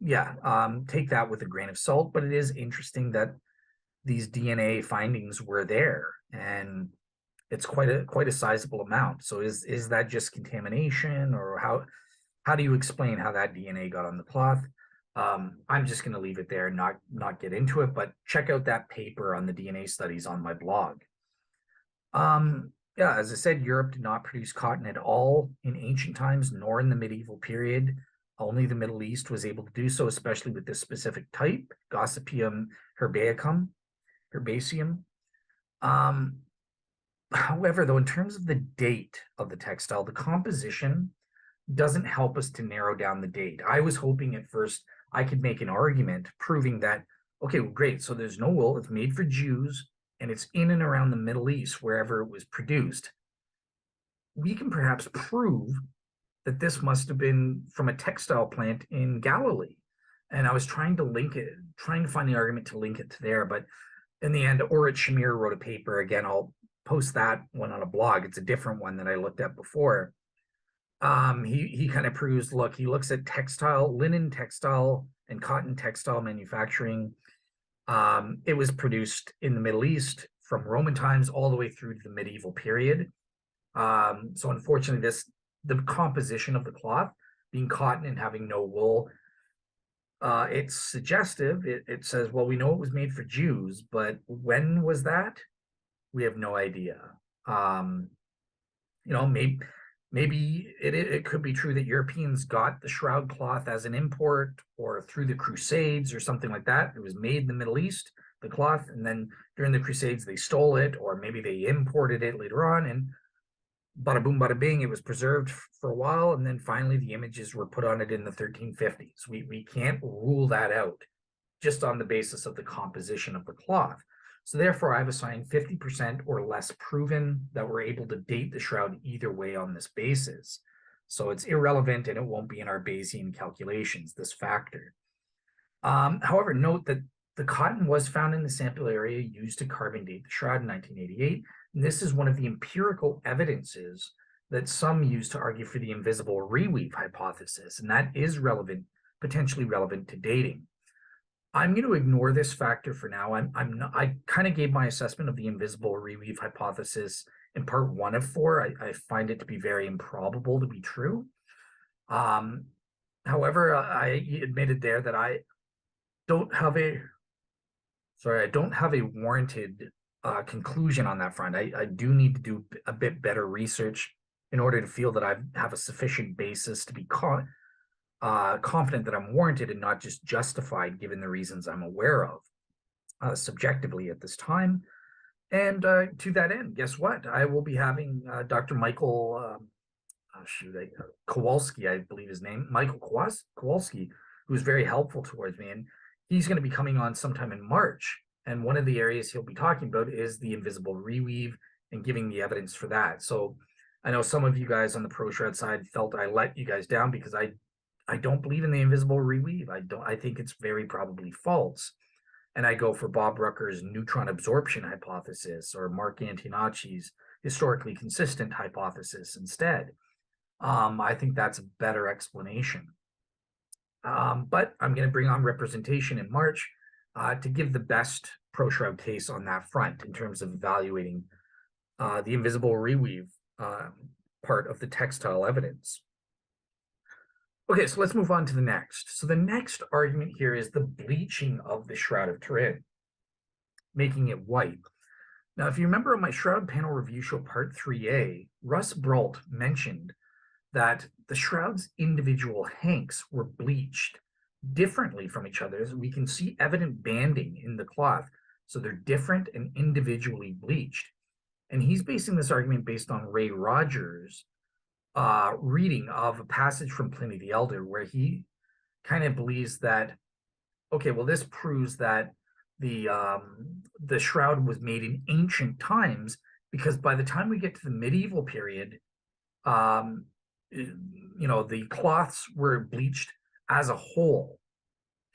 yeah, take that with a grain of salt, but it is interesting that these DNA findings were there, and it's quite a sizable amount. So is that just contamination, or how do you explain how that DNA got on the cloth? I'm just going to leave it there and not get into it, but check out that paper on the DNA studies on my blog. Yeah, as I said, Europe did not produce cotton at all in ancient times, nor in the medieval period. Only the Middle East was able to do so, especially with this specific type, Gossypium herbaceum. However, though, in terms of the date of the textile, the composition doesn't help us to narrow down the date. I was hoping at first I could make an argument proving that, okay, well, great, so there's no wool, it's made for Jews, and it's in and around the Middle East, wherever it was produced. We can perhaps prove that this must have been from a textile plant in Galilee. And I was trying to find the argument to link it to there, but in the end, Orit Shamir wrote a paper. Again, I'll post that one on a blog. It's a different one that I looked at before. He kind of proves, look, he looks at textile, linen textile and cotton textile manufacturing. It was produced in the Middle East from Roman times all the way through to the medieval period. So unfortunately, the composition of the cloth being cotton and having no wool. It's suggestive. It says, well, we know it was made for Jews, but when was that? We have no idea. Maybe it could be true that Europeans got the shroud cloth as an import or through the Crusades or something like that. It was made in the Middle East, the cloth, and then during the Crusades they stole it, or maybe they imported it later on, and bada boom, bada bing, it was preserved for a while, and then finally the images were put on it in the 1350s. We can't rule that out just on the basis of the composition of the cloth. So therefore, I've assigned 50% or less proven that we're able to date the shroud either way on this basis. So it's irrelevant and it won't be in our Bayesian calculations, this factor. However, note that the cotton was found in the sample area used to carbon date the shroud in 1988. And this is one of the empirical evidences that some use to argue for the invisible reweave hypothesis, and that is relevant, potentially relevant to dating. I'm going to ignore this factor for now. I kind of gave my assessment of the invisible reweave hypothesis in part 1 of 4. I find it to be very improbable to be true. However, I admitted there that I don't have a warranted conclusion on that front. I do need to do a bit better research in order to feel that I have a sufficient basis to be confident that I'm warranted and not just justified given the reasons I'm aware of subjectively at this time. And to that end, guess what? I will be having Dr. Michael Kowalski, I believe his name, Michael Kowalski, who's very helpful towards me. And he's going to be coming on sometime in March. And one of the areas he'll be talking about is the invisible reweave and giving the evidence for that. So I know some of you guys on the ProShred side felt I let you guys down because I don't believe in the invisible reweave. I think it's very probably false. And I go for Bob Rucker's neutron absorption hypothesis or Mark Antonacci's historically consistent hypothesis instead. I think that's a better explanation. But I'm going to bring on representation in March to give the best ProShroud case on that front in terms of evaluating the invisible reweave part of the textile evidence. Okay, so let's move on to the next. So the next argument here is the bleaching of the Shroud of Turin, making it white. Now, if you remember on my Shroud Panel Review Show Part 3A, Russ Brault mentioned that the shroud's individual hanks were bleached differently from each other. We can see evident banding in the cloth, so they're different and individually bleached. And he's basing this argument based on Ray Rogers' reading of a passage from Pliny the Elder, where he kind of believes that, okay, well, this proves that the shroud was made in ancient times, because by the time we get to the medieval period, the cloths were bleached as a whole,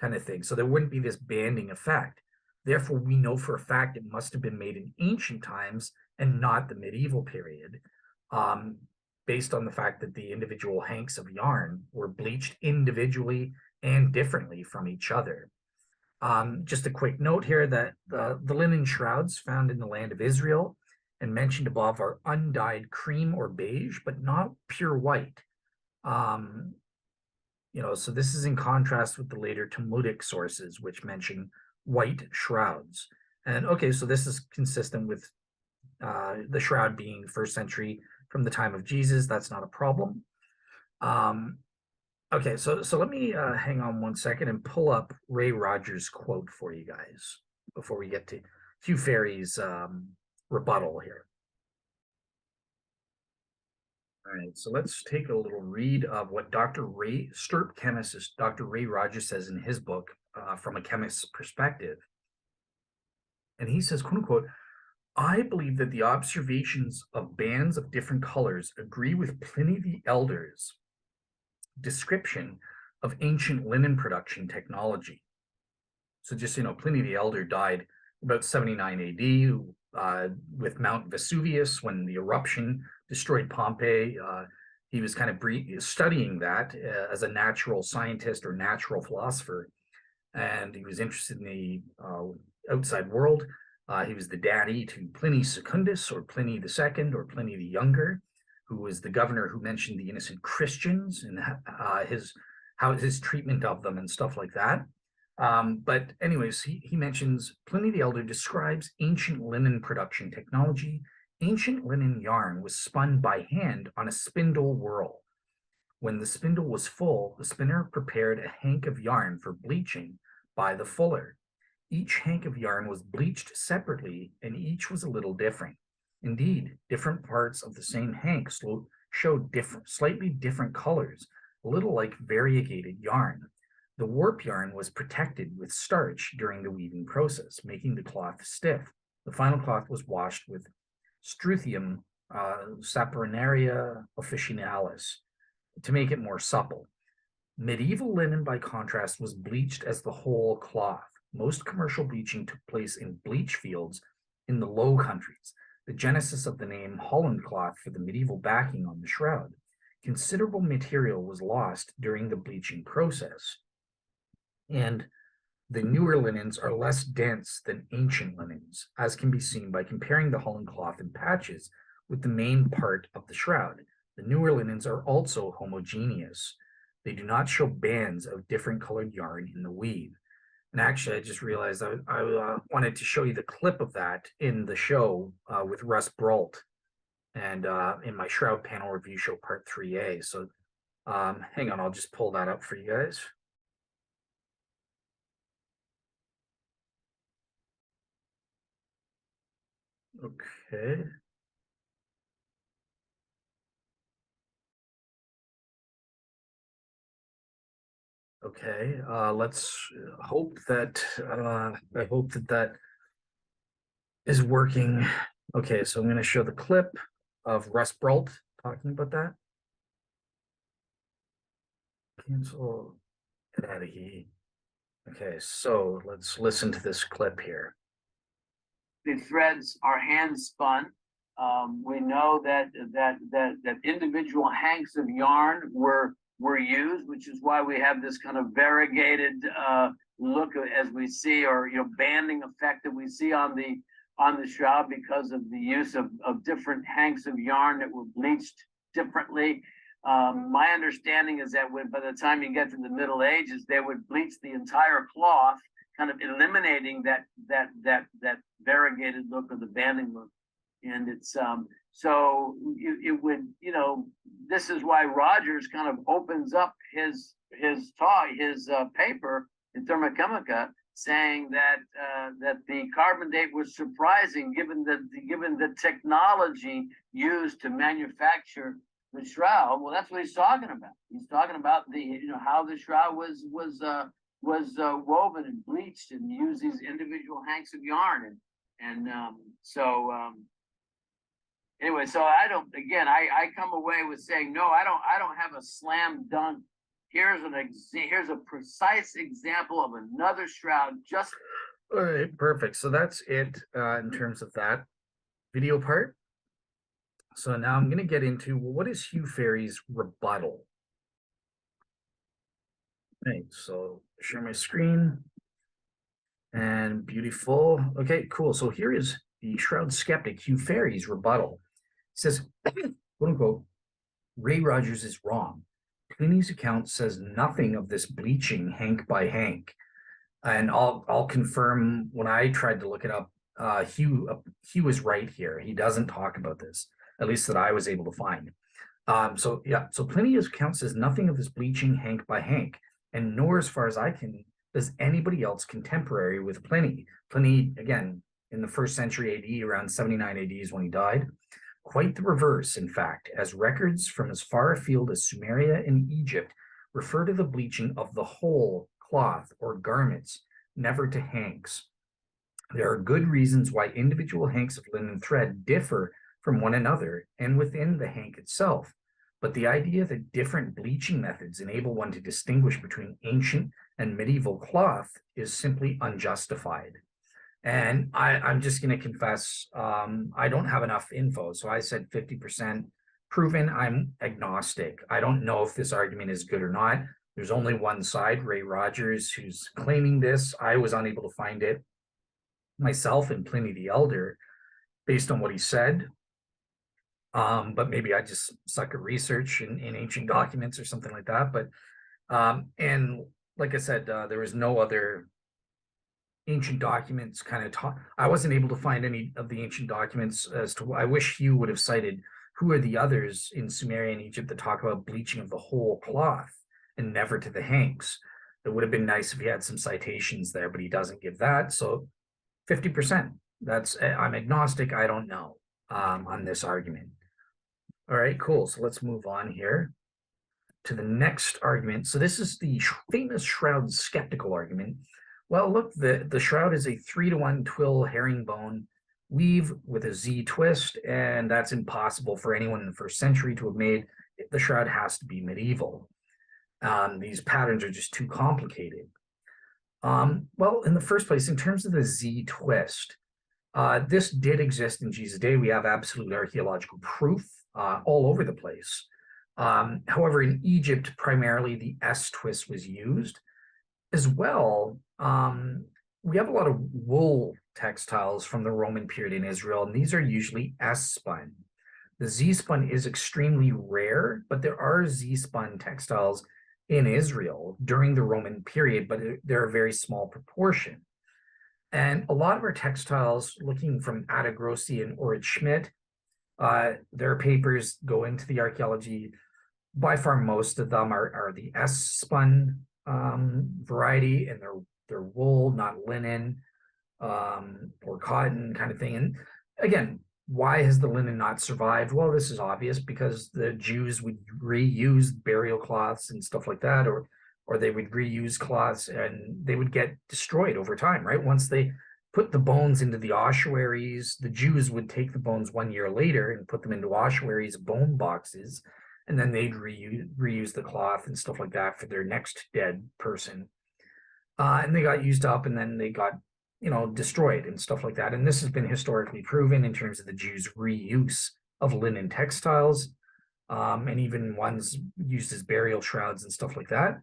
kind of thing. So there wouldn't be this banding effect. Therefore, we know for a fact it must have been made in ancient times and not the medieval period, based on the fact that the individual hanks of yarn were bleached individually and differently from each other. Just a quick note here that the linen shrouds found in the land of Israel and mentioned above are undyed cream or beige, but not pure white. So this is in contrast with the later Talmudic sources, which mention white shrouds. And okay, so this is consistent with the shroud being 1st century from the time of Jesus. That's not a problem. Okay, so let me hang on one second and pull up Ray Rogers' quote for you guys before we get to Hugh Ferry's rebuttal here. All right, so let's take a little read of what Sturp chemist Dr. Ray Rogers says in his book, From a Chemist's Perspective. And he says, quote unquote, I believe that the observations of bands of different colors agree with Pliny the Elder's description of ancient linen production technology. So just, Pliny the Elder died about 79 AD with Mount Vesuvius when the eruption destroyed Pompeii. He was kind of studying that as a natural scientist or natural philosopher, and he was interested in the outside world. He was the daddy to Pliny Secundus or Pliny II or Pliny the Younger. who was the governor who mentioned the innocent Christians and his treatment of them and stuff like that. But anyways, he mentions Pliny the Elder describes ancient linen production technology. Ancient linen yarn was spun by hand on a spindle whirl. When the spindle was full, the spinner prepared a hank of yarn for bleaching by the fuller. Each hank of yarn was bleached separately, and each was a little different. Indeed, different parts of the same hank showed slightly different colors, a little like variegated yarn. The warp yarn was protected with starch during the weaving process, making the cloth stiff. The final cloth was washed with Struthium saponaria officinalis to make it more supple. Medieval linen, by contrast, was bleached as the whole cloth. Most commercial bleaching took place in bleach fields in the Low Countries. The genesis of the name Holland cloth for the medieval backing on the shroud. Considerable material was lost during the bleaching process, and the newer linens are less dense than ancient linens, as can be seen by comparing the Holland cloth in patches with the main part of the shroud. The newer linens are also homogeneous. They do not show bands of different colored yarn in the weave. And actually, I just realized I wanted to show you the clip of that in the show with Russ Brault and in my Shroud Panel Review Show Part 3A. So hang on, I'll just pull that up for you guys. Okay. Okay, let's hope that I hope that is working. Okay, so I'm going to show the clip of Russ Brault talking about that. Cancel, get out of here. Okay, so let's listen to this clip here. The threads are hand spun. We know that individual hanks of yarn were used, which is why we have this kind of variegated look as we see, or banding effect that we see on the shroud because of the use of different hanks of yarn that were bleached differently. My understanding is that by the time you get to the Middle Ages, they would bleach the entire cloth, kind of eliminating that variegated look or the banding look. And it's so it would, this is why Rogers kind of opens up his paper in Thermochemica, saying that the carbon date was surprising given the technology used to manufacture the shroud. Well, that's what he's talking about. He's talking about how the shroud was woven and bleached and used these individual hanks of yarn, anyway, so I come away with saying, no, I don't have a slam dunk. Here's a precise example of another shroud. Just all right, perfect. So that's it in terms of that video part. So now I'm going to get into, well, what is Hugh Ferry's rebuttal? Okay, so share my screen. And beautiful. Okay, cool. So here is the shroud skeptic Hugh Ferry's rebuttal. He says, quote unquote, Ray Rogers is wrong. Pliny's account says nothing of this bleaching hank by hank. And I'll confirm, when I tried to look it up, Hugh is right here. He doesn't talk about this, at least that I was able to find. So Pliny's account says nothing of this bleaching hank by hank, and nor, as far as I can, does anybody else contemporary with Pliny. Pliny, again, in the 1st century AD, around 79 AD is when he died. Quite the reverse, in fact, as records from as far afield as Sumeria and Egypt refer to the bleaching of the whole cloth or garments, never to hanks. There are good reasons why individual hanks of linen thread differ from one another and within the hank itself, but the idea that different bleaching methods enable one to distinguish between ancient and medieval cloth is simply unjustified. And I'm just going to confess, I don't have enough info. So I said 50% proven. I'm agnostic. I don't know if this argument is good or not. There's only one side, Ray Rogers, who's claiming this. I was unable to find it myself in Pliny the Elder based on what he said. But maybe I just suck at research in ancient documents or something like that. But and like I said, there was no other ancient documents kind of talk. I wasn't able to find any of the ancient documents as to. I wish you would have cited who are the others in Sumerian Egypt that talk about bleaching of the whole cloth and never to the hanks. It would have been nice if he had some citations there, but he doesn't give that. So 50%. That's, I'm agnostic. I don't know on this argument. All right, cool. So let's move on here to the next argument. So this is the famous shroud skeptical argument. Well, look, the shroud is a 3-to-1 twill herringbone weave with a Z twist, and that's impossible for anyone in the first century to have made. The shroud has to be medieval. These patterns are just too complicated. Well, in the first place, in terms of the Z twist, this did exist in Jesus' day. We have absolute archaeological proof all over the place. However, in Egypt, primarily the S twist was used. As well, we have a lot of wool textiles from the Roman period in Israel, and these are usually S spun. The Z spun is extremely rare, but there are Z spun textiles in Israel during the Roman period, but they're a very small proportion. And a lot of our textiles, looking from Ada Grossi and Orit Schmidt, their papers go into the archaeology. By far, most of them are the S spun variety, and they're wool, not linen or cotton kind of thing. And again, why has the linen not survived? Well, this is obvious, because the Jews would reuse burial cloths and stuff like that, or they would reuse cloths and they would get destroyed over time, right? Once they put the bones into the ossuaries, the Jews would take the bones 1 year later and put them into ossuaries, bone boxes, and then they'd reuse the cloth and stuff like that for their next dead person. And they got used up, and then they got, destroyed and stuff like that. And this has been historically proven in terms of the Jews' reuse of linen textiles, and even ones used as burial shrouds and stuff like that.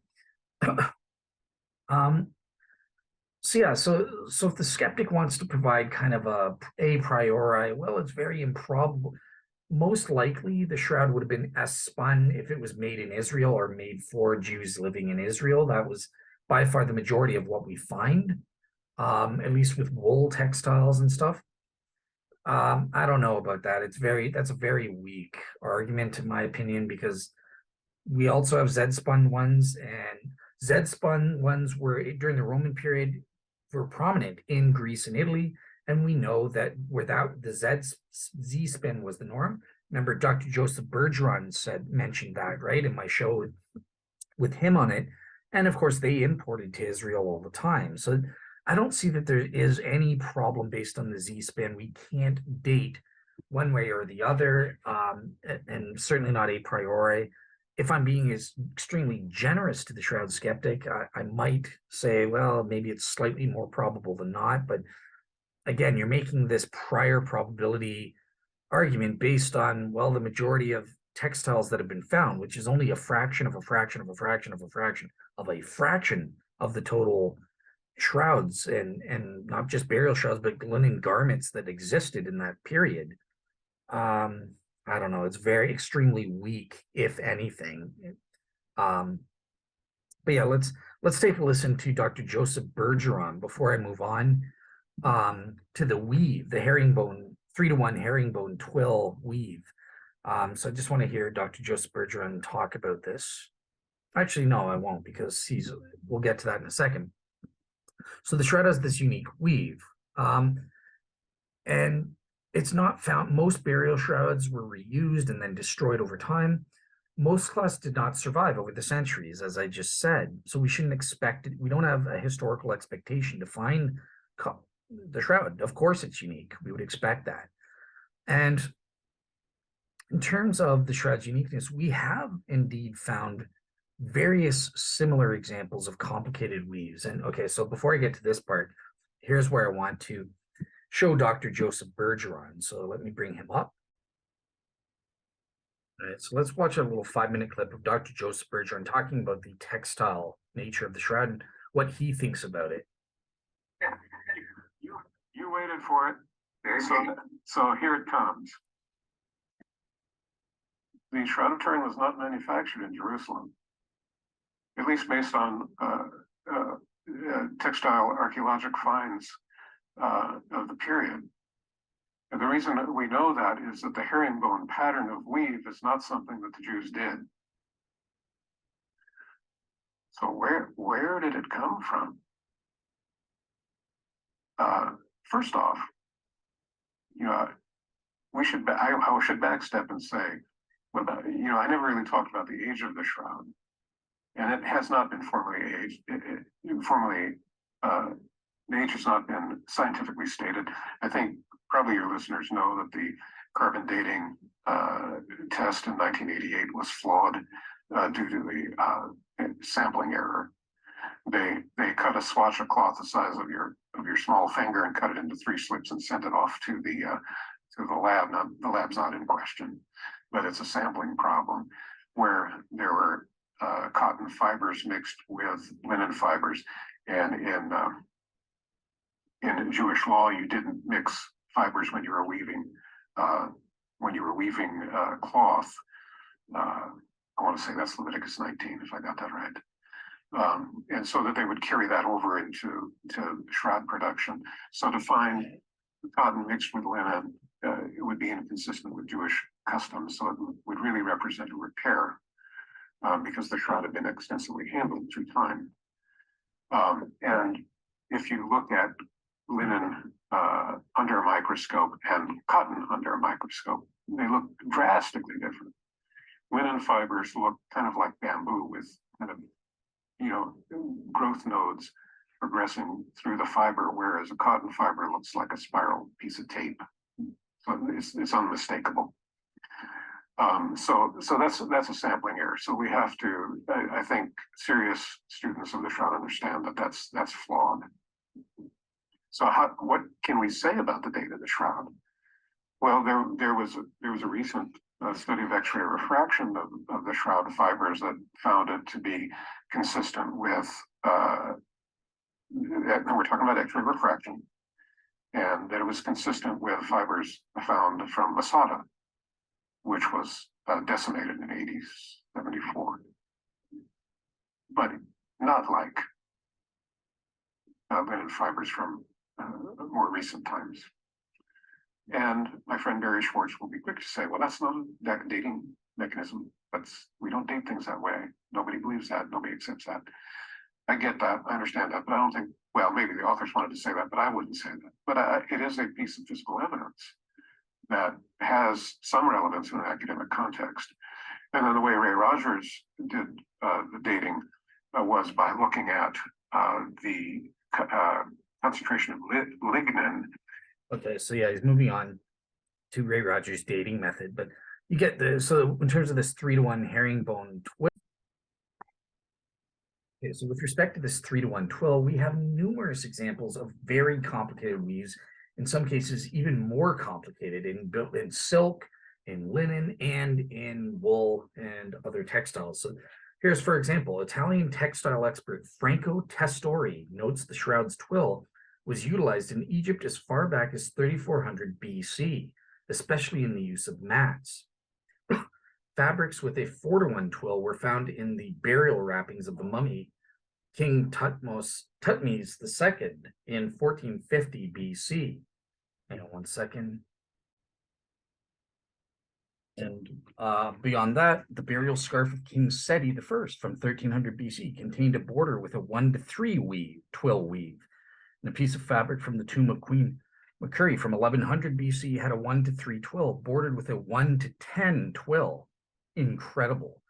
So if the skeptic wants to provide kind of a priori, well, it's very improbable. Most likely the shroud would have been S spun if it was made in Israel or made for Jews living in Israel. That was by far the majority of what we find, at least with wool textiles and stuff. I don't know about that. That's a very weak argument in my opinion, because we also have Z spun ones, and Z spun ones were during the Roman period were prominent in Greece and Italy. And we know that without the Z spin was the norm. Remember, Dr. Joseph Bergeron mentioned that, right, in my show with him on it. And of course, they imported to Israel all the time. So I don't see that there is any problem based on the Z spin. We can't date one way or the other, and certainly not a priori. If I'm being extremely generous to the shroud skeptic, I might say, well, maybe it's slightly more probable than not. But again, you're making this prior probability argument based on, well, the majority of textiles that have been found, which is only a fraction of a fraction of a fraction of a fraction of a fraction of the total shrouds, and not just burial shrouds, but linen garments that existed in that period. I don't know. It's very extremely weak, if anything. But yeah, let's take a listen to Dr. Joseph Bergeron before I move on to the weave, the herringbone 3-to-1 herringbone twill weave. So I just want to hear Dr. Joseph Bergeron talk about this. Actually, no, I won't, because we'll get to that in a second. So the shroud has this unique weave, and it's not found. Most burial shrouds were reused and then destroyed over time. Most cloths did not survive over the centuries, as I just said. So we shouldn't expect it. We don't have a historical expectation to find the shroud. Of course, it's unique. We would expect that. And in terms of the shroud's uniqueness, we have indeed found various similar examples of complicated weaves. And okay, so before I get to this part, here's where I want to show Dr. Joseph Bergeron. So let me bring him up. All right, so let's watch a little 5-minute clip of Dr. Joseph Bergeron talking about the textile nature of the shroud and what he thinks about it. Yeah, you waited for it. So here it comes. the Shroud of Turin was not manufactured in Jerusalem, at least based on textile archaeologic finds of the period. And the reason that we know that is that the herringbone pattern of weave is not something that the Jews did. So where did it come from? First off, you know, I should backstep and say, well, you know, I never really talked about the age of the shroud, and it has not been formally aged. The age has not been scientifically stated. I think probably your listeners know that the carbon dating test in 1988 was flawed due to the sampling error. They cut a swatch of cloth the size of your small finger and cut it into 3 slips and sent it off to the lab. Now, the lab's not in question, but it's a sampling problem where there were cotton fibers mixed with linen fibers, and in Jewish law, you didn't mix fibers when you were weaving cloth. I want to say that's Leviticus 19, if I got that right. And so that they would carry that over into shroud production. So to find cotton mixed with linen, it would be inconsistent with Jewish customs. So it would really represent a repair because the shroud had been extensively handled through time. And if you look at linen under a microscope and cotton under a microscope, they look drastically different. Linen fibers look kind of like bamboo with kind of, you know, growth nodes progressing through the fiber, whereas a cotton fiber looks like a spiral piece of tape. So it's unmistakable. So that's a sampling error. So we have to, I think, serious students of the shroud understand that that's flawed. So what can we say about the date of the shroud? Well, there was a recent study of X-ray refraction of the shroud fibers that found it to be consistent with, and we're talking about X-ray refraction, and that it was consistent with fibers found from Masada, which was decimated in AD 74, but not like linen fibers from more recent times. And my friend Barry Schwartz will be quick to say, well, that's not a dating mechanism. We don't date things that way. Nobody believes that. Nobody accepts that. I get that. I understand that. But I don't think, well, maybe the authors wanted to say that, but I wouldn't say that. But it is a piece of physical evidence that has some relevance in an academic context. And then the way Ray Rogers did the dating was by looking at the concentration of lignin. Okay, so yeah, he's moving on to Ray Rogers' dating method, but you get so in terms of this 3-to-1 herringbone twill. Okay, so with respect to this 3-to-1 twill, we have numerous examples of very complicated weaves, in some cases even more complicated in silk, in linen, and in wool and other textiles. So here's, for example, Italian textile expert Franco Testori notes the shroud's twill was utilized in Egypt as far back as 3400 BC, especially in the use of mats. Fabrics with a 4-to-1 twill were found in the burial wrappings of the mummy King Tutmosis II in 1450 BC. Hang on one second. And beyond that, the burial scarf of King Seti I from 1300 BC contained a border with a 1-to-3 twill weave. And a piece of fabric from the tomb of Queen Makuri from 1100 BC had a 1-to-3 twill bordered with a 1-to-10 twill. Incredible.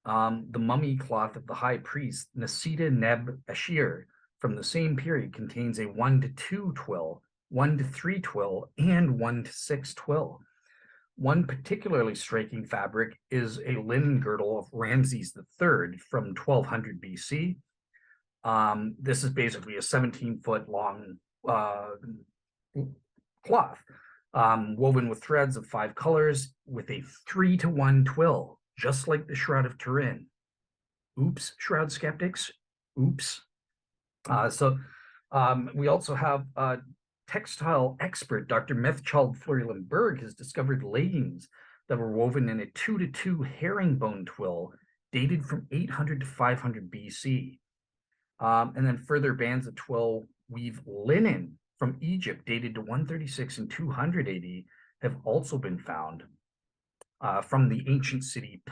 The mummy cloth of the high priest Nasita Neb Ashir from the same period contains a 1-to-2 twill, 1-to-3 twill, and 1-to-6 twill. One particularly striking fabric is a linen girdle of Ramses III from 1200 BC. This is basically a 17-foot long cloth woven with threads of 5 colors with a 3-to-1 twill, just like the Shroud of Turin. Oops, shroud skeptics. Oops. We also have textile expert Dr. Methchild Florian Berg has discovered leggings that were woven in a 2-to-2 herringbone twill dated from 800 to 500 BC. And then further bands of twill weave linen from Egypt dated to 136 and 200 AD have also been found from the ancient city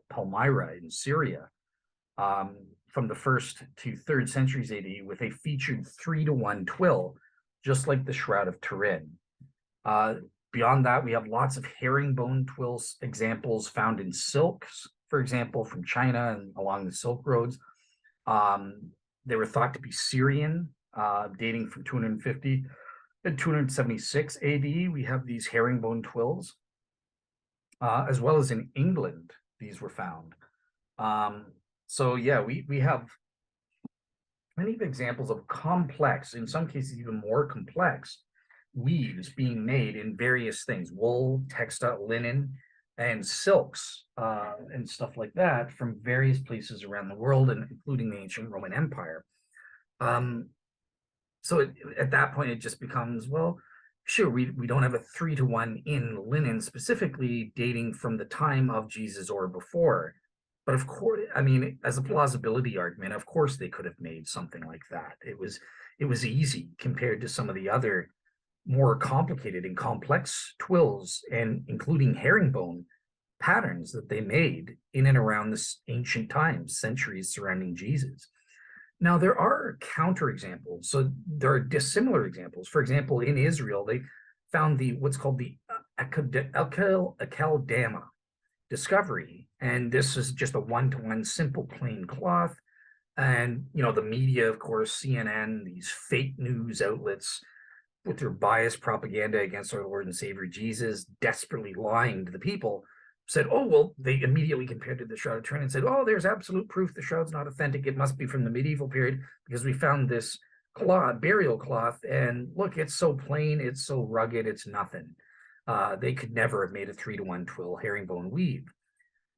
Palmyra in Syria from the 1st to 3rd centuries AD with a featured 3-to-1 twill, just like the Shroud of Turin. Beyond that, we have lots of herringbone twills examples found in silks, for example, from China and along the Silk Roads. They were thought to be Syrian, dating from 250 and 276 AD. We have these herringbone twills, as well as in England, these were found. So yeah, we have many examples of complex, in some cases even more complex, weaves being made in various things: wool, textile, linen, and silks, and stuff like that from various places around the world, and including the ancient Roman Empire. So at that point, it just becomes, well, sure, we don't have a 3-to-1 in linen specifically dating from the time of Jesus or before. But of course, I mean, as a plausibility argument, of course they could have made something like that. It was easy compared to some of the other more complicated and complex twills, and including herringbone patterns that they made in and around this ancient times, centuries surrounding Jesus. Now, there are counterexamples. So there are dissimilar examples. For example, in Israel, they found what's called the Akeldama discovery. And this is just a 1-to-1 simple plain cloth. And, the media, of course, CNN, these fake news outlets with their biased propaganda against our Lord and Savior Jesus, desperately lying to the people, said, oh, well, they immediately compared to the Shroud of Turin and said, oh, there's absolute proof the shroud's not authentic. It must be from the medieval period because we found this cloth, burial cloth, and look, it's so plain, it's so rugged, it's nothing. They could never have made a 3-to-1 twill herringbone weave.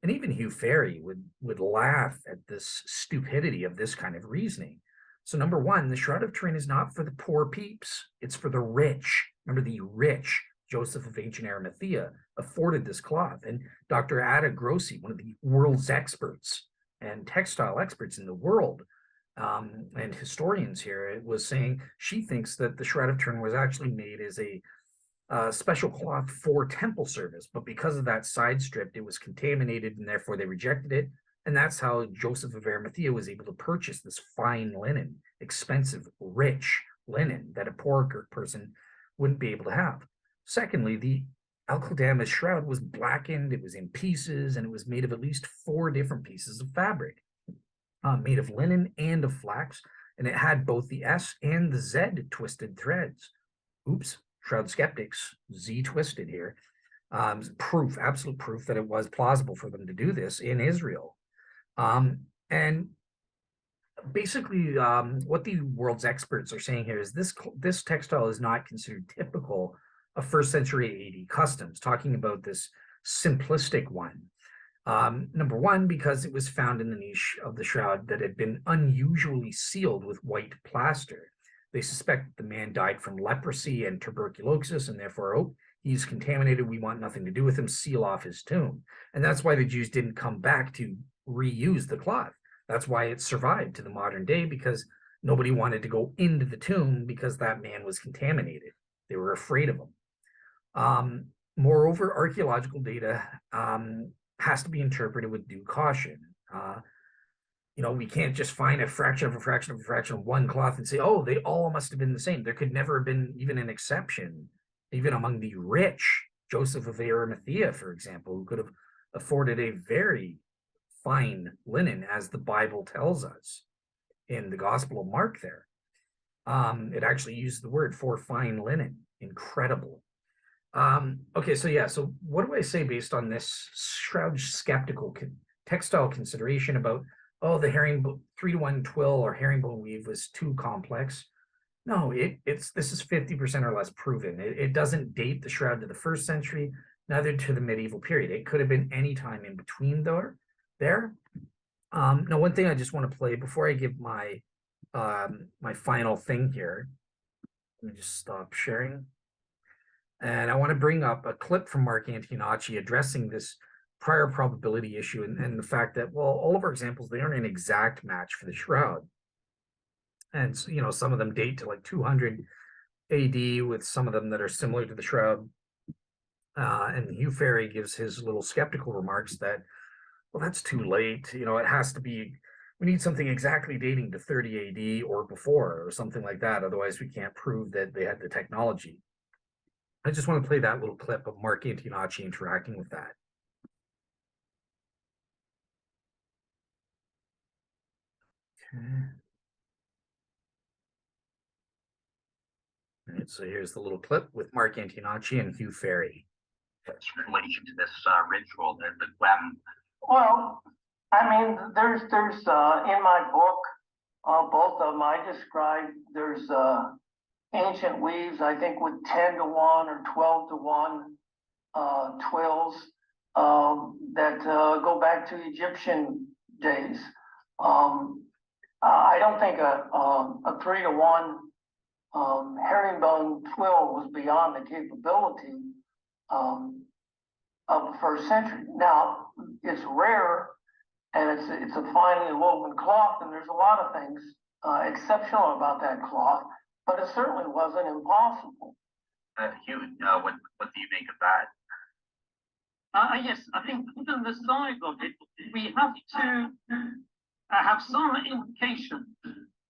And even Hugh Ferry would laugh at this stupidity of this kind of reasoning. So number one, the Shroud of Turin is not for the poor peeps, it's for the rich. Remember, the rich, Joseph of ancient Arimathea, afforded this cloth. And Dr. Ada Grossi, one of the world's experts and textile experts in the world, and historians here, was saying she thinks that the Shroud of Turin was actually made as a special cloth for temple service, but because of that side strip, it was contaminated, and therefore they rejected it. And that's how Joseph of Arimathea was able to purchase this fine linen, expensive, rich linen that a poor person wouldn't be able to have. Secondly, the Akeldama shroud was blackened, it was in pieces, and it was made of at least 4 different pieces of fabric, made of linen and of flax, and it had both the S and the Z twisted threads. Oops, Shroud skeptics, Z twisted here. Proof, absolute proof that it was plausible for them to do this in Israel. And basically, what the world's experts are saying here is this textile is not considered typical of 1st century AD customs, talking about this simplistic one. Number one, because it was found in the niche of the shroud that had been unusually sealed with white plaster. They suspect the man died from leprosy and tuberculosis, and therefore, oh, he's contaminated, we want nothing to do with him, seal off his tomb. And that's why the Jews didn't come back to reuse the cloth. That's why it survived to the modern day, because nobody wanted to go into the tomb because that man was contaminated. They were afraid of him. Moreover, archaeological data has to be interpreted with due caution. We can't just find a fraction of a fraction of a fraction of one cloth and say, oh, they all must have been the same. There could never have been even an exception, even among the rich. Joseph of Arimathea, for example, who could have afforded a very fine linen, as the Bible tells us in the Gospel of Mark there. It actually used the word for fine linen. Incredible. Okay, so what do I say based on this shroud skeptical textile consideration about, oh, the 3-to-1 twill or herringbone weave was too complex? No, this is 50% or less proven. It doesn't date the shroud to the 1st century, neither to the medieval period. It could have been any time in between there. Now, one thing I just want to play before I give my my final thing here. Let me just stop sharing. And I want to bring up a clip from Mark Antonacci addressing this prior probability issue and the fact that, well, all of our examples, they aren't an exact match for the shroud. And, you know, some of them date to like 200 AD with some of them that are similar to the shroud. And Hugh Ferry gives his little skeptical remarks that, well, that's too late. You know, it has to be, we need something exactly dating to 30 AD or before or something like that. Otherwise, we can't prove that they had the technology. I just want to play that little clip of Mark Antonacci interacting with that. Okay. All right, so here's the little clip with Mark Antonacci and Hugh Ferry. Its relation to this ritual, the Gwem. Well, I mean, there's in my book, both of them I described, there's ancient weaves, I think with 10 to 1 or 12 to 1 twills that go back to Egyptian days. I don't think a 3 to 1 herringbone twill was beyond the capability of the first century. Now, it's rare and it's a finely woven cloth, and there's a lot of things exceptional about that cloth, but it certainly wasn't impossible. Hugh, what do you make of that? Yes, I think given the size of it, we have to have some indication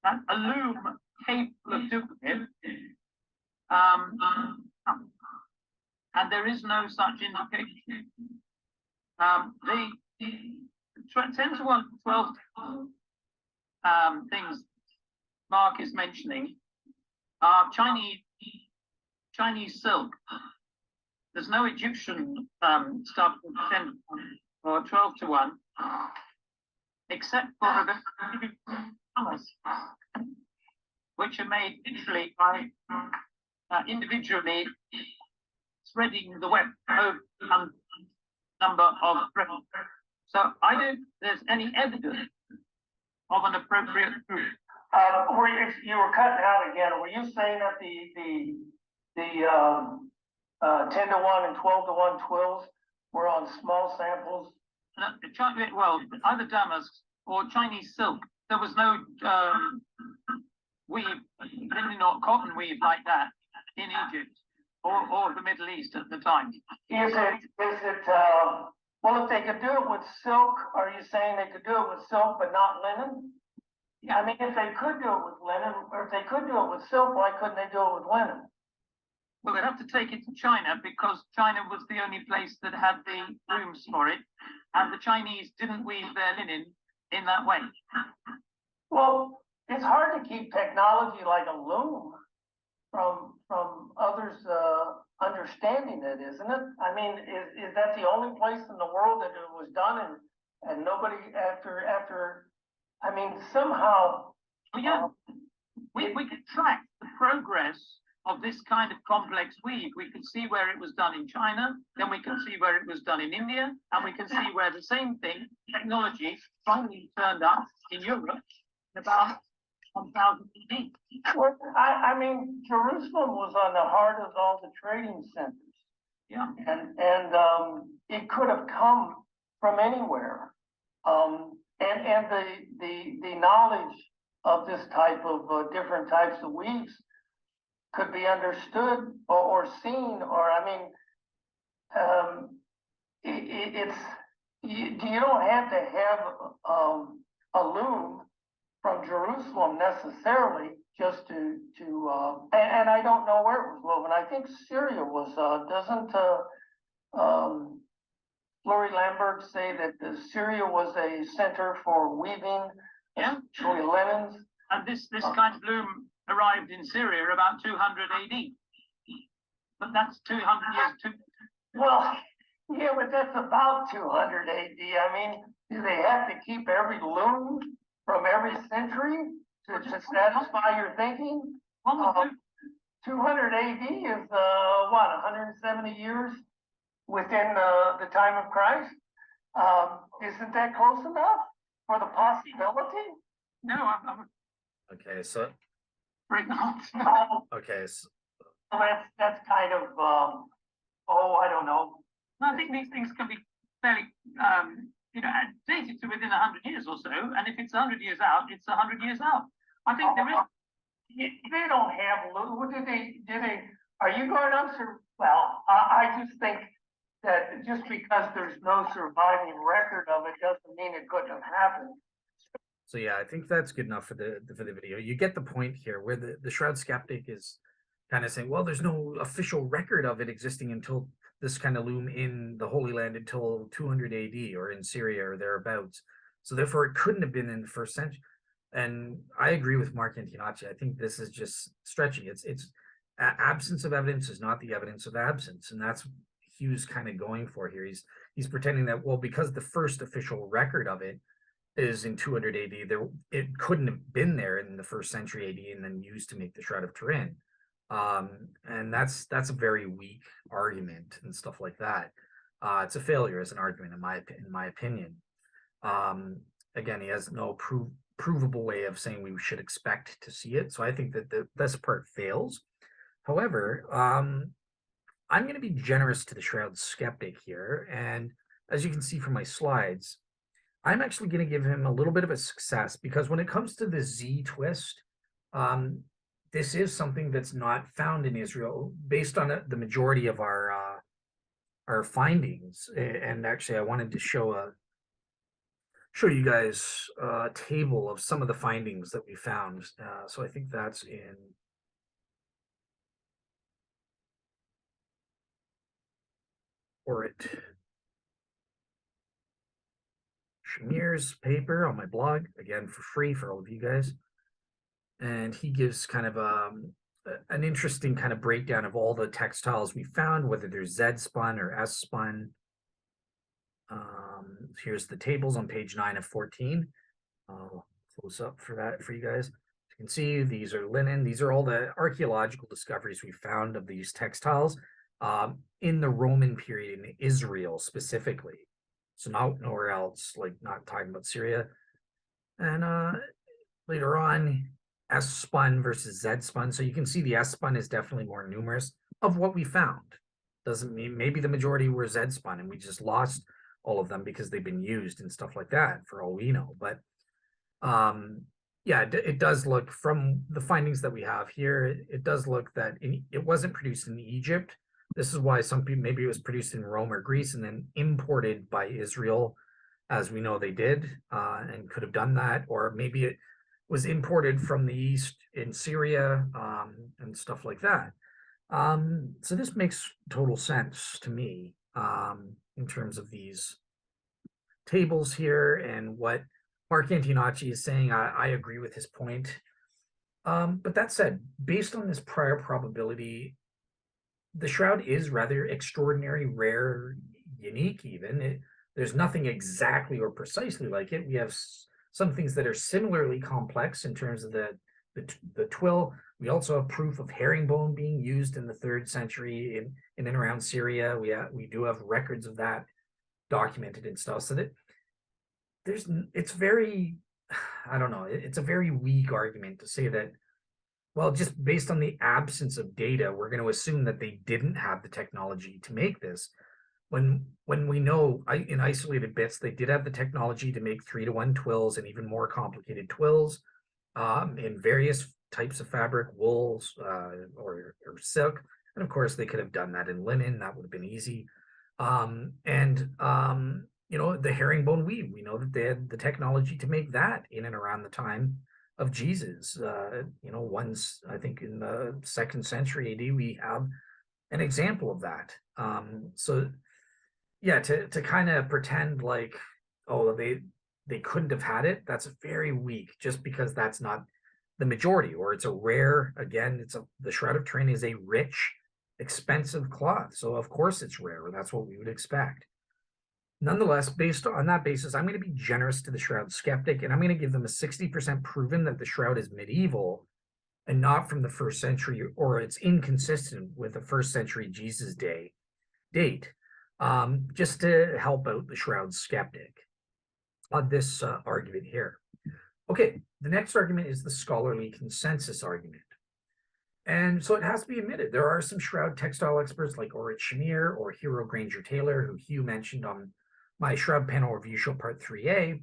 that a loom capable of doing it, and there is no such indication. The 10 to 1, 12 things Mark is mentioning are Chinese silk. There's no Egyptian stuff with 10 to 1 or 12 to 1, except for the colors, which are made literally by individually spreading the web over a number of threads. So I don't think there's any evidence of an appropriate group. You were cutting out again. Were you saying that the 10 to 1 and 12 to 1 twills were on small samples? Well, either damask or Chinese silk. There was no weave, linen or cotton weave like that in Egypt or the Middle East at the time. Is it well, if they could do it with silk, are you saying they could do it with silk but not linen? Yeah. I mean, if they could do it with linen, or if they could do it with silk, why couldn't they do it with linen? Well, they'd have to take it to China because China was the only place that had the looms for it, and the Chinese didn't weave their linen in that way. Well, it's hard to keep technology like a loom from others understanding it, isn't it? I mean, is that the only place in the world that it was done and nobody after I mean, somehow. Well, yeah, we could track the progress of this kind of complex weave. We can see where it was done in China, then we can see where it was done in India, and we can see where the same thing, technology, finally turned up in Europe in about 1000 AD. Well, I mean, Jerusalem was on the heart of all the trading centers. Yeah. And it could have come from anywhere. And the knowledge of this type of different types of weaves could be understood or seen, or I mean, you don't have to have a loom from Jerusalem necessarily just to and I don't know where it was woven. I think Syria was doesn't Florrie Lambert say that Syria was a center for weaving, yeah, linens, and this kind of loom arrived in Syria about 200 AD, but that's 200 years too. Well, yeah, but that's about 200 AD. I mean, do they have to keep every loom from every century to satisfy your thinking? 200 AD is what, 170 years within the time of Christ? Isn't that close enough for the possibility? No, I'm Okay, so afraid not. okay, Well, that's kind of, I don't know. I think these things can be fairly, dated to within 100 years or so. And if it's 100 years out, it's 100 years out. I think there is. They don't have, what did they, are you going on, well, I just think that just because there's no surviving record of it doesn't mean it couldn't have happened. So yeah, I think that's good enough for the video. You get the point here, where the Shroud skeptic is kind of saying, well, there's no official record of it existing until this kind of loom in the Holy Land until 200 AD or in Syria or thereabouts. So therefore, it couldn't have been in the first century. And I agree with Mark Antonacci. I think this is just stretching. It's absence of evidence is not the evidence of absence, and that's Hugh's kind of going for here. He's pretending that, well, because the first official record of it is in 200 AD, it couldn't have been there in the first century AD and then used to make the Shroud of Turin. And that's a very weak argument and stuff like that. It's a failure as an argument in my opinion. Again, he has no provable way of saying we should expect to see it. So I think that this part fails. However, I'm going to be generous to the Shroud skeptic here. And as you can see from my slides, I'm actually going to give him a little bit of a success, because when it comes to the Z twist, this is something that's not found in Israel based on the majority of our findings. And actually, I wanted to show you guys a table of some of the findings that we found. So I think that's in Shamir's paper on my blog, again for free for all of you guys. And he gives kind of an interesting kind of breakdown of all the textiles we found, whether they're Z spun or S spun. Here's the tables on page 9 of 14. I'll close up for that for you guys. You can see these are linen. These are all the archaeological discoveries we found of these textiles in the Roman period in Israel specifically. So not nowhere else, like not talking about Syria. And later on, S spun versus Z spun. So you can see the S spun is definitely more numerous of what we found. Doesn't mean maybe the majority were Z spun and we just lost all of them because they've been used and stuff like that, for all we know. But yeah, it does look, from the findings that we have here, it does look that it wasn't produced in Egypt. This is why some people, maybe it was produced in Rome or Greece and then imported by Israel, as we know they did, and could have done that. Or maybe it was imported from the East in Syria and stuff like that. So this makes total sense to me in terms of these tables here and what Mark Antonacci is saying. I agree with his point. But that said, based on this prior probability, the Shroud is rather extraordinary, rare, unique even. There's nothing exactly or precisely like it. We have some things that are similarly complex in terms of the twill. We also have proof of herringbone being used in the 3rd century in and around Syria. We do have records of that documented and stuff. So that it's very, I don't know, it's a very weak argument to say that, well, just based on the absence of data, we're going to assume that they didn't have the technology to make this. When we know in isolated bits, they did have the technology to make 3-to-1 twills and even more complicated twills in various types of fabric, wools or silk. And of course, they could have done that in linen. That would have been easy. You know, the herringbone weave, we know that they had the technology to make that in and around the time of Jesus. You know, once, I think in the 2nd century AD, we have an example of that. So yeah, to kind of pretend like, oh, they couldn't have had it, that's very weak, just because that's not the majority, or it's a rare, again, the Shroud of Turin is a rich, expensive cloth. So of course it's rare, or that's what we would expect. Nonetheless, based on that basis, I'm going to be generous to the Shroud skeptic, and I'm going to give them a 60% proven that the Shroud is medieval and not from the 1st century, or it's inconsistent with the 1st century Jesus date, just to help out the Shroud skeptic on this argument here. Okay, the next argument is the scholarly consensus argument. And so it has to be admitted, there are some shroud textile experts like Orit Shamir or Hero Granger Taylor, who Hugh mentioned on my Shroud Panel Review Show Part 3A,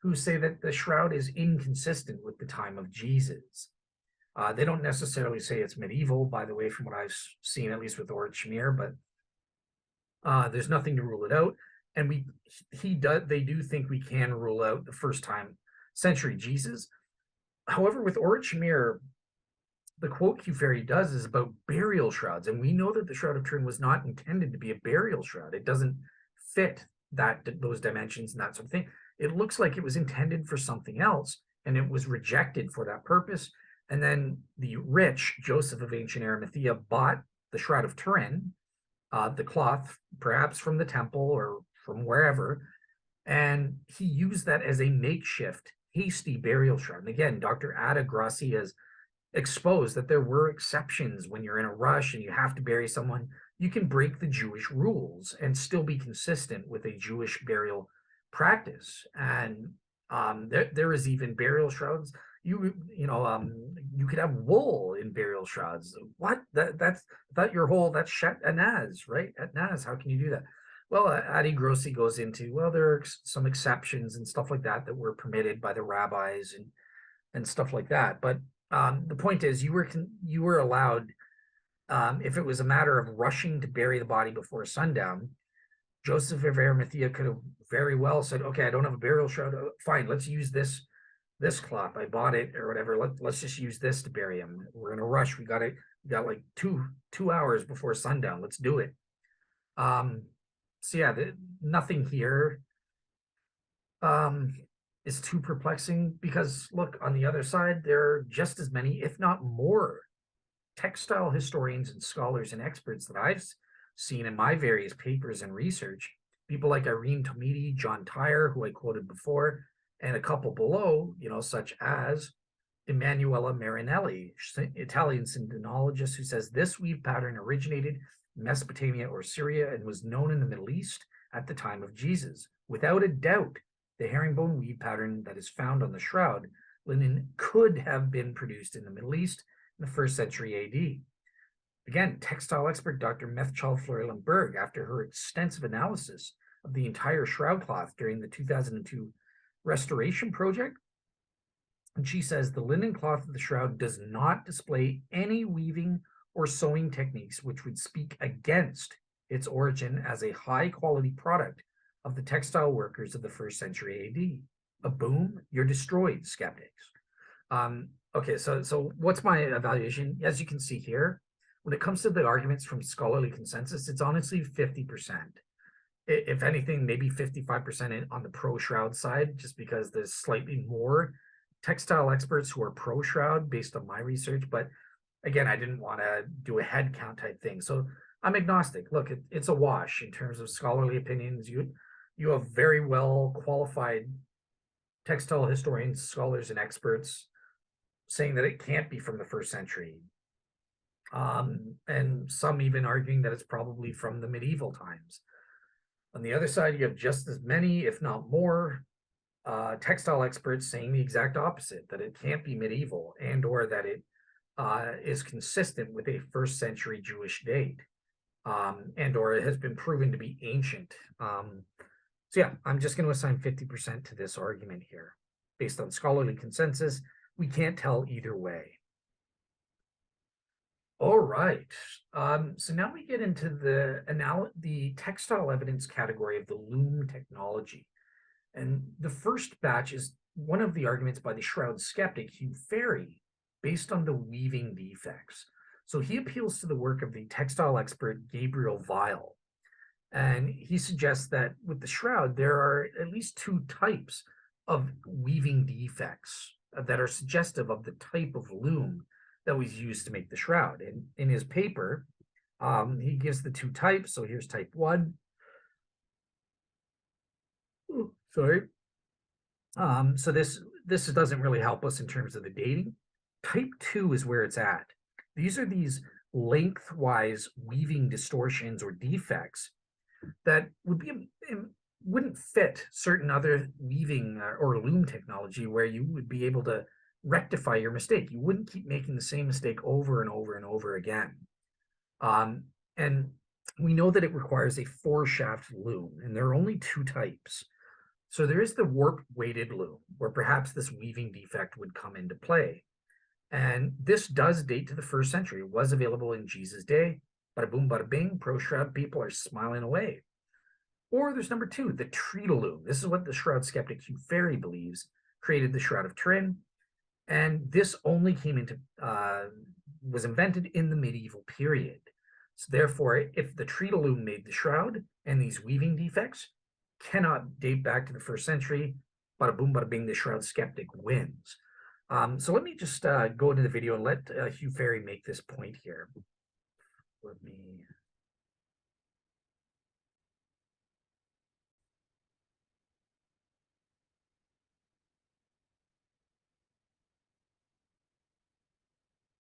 who say that the shroud is inconsistent with the time of Jesus. They don't necessarily say it's medieval, by the way, from what I've seen, at least with Orit Shamir, but there's nothing to rule it out. And they do think we can rule out the first time century Jesus. However, with Orit Shamir, the quote Hugh Ferry does is about burial shrouds, and we know that the Shroud of Turin was not intended to be a burial shroud. It doesn't fit those dimensions and that sort of thing. It looks like it was intended for something else, and it was rejected for that purpose. And then the rich Joseph of ancient Arimathea bought the Shroud of Turin, the cloth, perhaps from the temple or from wherever, and he used that as a makeshift, hasty burial shroud. And again, Dr. Ada Grassi has exposed that there were exceptions when you're in a rush and you have to bury someone. You can break the Jewish rules and still be consistent with a Jewish burial practice. And there is even burial shrouds. You could have wool in burial shrouds. What? That's Shet Anaz, right? Atnaz. How can you do that? Well, Adi Grossi goes into, well, there are some exceptions and stuff like that were permitted by the rabbis and stuff like that. But the point is, you were allowed, if it was a matter of rushing to bury the body before sundown, Joseph of Arimathea could have very well said, okay, I don't have a burial shroud. Fine, let's use this cloth. I bought it or whatever. Let's just use this to bury him. We're in a rush. We got like two hours before sundown. Let's do it. So yeah, nothing here is too perplexing, because look, on the other side, there are just as many, if not more, textile historians and scholars and experts that I've seen in my various papers and research. People like Irene Tomiti, John Tyre, who I quoted before, and a couple below, such as Emanuela Marinelli, Italian syndenologist, who says this weave pattern originated in Mesopotamia or Syria and was known in the Middle East at the time of Jesus. Without a doubt, the herringbone weave pattern that is found on the shroud linen could have been produced in the Middle East in the 1st century AD. Again, textile expert Dr. Methchal Fleury-Lemberg, after her extensive analysis of the entire shroud cloth during the 2002 restoration project, and she says the linen cloth of the shroud does not display any weaving or sewing techniques which would speak against its origin as a high-quality product of the textile workers of the 1st century AD. A boom, you're destroyed, skeptics. Okay, so what's my evaluation? As you can see here, when it comes to the arguments from scholarly consensus, it's honestly 50%. If anything, maybe 55% on the pro-shroud side, just because there's slightly more textile experts who are pro-shroud based on my research. But again, I didn't want to do a head count type thing. So I'm agnostic. Look, it's a wash in terms of scholarly opinions. You have very well qualified textile historians, scholars, and experts saying that it can't be from the 1st century. And some even arguing that it's probably from the medieval times. On the other side, you have just as many, if not more, textile experts saying the exact opposite, that it can't be medieval and or that it is consistent with a 1st century Jewish date, and or it has been proven to be ancient. So yeah, I'm just going to assign 50% to this argument here. Based on scholarly consensus, we can't tell either way. All right, so now we get into the textile evidence category of the loom technology. And the first batch is one of the arguments by the shroud skeptic, Hugh Ferry, based on the weaving defects. So he appeals to the work of the textile expert Gabriel Weil. And he suggests that with the shroud, there are at least 2 types of weaving defects that are suggestive of the type of loom that was used to make the shroud. And in his paper, he gives the 2 types. So here's type 1. Ooh, sorry. So this doesn't really help us in terms of the dating. Type 2 is where it's at. These are these lengthwise weaving distortions or defects that wouldn't fit certain other weaving or loom technology, where you would be able to rectify your mistake. You wouldn't keep making the same mistake over and over and over again. And we know that it requires a 4-shaft loom, and there are only 2 types. So there is the warp-weighted loom, where perhaps this weaving defect would come into play. And this does date to the 1st century. It was available in Jesus' day. Bada boom, bada bing, pro shroud people are smiling away. Or there's number 2, the treadle loom. This is what the shroud skeptic Hugh Ferry believes created the Shroud of Turin. And this only came into, was invented in the medieval period. So therefore, if the treadle loom made the shroud and these weaving defects cannot date back to the 1st century, bada boom, bada bing, the shroud skeptic wins. So let me just go into the video and let Hugh Ferry make this point here. Let me.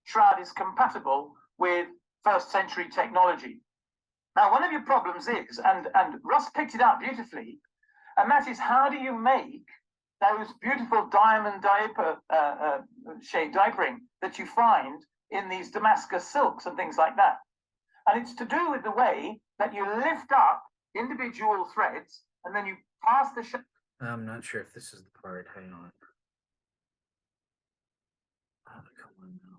Shroud is compatible with 1st century technology. Now, one of your problems is, and Russ picked it out beautifully, and that is, how do you make those beautiful diamond diaper shade diapering that you find in these Damascus silks and things like that? And it's to do with the way that you lift up individual threads and then you pass the. I'm not sure if this is the part. Hang on. Oh, come on now.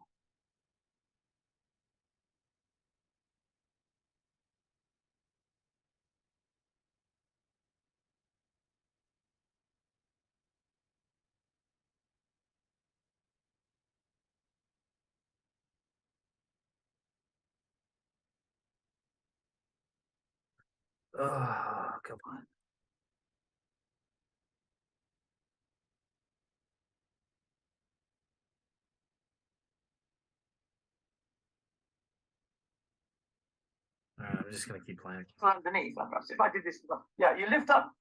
Oh, come on. All right, I'm just going to keep playing. Underneath, if I did this, yeah, you lift up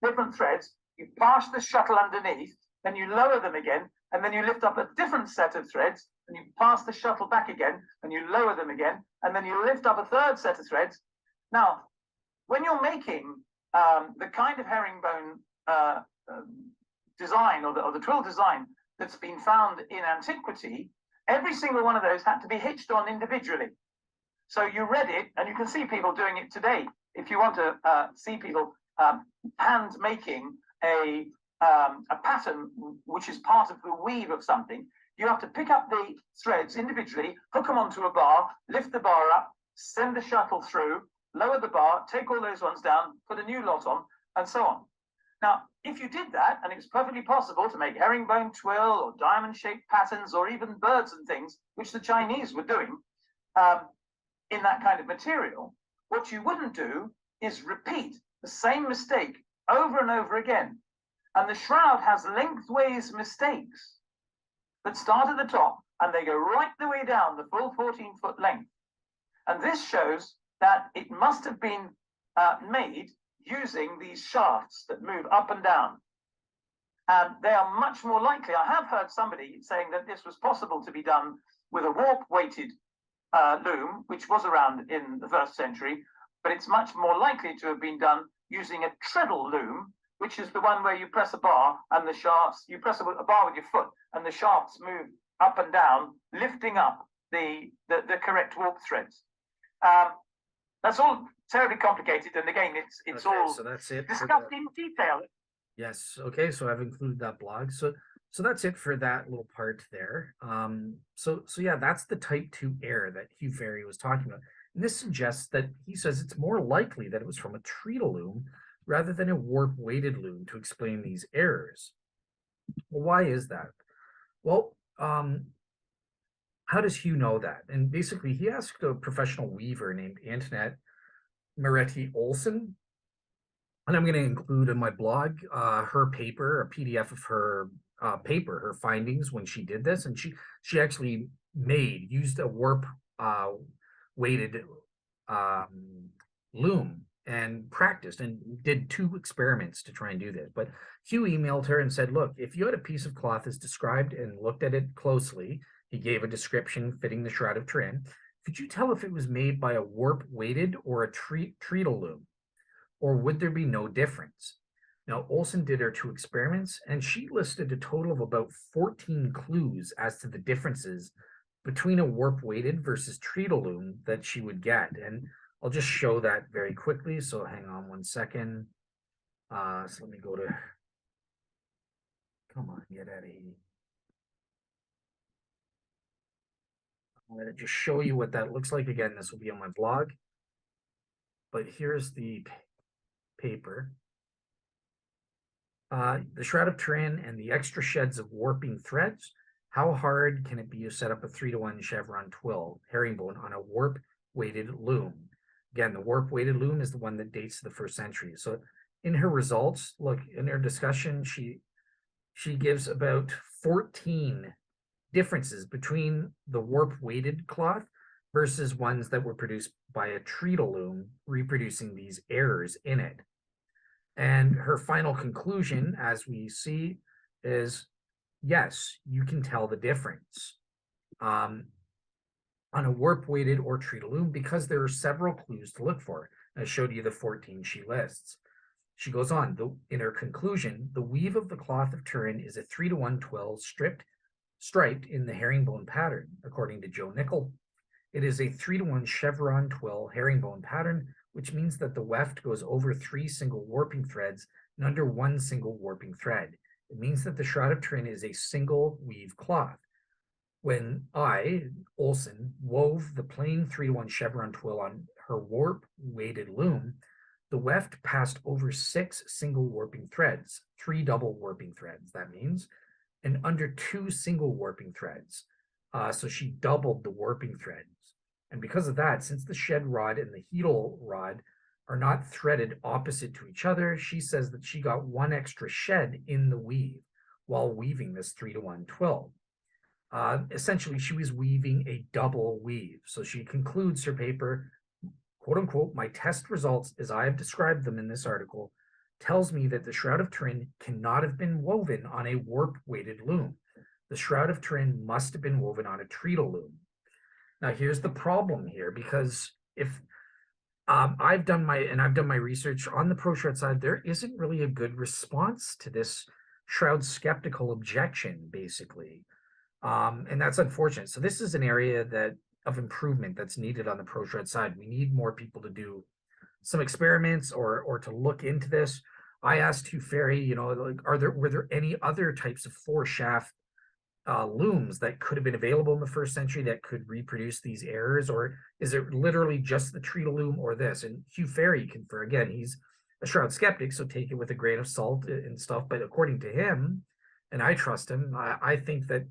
different threads, you pass the shuttle underneath, then you lower them again, and then you lift up a different set of threads, and you pass the shuttle back again, and you lower them again, and then you lift up a 3rd set of threads. Now, when you're making the kind of herringbone design, or the twill design that's been found in antiquity, every single one of those had to be hitched on individually. So you read it, and you can see people doing it today. If you want to see people hand making a pattern which is part of the weave of something, you have to pick up the threads individually, hook them onto a bar, lift the bar up, send the shuttle through, lower the bar, take all those ones down, put a new lot on, and so on. Now, if you did that, and it was perfectly possible to make herringbone twill or diamond-shaped patterns or even birds and things, which the Chinese were doing, in that kind of material, what you wouldn't do is repeat the same mistake over and over again. And the shroud has lengthways mistakes that start at the top and they go right the way down the full 14-foot length. And this shows that it must have been made using these shafts that move up and down. And they are much more likely. I have heard somebody saying that this was possible to be done with a warp-weighted loom, which was around in the 1st century, but it's much more likely to have been done using a treadle loom, which is the one where you press a bar and the shafts, you press a bar with your foot and the shafts move up and down, lifting up the correct warp threads. That's all terribly complicated, and again, it's Okay, all so that's it. discussed in detail. Yes. Okay. So I've included that blog. So that's it for that little part there. So yeah, that's the type 2 error that Hugh Ferry was talking about. And this suggests that he says it's more likely that it was from a treadle loom rather than a warp-weighted loom to explain these errors. Well, why is that? Well, how does Hugh know that? And basically, he asked a professional weaver named Antoinette Moretti Olson, and I'm going to include in my blog her paper, a PDF of her paper, her findings when she did this, and she actually used a warp weighted loom and practiced and did 2 experiments to try and do this. But Hugh emailed her and said, look, if you had a piece of cloth as described and looked at it closely, he gave a description fitting the Shroud of Turin, could you tell if it was made by a warp weighted or a treadle loom? Or would there be no difference? Now, Olson did her 2 experiments, and she listed a total of about 14 clues as to the differences between a warp-weighted versus treatle loom that she would get. And I'll just show that very quickly. So hang on one second. So let me go to, come on, get out of here. I'm going to just show you what that looks like. Again, this will be on my blog. But here's the paper. The Shroud of Turin and the extra sheds of warping threads. How hard can it be to set up a 3-to-1 chevron twill herringbone on a warp-weighted loom? Again, the warp-weighted loom is the one that dates to the 1st century. So in her results, look, in her discussion, she gives about 14 differences between the warp-weighted cloth versus ones that were produced by a treatle loom, reproducing these errors in it. And her final conclusion, as we see, is yes, you can tell the difference on a warp-weighted or treatle loom because there are several clues to look for. I showed you the 14 she lists. She goes on, in her conclusion, the weave of the cloth of Turin is a 3-to-1 twill striped in the herringbone pattern, according to Joe Nickel. It is a 3-to-1 chevron twill herringbone pattern, which means that the weft goes over 3 single warping threads and under 1 single warping thread. It means that the Shroud of Turin is a single weave cloth. When I, Olson, wove the plain 3-to-1 chevron twill on her warp-weighted loom, the weft passed over 6 single warping threads, 3 double warping threads, that means, and under 2 single warping threads. So she doubled the warping threads. And because of that, since the shed rod and the heel rod are not threaded opposite to each other, she says that she got 1 extra shed in the weave while weaving this 3-to-1 twill. Essentially, she was weaving a double weave. So she concludes her paper, quote unquote, my test results as I have described them in this article tells me that the Shroud of Turin cannot have been woven on a warp-weighted loom. The Shroud of Turin must have been woven on a treatle loom. Now, here's the problem here, because if I've done my research on the Pro Shroud side, there isn't really a good response to this Shroud skeptical objection, basically. And that's unfortunate. So this is an area of improvement that's needed on the Pro Shroud side. We need more people to do some experiments or to look into this. I asked Hugh Ferry, like, were there any other types of 4-shaft looms that could have been available in the 1st century that could reproduce these errors, or is it literally just the treatle loom or this? And Hugh Ferry confer, again, he's a Shroud skeptic, so take it with a grain of salt and stuff. But according to him, and I trust him, I think that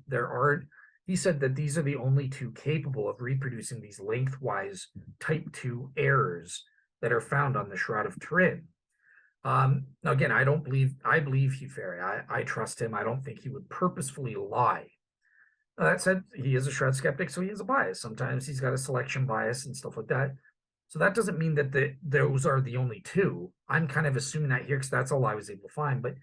he said that these are the only 2 capable of reproducing these lengthwise type 2 errors that are found on the Shroud of Turin. Now, again, I believe Hugh Ferry. I trust him. I don't think he would purposefully lie. That said, he is a Shroud skeptic, so he has a bias. Sometimes he's got a selection bias and stuff like that. So that doesn't mean that those are the only 2. I'm kind of assuming that here because that's all I was able to find. But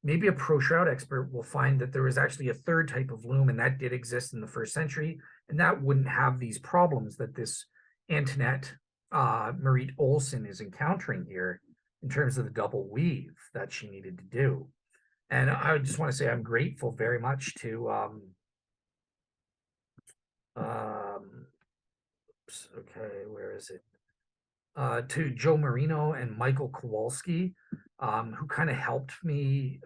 maybe a Pro Shroud expert will find that there is actually a 3rd type of loom, and that did exist in the 1st century, and that wouldn't have these problems that this Antoinette Marie Olson is encountering here in terms of the double weave that she needed to do. And I just want to say I'm grateful very much to where is it? To Joe Marino and Michael Kowalski, who kind of helped me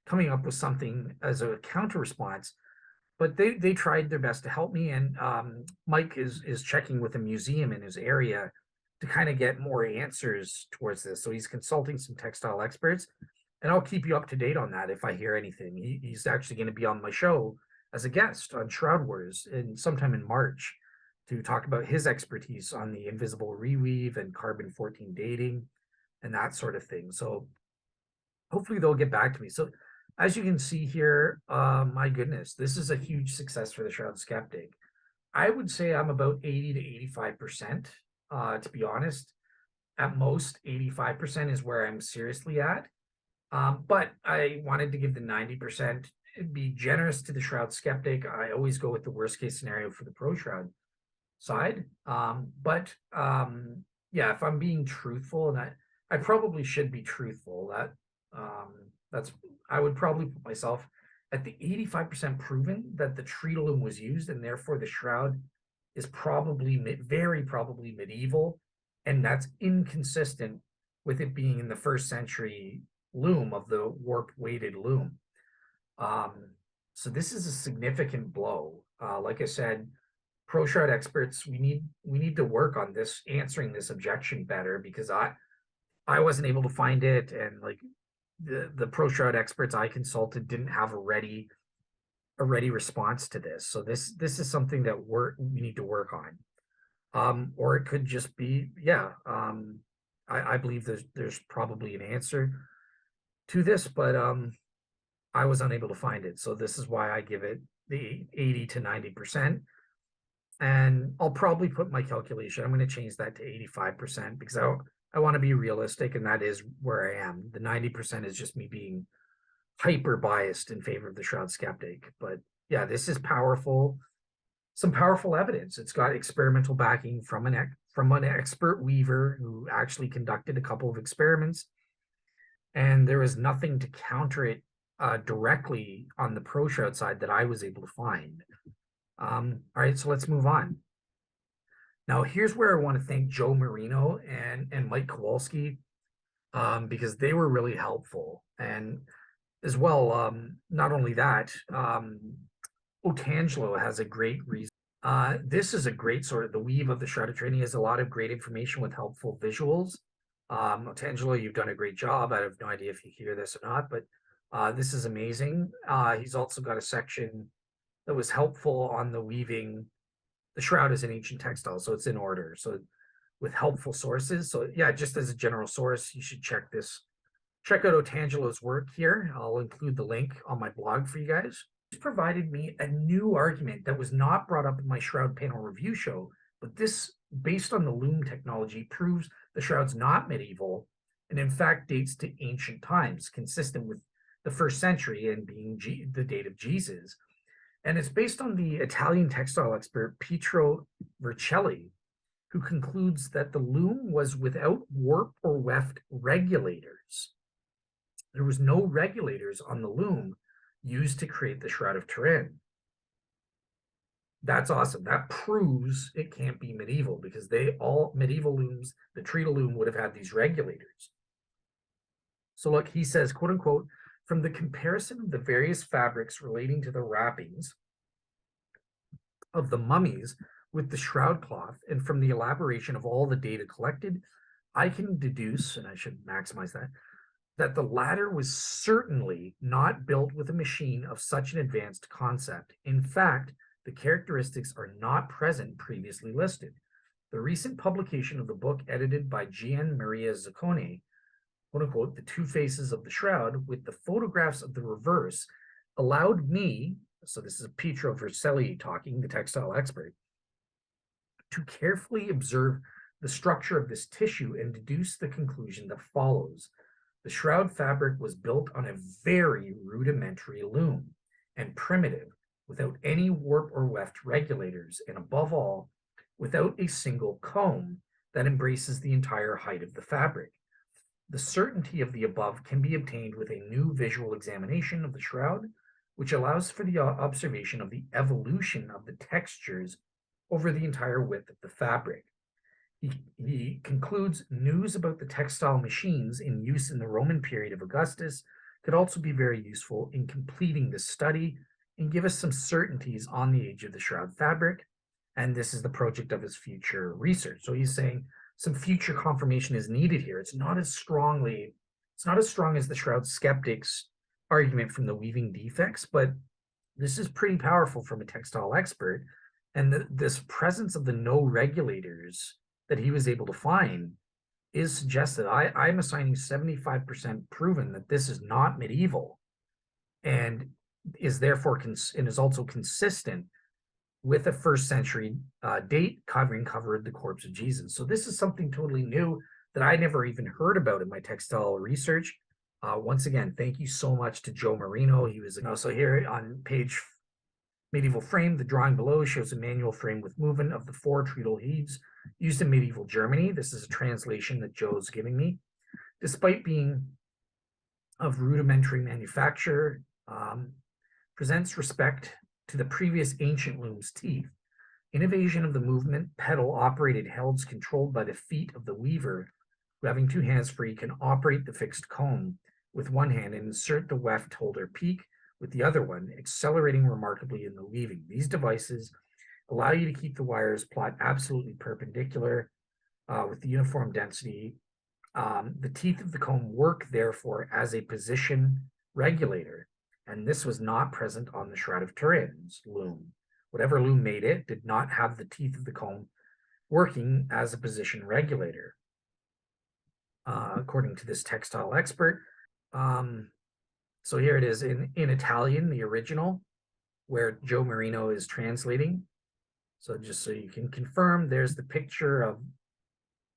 coming up with something as a counter response. But they tried their best to help me, and Mike is checking with a museum in his area to kind of get more answers towards this. So he's consulting some textile experts, and I'll keep you up to date on that if I hear anything. He's actually going to be on my show as a guest on Shroud Wars sometime in March to talk about his expertise on the invisible reweave and carbon-14 dating and that sort of thing. So hopefully they'll get back to me. So as you can see here, my goodness, this is a huge success for the Shroud skeptic. I would say I'm about 80 to 85%, to be honest. At most, 85% is where I'm seriously at. But I wanted to give the 90%, be generous to the Shroud skeptic. I always go with the worst case scenario for the Pro Shroud side. Yeah, if I'm being truthful, and I probably should be truthful, I would probably put myself at the 85% proven that the treacle loom was used, and therefore the shroud is probably very probably medieval, and that's inconsistent with it being in the 1st century loom of the warp weighted loom. So this is a significant blow. Like I said, pro shroud experts, we need to work on this, answering this objection better, because I wasn't able to find it, and like the pro shroud experts I consulted didn't have a ready response to this. So this is something that we need to work on. Or it could just be, I believe there's probably an answer to this, but I was unable to find it. So this is why I give it the 80 to 90%. And I'll probably put my calculation, I'm going to change that to 85% because I want to be realistic, and that is where I am. The 90% is just me being hyper biased in favor of the shroud skeptic. But yeah, this is powerful, some powerful evidence. It's got experimental backing from an expert weaver who actually conducted a couple of experiments, and there is nothing to counter it directly on the pro shroud side that I was able to find. All right, so let's move on. Now, here's where I want to thank Joe Marino and Mike Kowalski, because they were really helpful. And as well, not only that, Otangelo has a great reason. This is a great sort of, the weave of the Shroud of Turin has a lot of great information with helpful visuals. Otangelo, you've done a great job. I have no idea if you hear this or not, but this is amazing. He's also got a section that was helpful on the weaving. The shroud is an ancient textile, so it's in order. So with helpful sources. So yeah, just as a general source, you should check out Otangelo's work here. I'll include the link on my blog for you guys. He's provided me a new argument that was not brought up in my Shroud Panel Review show, but this, based on the loom technology, proves the shroud's not medieval, and in fact dates to ancient times, consistent with the 1st century and being the date of Jesus. And it's based on the Italian textile expert Pietro Vercelli, who concludes that the loom was without warp or weft regulators. There was no regulators on the loom used to create the Shroud of Turin. That's awesome. That proves it can't be medieval, because all medieval looms, the treacle loom would have had these regulators. So look, he says, quote unquote, from the comparison of the various fabrics relating to the wrappings of the mummies with the shroud cloth, and from the elaboration of all the data collected, I can deduce, and I should maximize that the latter was certainly not built with a machine of such an advanced concept. In fact, the characteristics are not present previously listed. The recent publication of the book edited by Gian Maria Zaccone, quote unquote, The Two Faces of the Shroud, with the photographs of the reverse, allowed me, so this is Pietro Vercelli talking, the textile expert, to carefully observe the structure of this tissue and deduce the conclusion that follows. The shroud fabric was built on a very rudimentary loom and primitive, without any warp or weft regulators, and above all, without a single comb that embraces the entire height of the fabric. The certainty of the above can be obtained with a new visual examination of the shroud, which allows for the observation of the evolution of the textures over the entire width of the fabric. He concludes news about the textile machines in use in the Roman period of Augustus could also be very useful in completing this study and give us some certainties on the age of the shroud fabric. And this is the project of his future research. So he's saying some future confirmation is needed here. It's not as strong as the shroud skeptics argument from the weaving defects, but this is pretty powerful from a textile expert. And this presence of the no regulators that he was able to find is suggested. I'm assigning 75% proven that this is not medieval, and is therefore and is also consistent with a 1st century date covered the corpse of Jesus. So this is something totally new that I never even heard about in my textile research. Once again, thank you so much to Joe Marino. He was, so here on page medieval frame, the drawing below shows a manual frame with movement of the 4 treacle heaves used in medieval Germany. This is a translation that Joe's giving me. Despite being of rudimentary manufacture, presents respect to the previous ancient loom's teeth. Innovation of the movement, pedal operated helds controlled by the feet of the weaver, who having two hands free can operate the fixed comb with one hand and insert the weft holder peak with the other one, accelerating remarkably in the weaving. These devices allow you to keep the wires plot absolutely perpendicular with the uniform density. The teeth of the comb work, therefore, as a position regulator, and this was not present on the Shroud of Turin's loom. Whatever loom made it did not have the teeth of the comb working as a position regulator, according to this textile expert. So here it is in Italian, the original, where Joe Marino is translating. So just so you can confirm, there's the picture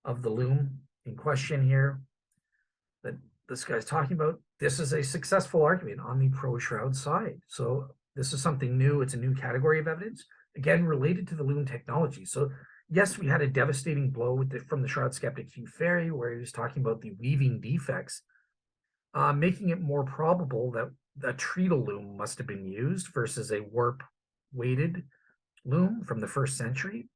of the loom in question here that this guy's talking about. This is a successful argument on the pro-shroud side. So this is something new. It's a new category of evidence, again, related to the loom technology. So yes, we had a devastating blow from the shroud skeptic Hugh Ferry, where he was talking about the weaving defects, making it more probable that a treadle loom must have been used versus a warp-weighted loom from the 1st century.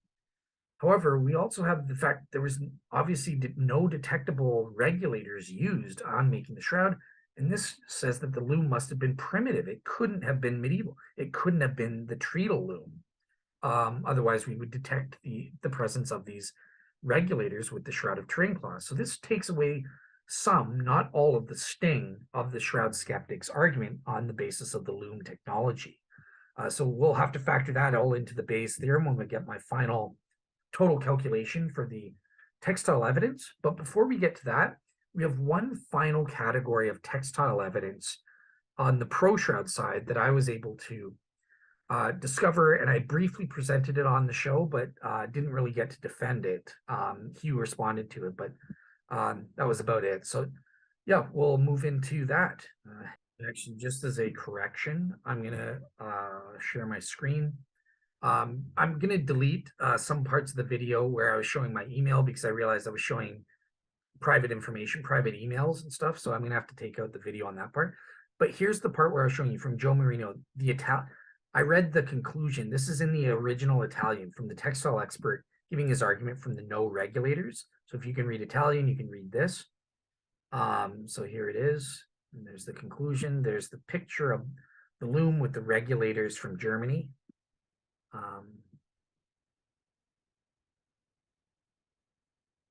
However, we also have the fact there was obviously no detectable regulators used on making the shroud, and this says that the loom must have been primitive. It couldn't have been medieval. It couldn't have been the treadle loom. Otherwise, we would detect the presence of these regulators with the Shroud of Turin clause. So this takes away some, not all, of the sting of the shroud skeptics' argument on the basis of the loom technology. So we'll have to factor that all into the Bayes theorem when we get my final total calculation for the textile evidence. But before we get to that, we have one final category of textile evidence on the pro-shroud side that I was able to discover, and I briefly presented it on the show, but didn't really get to defend it. Hugh responded to it, but that was about it. So yeah, we'll move into that. Actually, just as a correction, I'm gonna share my screen. I'm gonna delete some parts of the video where I was showing my email, because I realized I was showing private information, private emails and stuff. So I'm gonna have to take out the video on that part. But here's the part where I was showing you from Joe Marino, I read the conclusion. This is in the original Italian from the textile expert giving his argument from the no regulators. So if you can read Italian, you can read this. So here it is. And there's the conclusion. There's the picture of the loom with the regulators from Germany.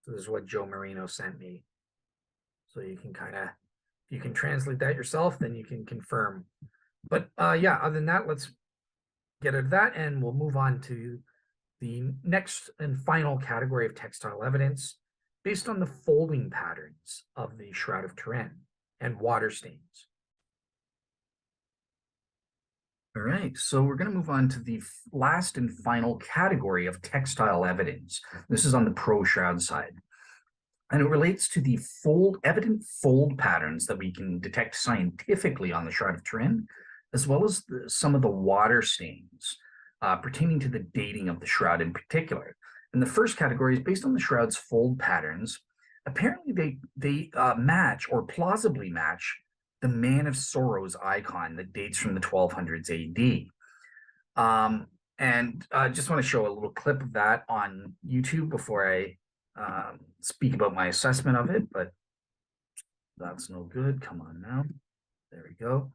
So this is what Joe Marino sent me. So you can you can translate that yourself, then you can confirm. But yeah, other than that, let's get out of that, and we'll move on to the next and final category of textile evidence based on the folding patterns of the Shroud of Turin and water stains. All right, so we're going to move on to the last and final category of textile evidence. This is on the pro-shroud side, and it relates to the evident fold patterns that we can detect scientifically on the Shroud of Turin, as well as some of the water stains pertaining to the dating of the shroud in particular. And the first category is based on the shroud's fold patterns. Apparently they match, or plausibly match, the Man of Sorrows icon that dates from the 1200s AD. And I just want to show a little clip of that on YouTube before I speak about my assessment of it, but that's no good. Come on now. There we go.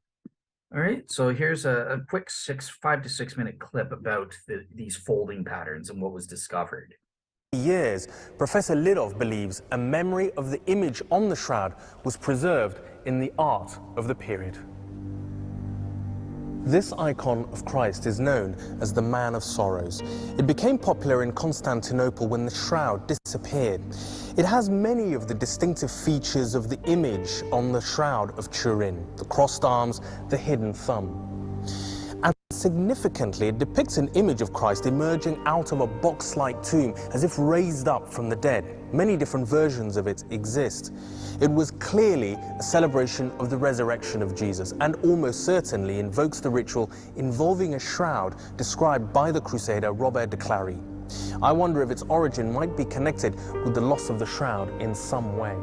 All right, so here's a quick 5 to 6 minute clip about these folding patterns and what was discovered. Years, Professor Lidov believes a memory of the image on the shroud was preserved in the art of the period. This icon of Christ is known as the Man of Sorrows. It became popular in Constantinople when the shroud disappeared. It has many of the distinctive features of the image on the Shroud of Turin: the crossed arms, the hidden thumb. And significantly, it depicts an image of Christ emerging out of a box-like tomb, as if raised up from the dead. Many different versions of it exist. It was clearly a celebration of the resurrection of Jesus, and almost certainly invokes the ritual involving a shroud described by the Crusader Robert de Clary. I wonder if its origin might be connected with the loss of the shroud in some way.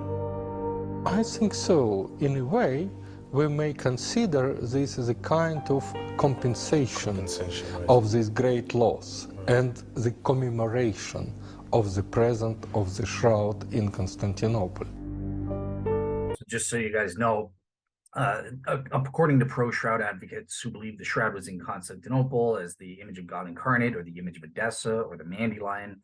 I think so, in a way, we may consider this as a kind of compensation Right. of this great loss and the commemoration of the presence of the shroud in Constantinople. So just so you guys know, according to pro-shroud advocates who believe the shroud was in Constantinople as the image of God incarnate, or the image of Edessa, or the Mandylion,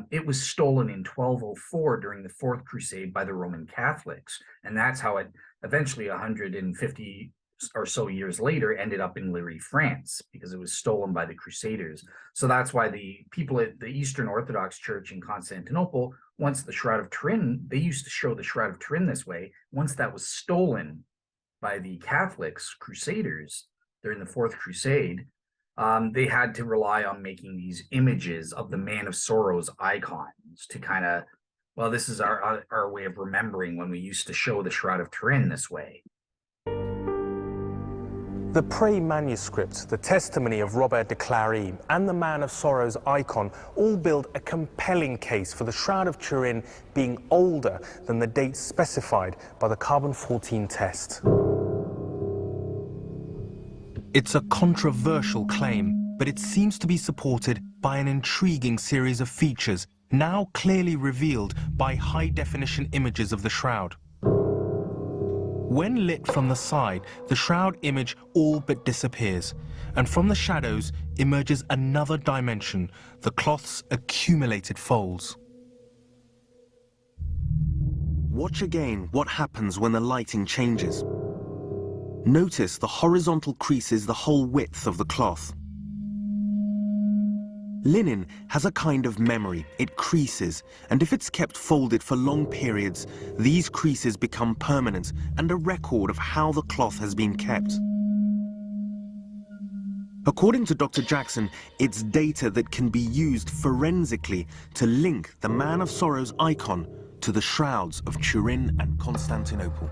it was stolen in 1204 during the Fourth Crusade by the Roman Catholics, and that's how it eventually, 150 or so years later, ended up in Liry, France, because it was stolen by the Crusaders. So that's why the people at the Eastern Orthodox Church in Constantinople, once the Shroud of Turin, they used to show the Shroud of Turin this way. Once that was stolen by the Catholics, Crusaders, during the Fourth Crusade, they had to rely on making these images of the Man of Sorrows icons to kind of, well, this is our way of remembering when we used to show the Shroud of Turin this way. The Pray manuscript, the testimony of Robert de Clary, and the Man of Sorrows icon all build a compelling case for the Shroud of Turin being older than the date specified by the carbon-14 test. It's a controversial claim, but it seems to be supported by an intriguing series of features, now clearly revealed by high-definition images of the shroud. When lit from the side, the shroud image all but disappears, and from the shadows emerges another dimension, the cloth's accumulated folds. Watch again what happens when the lighting changes. Notice the horizontal creases the whole width of the cloth. Linen has a kind of memory. It creases, and if it's kept folded for long periods, these creases become permanent and a record of how the cloth has been kept. According to Dr. Jackson, it's data that can be used forensically to link the Man of Sorrows icon to the shrouds of Turin and Constantinople.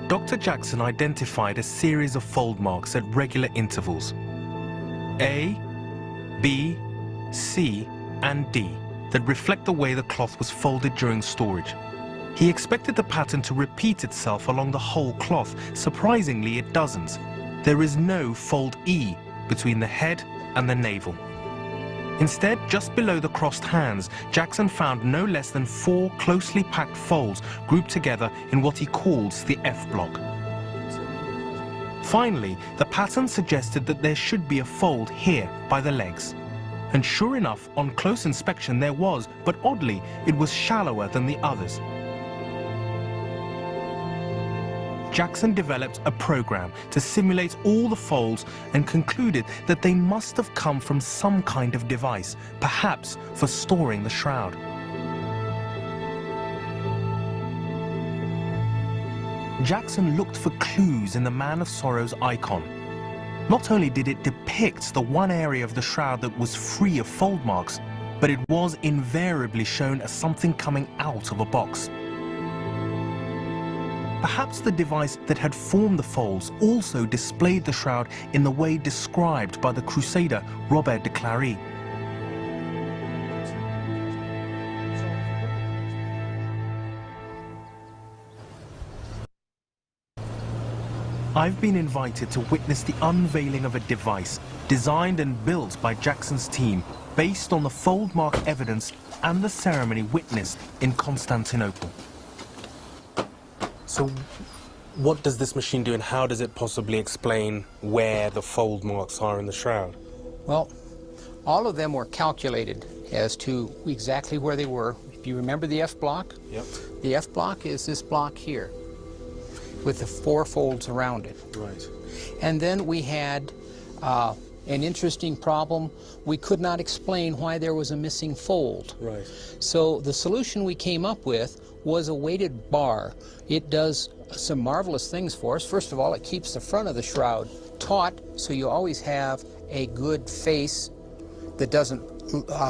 Dr. Jackson identified a series of fold marks at regular intervals, A, B, C, and D, that reflect the way the cloth was folded during storage. He expected the pattern to repeat itself along the whole cloth. Surprisingly, it doesn't. There is no fold E between the head and the navel. Instead, just below the crossed hands, Jackson found no less than 4 closely packed folds grouped together in what he calls the F block. Finally, the pattern suggested that there should be a fold here by the legs. And sure enough, on close inspection there was, but oddly, it was shallower than the others. Jackson developed a program to simulate all the folds and concluded that they must have come from some kind of device, perhaps for storing the shroud. Jackson looked for clues in the Man of Sorrows icon. Not only did it depict the one area of the shroud that was free of fold marks, but it was invariably shown as something coming out of a box. Perhaps the device that had formed the folds also displayed the shroud in the way described by the Crusader Robert de Clary. I've been invited to witness the unveiling of a device designed and built by Jackson's team based on the fold mark evidence and the ceremony witnessed in Constantinople. So what does this machine do, and how does it possibly explain where the fold marks are in the shroud? Well, all of them were calculated as to exactly where they were. If you remember the F block, Yep. the F block is this block here with the 4 folds around it. Right. And then we had an interesting problem. We could not explain why there was a missing fold. Right. So the solution we came up with was a weighted bar. It does some marvelous things for us. First of all, it keeps the front of the shroud taut, so you always have a good face that doesn't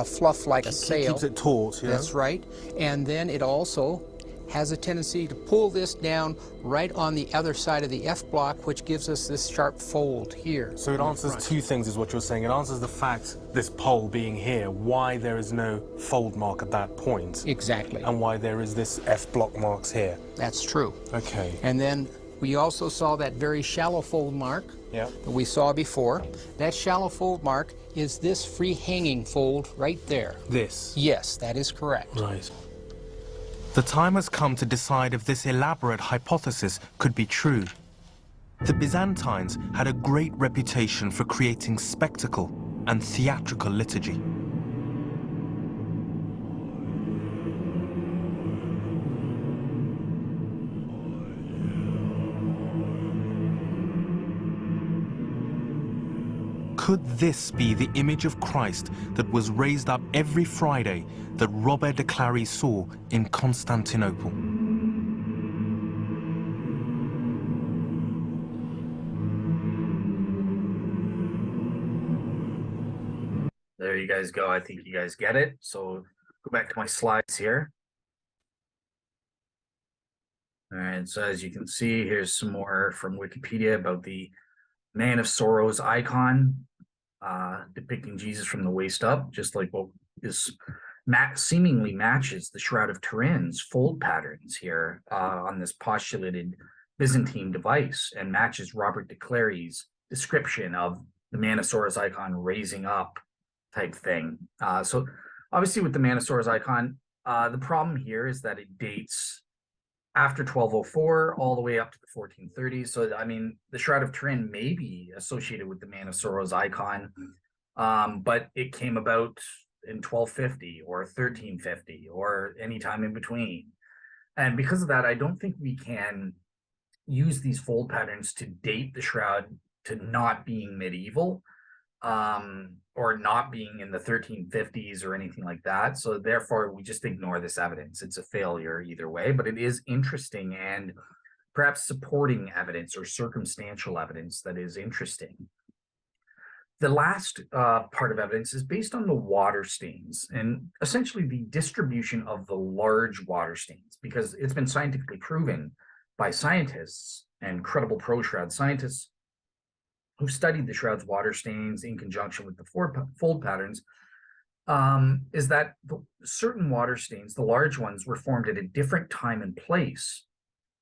fluff like a sail. Keeps it taut, yeah. That's right. And then it also has a tendency to pull this down right on the other side of the F block, which gives us this sharp fold here. So it answers two things is what you're saying. It answers the fact, this pole being here, why there is no fold mark at that point. Exactly. And why there is this F block marks here. That's true. Okay. And then we also saw that very shallow fold mark that we saw before. That shallow fold mark is this free hanging fold right there. This? Yes, that is correct. Right. The time has come to decide if this elaborate hypothesis could be true. The Byzantines had a great reputation for creating spectacle and theatrical liturgy. Could this be the image of Christ that was raised up every Friday that Robert de Clary saw in Constantinople? There you guys go. I think you guys get it. So go back to my slides here. All right, so as you can see, here's some more from Wikipedia about the Man of Sorrows icon, depicting Jesus from the waist up, just like what is seemingly matches the Shroud of Turin's fold patterns here on this postulated Byzantine device, and matches Robert de Clary's description of the Man of Sorrows icon raising up type thing. So obviously with the Man of Sorrows icon, the problem here is that it dates after 1204 all the way up to the 1430s. So, I mean, the Shroud of Turin may be associated with the Man of Sorrows icon, but it came about in 1250 or 1350 or any time in between. And because of that, I don't think we can use these fold patterns to date the shroud to not being medieval, or not being in the 1350s or anything like that. So therefore, we just ignore this evidence. It's a failure either way, but it is interesting and perhaps supporting evidence or circumstantial evidence that is interesting. The last part of evidence is based on the water stains and essentially the distribution of the large water stains, because it's been scientifically proven by scientists and credible pro-shroud scientists who studied the shroud's water stains in conjunction with the fold patterns, is that certain water stains, the large ones, were formed at a different time and place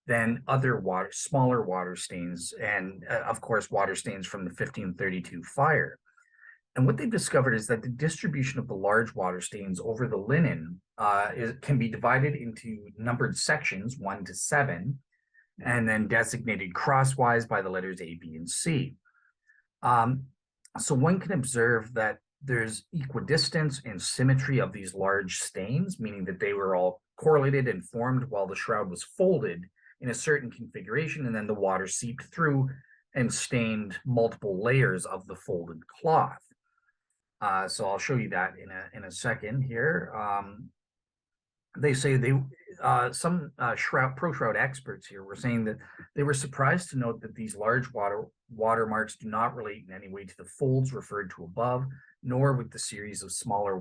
than other smaller water stains, and of course water stains from the 1532 fire. And what they've discovered is that the distribution of the large water stains over the linen can be divided into numbered sections 1 to 7, and then designated crosswise by the letters A, B, and C. So one can observe that there's equidistance and symmetry of these large stains, meaning that they were all correlated and formed while the shroud was folded in a certain configuration, and then the water seeped through and stained multiple layers of the folded cloth. So I'll show you that in a second here. They say some pro-shroud experts here were saying that they were surprised to note that these large watermarks do not relate in any way to the folds referred to above, nor with the series of smaller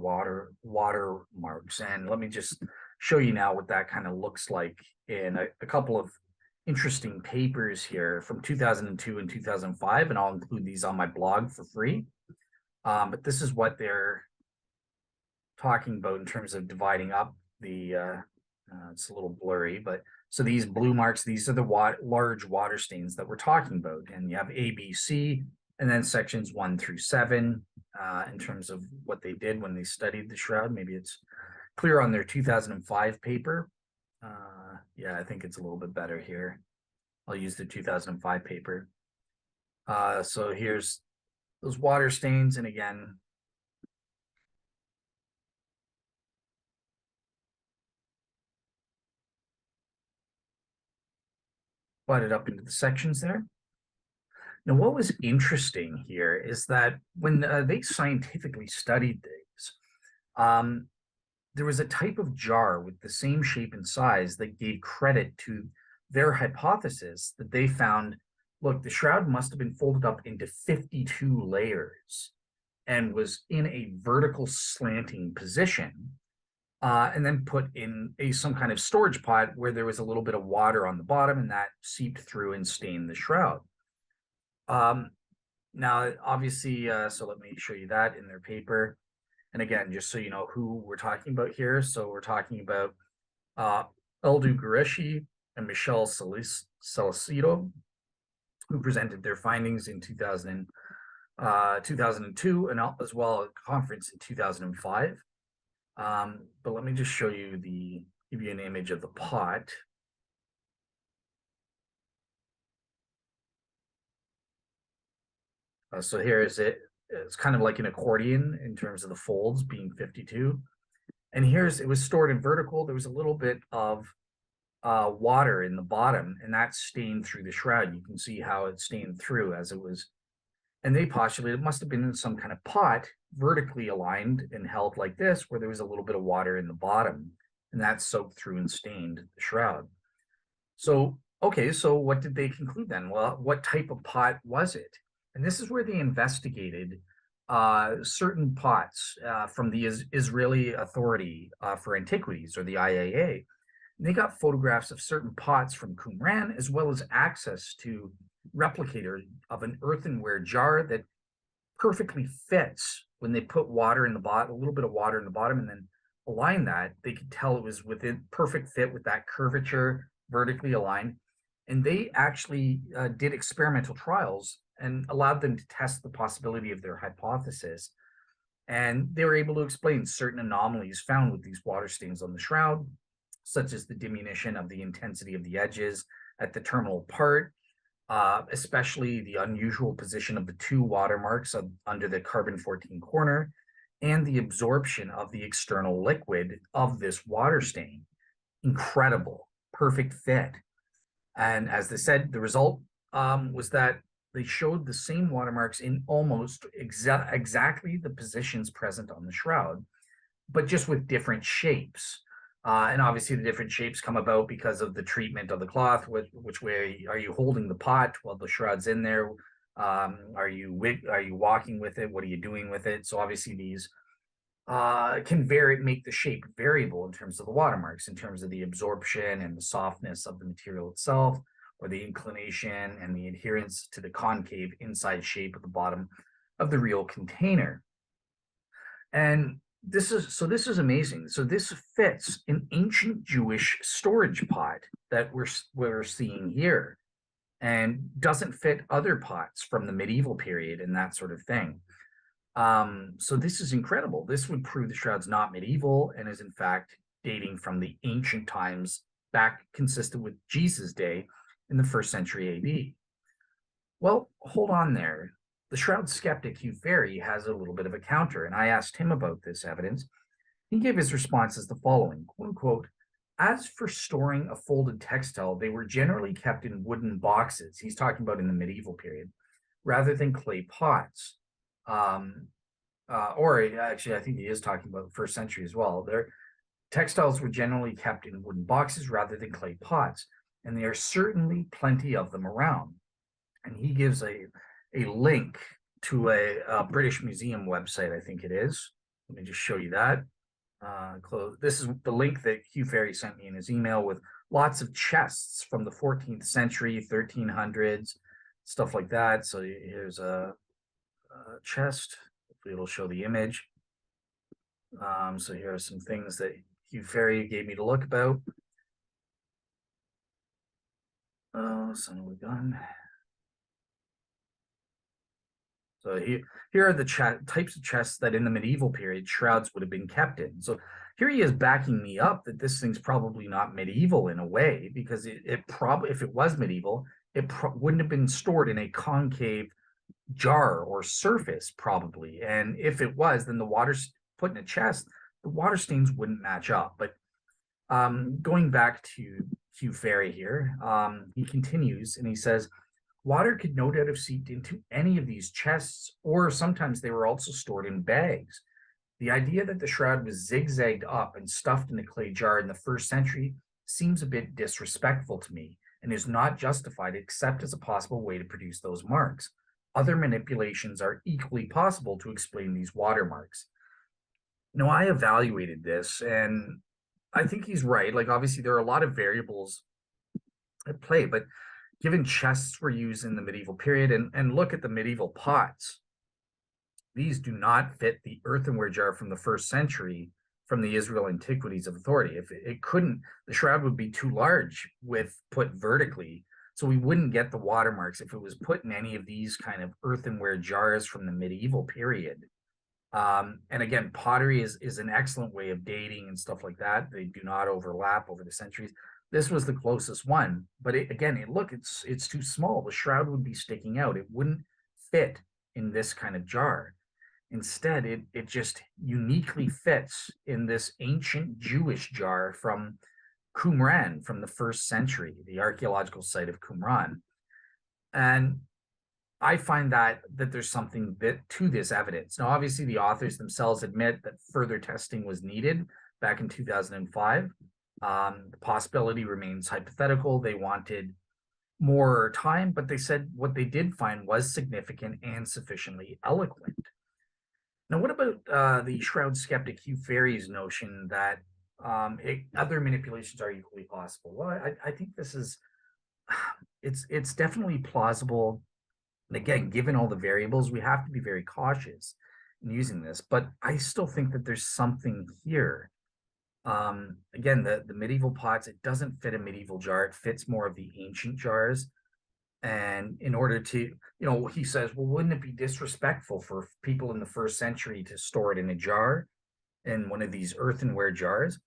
watermarks. And let me just show you now what that kind of looks like in a couple of interesting papers here from 2002 and 2005, and I'll include these on my blog for free. But this is what they're talking about in terms of dividing up the it's a little blurry, but so these blue marks, these are the large water stains that we're talking about, and you have A, B, C, and then sections 1 through 7 in terms of what they did when they studied the shroud. Maybe it's clear on their 2005 paper. Yeah, I think it's a little bit better here. I'll use the 2005 paper. So here's those water stains, and again, divided up into the sections there. Now, what was interesting here is that when they scientifically studied these, there was a type of jar with the same shape and size that gave credit to their hypothesis that they found, look, the shroud must have been folded up into 52 layers and was in a vertical slanting position. and then put in some kind of storage pot where there was a little bit of water on the bottom, and that seeped through and stained the shroud. Now, obviously, so let me show you that in their paper. And again, just so you know who we're talking about here. So we're talking about Eldu Gureshi and Michelle Salcido, who presented their findings in 2002, and as well at a conference in 2005. But let me just show you give you an image of the pot. So here is it. It's kind of like an accordion in terms of the folds being 52. And it was stored in vertical. There was a little bit of water in the bottom, and that stained through the shroud. You can see how it stained through as it was. And they postulated it must have been in some kind of pot, vertically aligned and held like this, where there was a little bit of water in the bottom, and that soaked through and stained the shroud. So, okay, so what did they conclude then? Well, what type of pot was it? And this is where they investigated certain pots from the Israeli Authority for Antiquities, or the IAA. And they got photographs of certain pots from Qumran, as well as access to replicator of an earthenware jar that perfectly fits when they put water in the bottom, a little bit of water in the bottom, and then align that. They could tell it was within perfect fit with that curvature, vertically aligned. And they actually did experimental trials and allowed them to test the possibility of their hypothesis. And they were able to explain certain anomalies found with these water stains on the shroud, such as the diminution of the intensity of the edges at the terminal part, especially the unusual position of the two watermarks under the carbon-14 corner, and the absorption of the external liquid of this water stain. Incredible, perfect fit. And as they said, the result was that they showed the same watermarks in almost exactly the positions present on the shroud, but just with different shapes. And obviously the different shapes come about because of the treatment of the cloth. Which way are you holding the pot while the shroud's in there? Are you walking with it? What are you doing with it? So obviously these can make the shape variable in terms of the watermarks, in terms of the absorption and the softness of the material itself, or the inclination and the adherence to the concave inside shape at the bottom of the real container. And this is amazing. So this fits an ancient Jewish storage pot that we're seeing here, and doesn't fit other pots from the medieval period and that sort of thing. So this is incredible. This would prove the shroud's not medieval and is in fact dating from the ancient times, back consistent with Jesus' day in the 1st century AD. Well, hold on there. The shroud skeptic Hugh Ferry has a little bit of a counter, and I asked him about this evidence. He gave his response as the following, quote unquote, "As for storing a folded textile, they were generally kept in wooden boxes." He's talking about in the medieval period, rather than clay pots. Or actually, I think he is talking about the 1st century as well. Their textiles were generally kept in wooden boxes rather than clay pots, and there are certainly plenty of them around. And he gives a link to a British Museum website, I think it is. Let me just show you that. This is the link that Hugh Ferry sent me in his email, with lots of chests from the 14th century, 1300s, stuff like that. So here's a chest. Hopefully it'll show the image. So here are some things that Hugh Ferry gave me to look about. Oh, son of a gun. So here are the types of chests that in the medieval period shrouds would have been kept in. So here he is backing me up that this thing's probably not medieval in a way, because it probably, if it was medieval, it wouldn't have been stored in a concave jar or surface probably. And if it was, then the water's put in a chest, the water stains wouldn't match up. But going back to Hugh Ferry here, he continues and he says, "Water could no doubt have seeped into any of these chests, or sometimes they were also stored in bags. The idea that the shroud was zigzagged up and stuffed in a clay jar in the 1st century seems a bit disrespectful to me, and is not justified except as a possible way to produce those marks. Other manipulations are equally possible to explain these watermarks." No, I evaluated this and I think he's right. Like, obviously, there are a lot of variables at play, but given chests were used in the medieval period, and look at the medieval pots, these do not fit the earthenware jar from the 1st century from the Israel Antiquities of Authority. If it couldn't, the shroud would be too large with put vertically. So we wouldn't get the watermarks if it was put in any of these kind of earthenware jars from the medieval period. And again, pottery is an excellent way of dating and stuff like that. They do not overlap over the centuries. This was the closest one, but look, it's too small. The shroud would be sticking out. It wouldn't fit in this kind of jar. Instead, it just uniquely fits in this ancient Jewish jar from Qumran from the 1st century, the archaeological site of Qumran. And I find that there's something to this evidence. Now, obviously, the authors themselves admit that further testing was needed back in 2005. The possibility remains hypothetical. They wanted more time, but they said what they did find was significant and sufficiently eloquent. Now, what about the shroud skeptic Hugh Ferry's notion that other manipulations are equally possible? Well, I think this is, it's definitely plausible. And again, given all the variables, we have to be very cautious in using this, but I still think that there's something here. Again, the medieval pots, it doesn't fit a medieval jar. It fits more of the ancient jars. And in order to, he says, well, wouldn't it be disrespectful for people in the 1st century to store it in a jar, in one of these earthenware jars?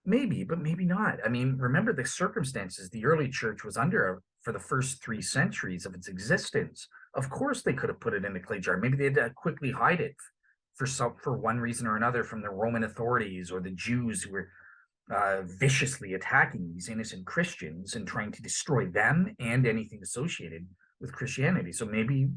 Maybe, but maybe not. I mean, remember the circumstances the early church was under for the first 3 centuries of its existence. Of course, they could have put it in a clay jar. Maybe they had to quickly hide it for one reason or another from the Roman authorities or the Jews who were viciously attacking these innocent Christians and trying to destroy them and anything associated with Christianity. So maybe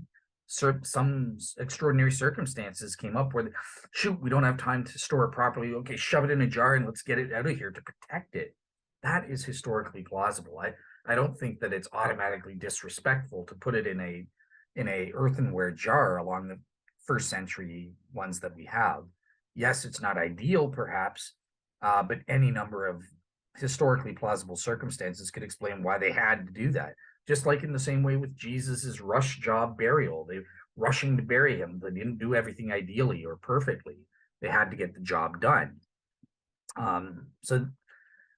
some extraordinary circumstances came up where, shoot, we don't have time to store it properly. Okay, shove it in a jar and let's get it out of here to protect it. That is historically plausible. I don't think that it's automatically disrespectful to put it in a earthenware jar along the 1st century ones that we have. Yes, it's not ideal, perhaps, but any number of historically plausible circumstances could explain why they had to do that. Just like in the same way with Jesus's rush job burial. They rushing to bury him. They didn't do everything ideally or perfectly. They had to get the job done. So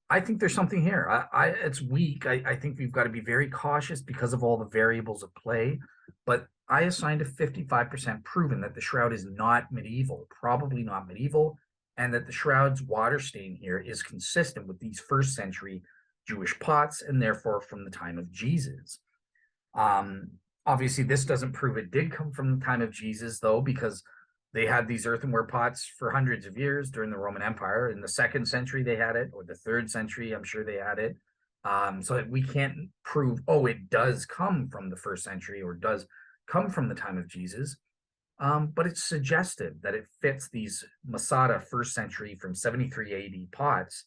I think there's something here. It's weak. I think we've got to be very cautious because of all the variables at play. But I assigned a 55% proven that the shroud is not medieval, probably not medieval, and that the shroud's water stain here is consistent with these 1st century Jewish pots and therefore from the time of Jesus. Obviously, this doesn't prove it did come from the time of Jesus, though, because they had these earthenware pots for hundreds of years during the Roman Empire. In the 2nd century, they had it, or the 3rd century, I'm sure they had it. So we can't prove, it does come from the 1st century or does come from the time of Jesus. But it's suggestive that it fits these Masada 1st century from 73 AD pots.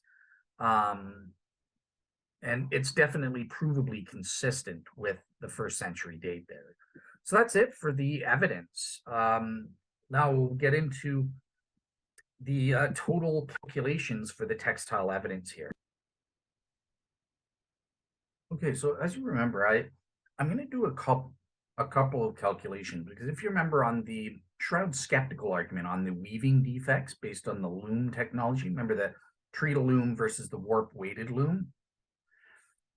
And it's definitely provably consistent with the 1st century date there. So that's it for the evidence. Now we'll get into the total calculations for the textile evidence here. Okay, so as you remember, I'm going to do a couple of calculations, because if you remember on the shroud skeptical argument on the weaving defects based on the loom technology, remember the treated loom versus the warp weighted loom?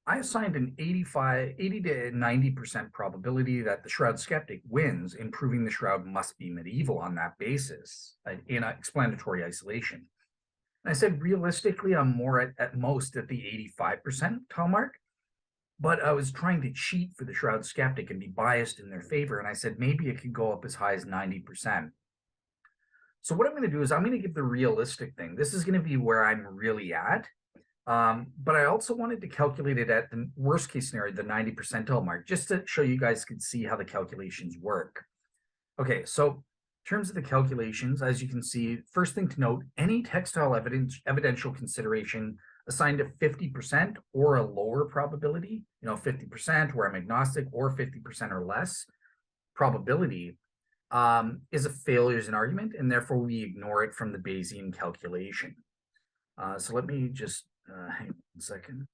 I assigned an 80 to 90% probability that the shroud skeptic wins in proving the shroud must be medieval on that basis in explanatory isolation. And I said, realistically, I'm more at most at the 85% mark, but I was trying to cheat for the shroud skeptic and be biased in their favor. And I said, maybe it could go up as high as 90%. So what I'm going to do is I'm going to give the realistic thing. This is going to be where I'm really at. But I also wanted to calculate it at the worst case scenario, the 90 percentile mark, just to show you guys could see how the calculations work. Okay, so in terms of the calculations, as you can see, first thing to note, any textile evidential consideration assigned to 50% or a lower probability, 50% where I'm agnostic, or 50% or less probability, is a failure as an argument, and therefore we ignore it from the Bayesian calculation. So let me just hang on a second.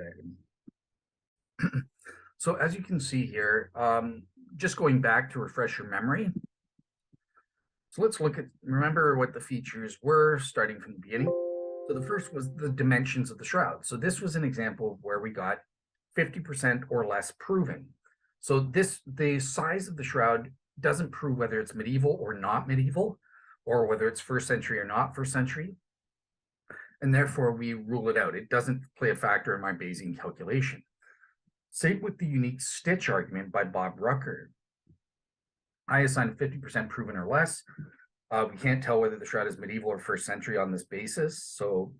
Okay. So as you can see here, just going back to refresh your memory. So let's remember what the features were starting from the beginning. So the first was the dimensions of the shroud. So this was an example of where we got 50% or less proven. So the size of the shroud doesn't prove whether it's medieval or not medieval, or whether it's first century or not first century. And therefore we rule it out. It doesn't play a factor in my Bayesian calculation. Same with the unique stitch argument by Bob Rucker. I assigned 50% proven or less. We can't tell whether the shroud is medieval or first century on this basis, so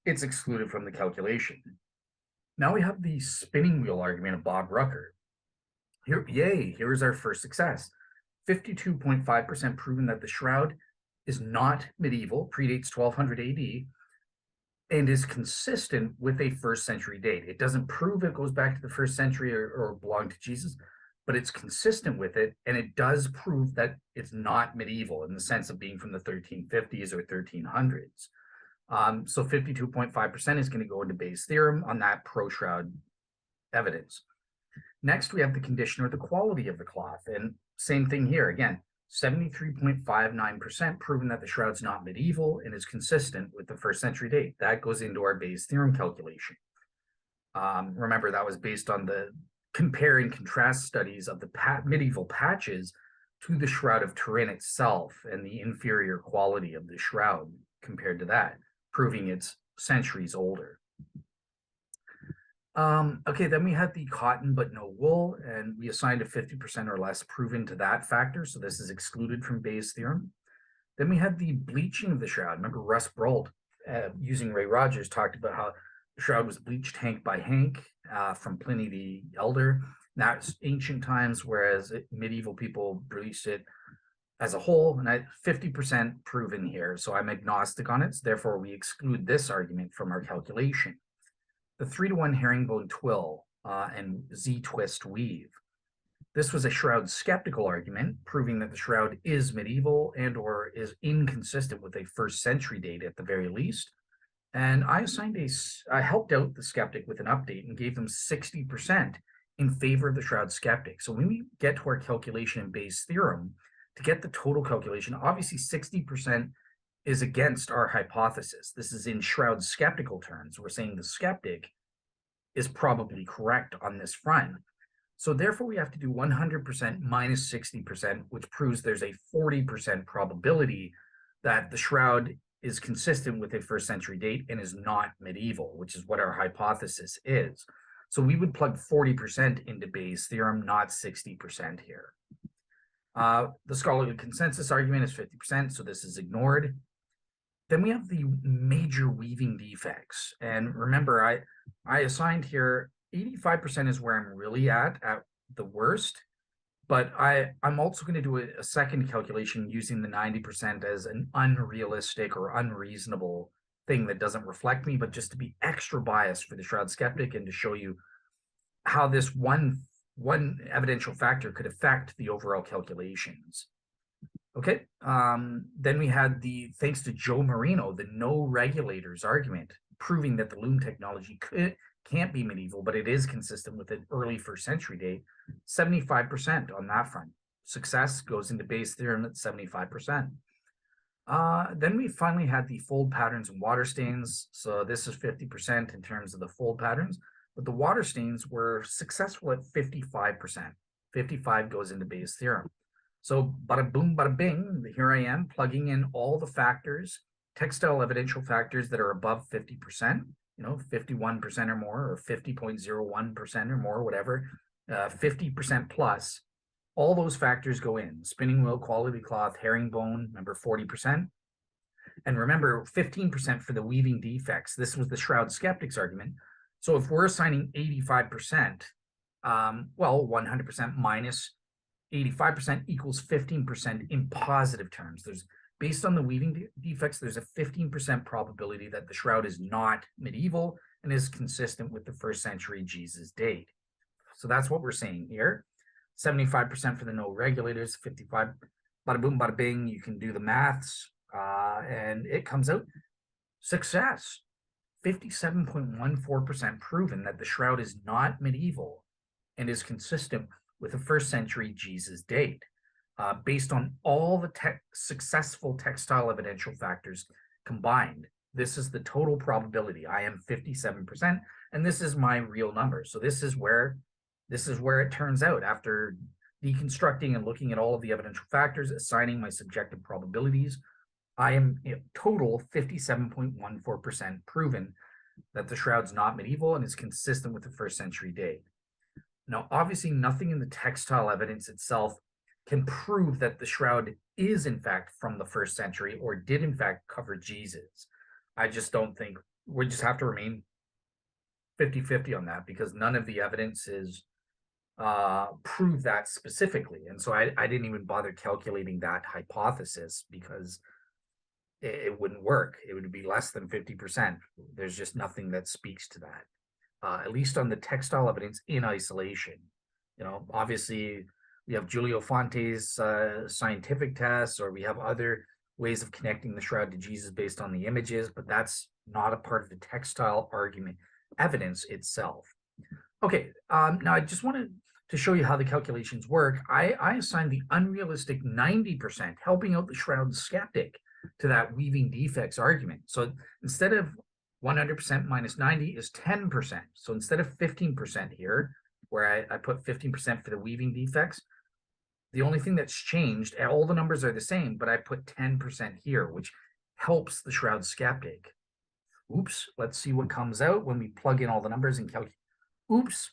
it's excluded from the calculation. Now we have the spinning wheel argument of Bob Rucker. Here, yay, here's our first success. 52.5% proven that the shroud is not medieval, predates 1200 AD, and is consistent with a first century date. It doesn't prove it goes back to the first century or belonged to Jesus, but it's consistent with it, and it does prove that it's not medieval in the sense of being from the 1350s or 1300s. So 52.5% is going to go into Bayes' theorem on that pro-shroud evidence. Next, we have the condition or the quality of the cloth, and same thing here. Again, 73.59% proven that the shroud's not medieval and is consistent with the first century date. That goes into our Bayes' theorem calculation. Remember, that was based on the compare and contrast studies of the medieval patches to the Shroud of Turin itself and the inferior quality of the shroud compared to that, proving it's centuries older. Okay, then we had the cotton but no wool, and we assigned a 50% or less proven to that factor, so this is excluded from Bayes' theorem. Then we had the bleaching of the shroud. Remember, Russ Brault, using Ray Rogers, talked about how the shroud was bleached Hank by Hank from Pliny the Elder. That's ancient times, whereas medieval people bleached it as a whole, and 50% proven here, so I'm agnostic on it, so therefore we exclude this argument from our calculation. The 3-to-1 herringbone twill and Z-twist weave. This was a shroud skeptical argument, proving that the shroud is medieval and or is inconsistent with a first century date at the very least. And I helped out the skeptic with an update and gave them 60% in favor of the shroud skeptic. So when we get to our calculation in Bayes' theorem, to get the total calculation, obviously 60% is against our hypothesis. This is in shroud skeptical terms. We're saying the skeptic is probably correct on this front. So therefore we have to do 100% minus 60%, which proves there's a 40% probability that the shroud is consistent with a first century date and is not medieval, which is what our hypothesis is. So we would plug 40% into Bayes' theorem, not 60% here. The scholarly consensus argument is 50%, so this is ignored. Then we have the major weaving defects. And remember, I assigned here 85% is where I'm really at the worst, but I'm also going to do a second calculation using the 90% as an unrealistic or unreasonable thing that doesn't reflect me, but just to be extra biased for the shroud skeptic and to show you how this one evidential factor could affect the overall calculations. Okay, then we had thanks to Joe Marino, the no regulators argument, proving that the loom technology can't be medieval, but it is consistent with an early first century date, 75% on that front. Success goes into Bayes' theorem at 75%. Then we finally had the fold patterns and water stains. So this is 50% in terms of the fold patterns, but the water stains were successful at 55%. 55 goes into Bayes' theorem. So bada boom, bada bing, here I am plugging in all the factors, textile evidential factors that are above 50%, 51% or more, or 50.01% or more, whatever, 50% plus. All those factors go in. Spinning wheel, quality cloth, herringbone, remember 40%. And remember 15% for the weaving defects. This was the shroud skeptics argument. So if we're assigning 85%, well, 100% minus 85% equals 15% in positive terms. Based on the weaving defects, there's a 15% probability that the shroud is not medieval and is consistent with the first century Jesus date. So that's what we're saying here. 75% for the no regulators, 55, bada boom, bada bing. You can do the maths, and it comes out success. 57.14% proven that the shroud is not medieval and is consistent with the 1st century Jesus date, based on all the successful textile evidential factors combined. This is the total probability. I am 57%, and this is my real number. So this is where it turns out after deconstructing and looking at all of the evidential factors, assigning my subjective probabilities. I am total 57.14% proven that the shroud's not medieval and is consistent with the 1st century date. Now, obviously, nothing in the textile evidence itself can prove that the shroud is in fact from the 1st century or did in fact cover Jesus. I just don't think, we just have to remain 50-50 on that, because none of the evidence is prove that specifically. And so I didn't even bother calculating that hypothesis, because it wouldn't work. It would be less than 50%. There's just nothing that speaks to that, at least on the textile evidence in isolation. You know, obviously we have Giulio Fanti's scientific tests, or we have other ways of connecting the shroud to Jesus based on the images, but that's not a part of the textile argument evidence itself. Okay, now I just wanted to show you how the calculations work. I assigned the unrealistic 90%, helping out the shroud skeptic, to that weaving defects argument. So instead of 100% minus 90 is 10%. So instead of 15% here, where I put 15% for the weaving defects, the only thing that's changed, all the numbers are the same, but I put 10% here, which helps the shroud skeptic. Oops, let's see what comes out when we plug in all the numbers and calculate. Oops,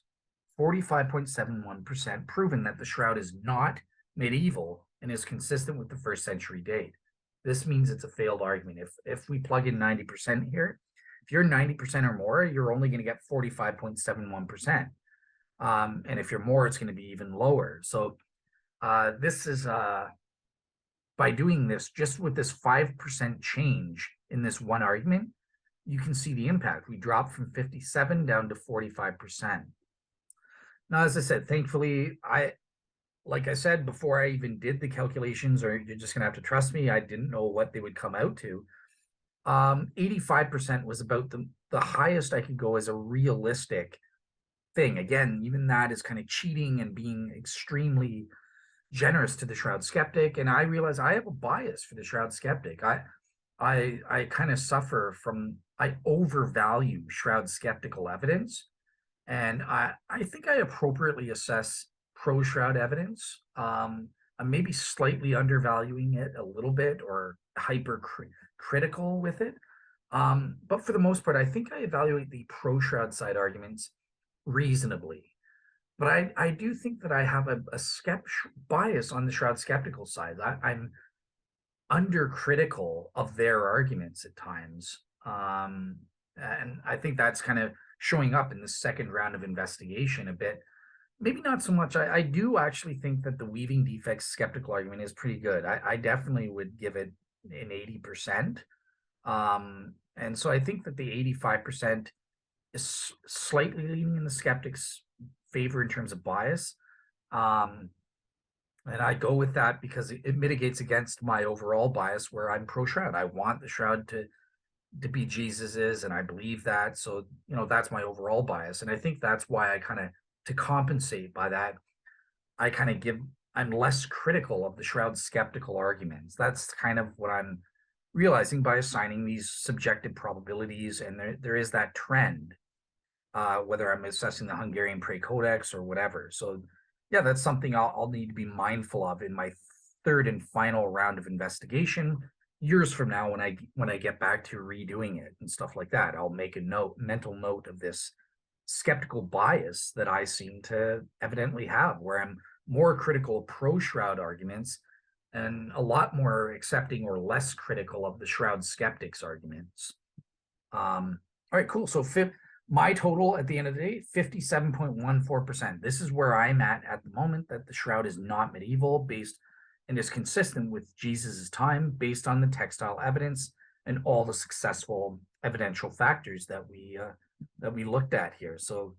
45.71% proven that the shroud is not medieval and is consistent with the 1st century date. This means it's a failed argument. If we plug in 90% here, if you're 90% or more, you're only going to get 45.71%. And if you're more, it's going to be even lower. So this is, by doing this, just with this 5% change in this one argument, you can see the impact. We dropped from 57 down to 45%. Now, as I said, thankfully, like I said, before I even did the calculations, or you're just going to have to trust me, I didn't know what they would come out to. 85% was about the highest I could go as a realistic thing. Again, even that is kind of cheating and being extremely generous to the shroud skeptic. And I realize I have a bias for the shroud skeptic. I kind of suffer from, I overvalue shroud skeptical evidence. And I think I appropriately assess pro-shroud evidence. I'm maybe slightly undervaluing it a little bit, or hyper critical with it. But for the most part, I think I evaluate the pro-shroud side arguments reasonably. But I do think that I have a bias on the shroud skeptical side. I'm undercritical of their arguments at times. And I think that's kind of showing up in the second round of investigation a bit. Maybe not so much. I do actually think that the weaving defects skeptical argument is pretty good. I definitely would give it an 80%. And so I think that the 85% is slightly leaning in the skeptic's favor in terms of bias. And I go with that because it mitigates against my overall bias where I'm pro-shroud. I want the shroud to be Jesus's, and I believe that. So, you know, that's my overall bias. And I think that's why I kind of, to compensate by that, I kind of I'm less critical of the shroud skeptical arguments. That's kind of what I'm realizing by assigning these subjective probabilities. And there is that trend, whether I'm assessing the Hungarian Prey Codex or whatever. So yeah, that's something I'll need to be mindful of in my third and final round of investigation years from now, when I get back to redoing it and stuff like that. I'll make a mental note of this skeptical bias that I seem to evidently have, where I'm more critical of pro-shroud arguments and a lot more accepting or less critical of the shroud skeptics arguments. All right, cool. So my total at the end of the day, 57.14%. This is where I'm at the moment, that the shroud is not medieval based and is consistent with Jesus's time based on the textile evidence and all the successful evidential factors that we looked at here. So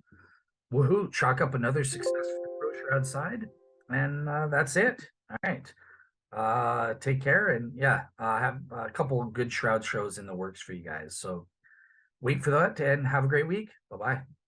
Woohoo! Chalk up another success for the Pro Shroud side, and that's it. All right. Take care, and yeah, have a couple of good Shroud shows in the works for you guys. So wait for that, and have a great week. Bye bye.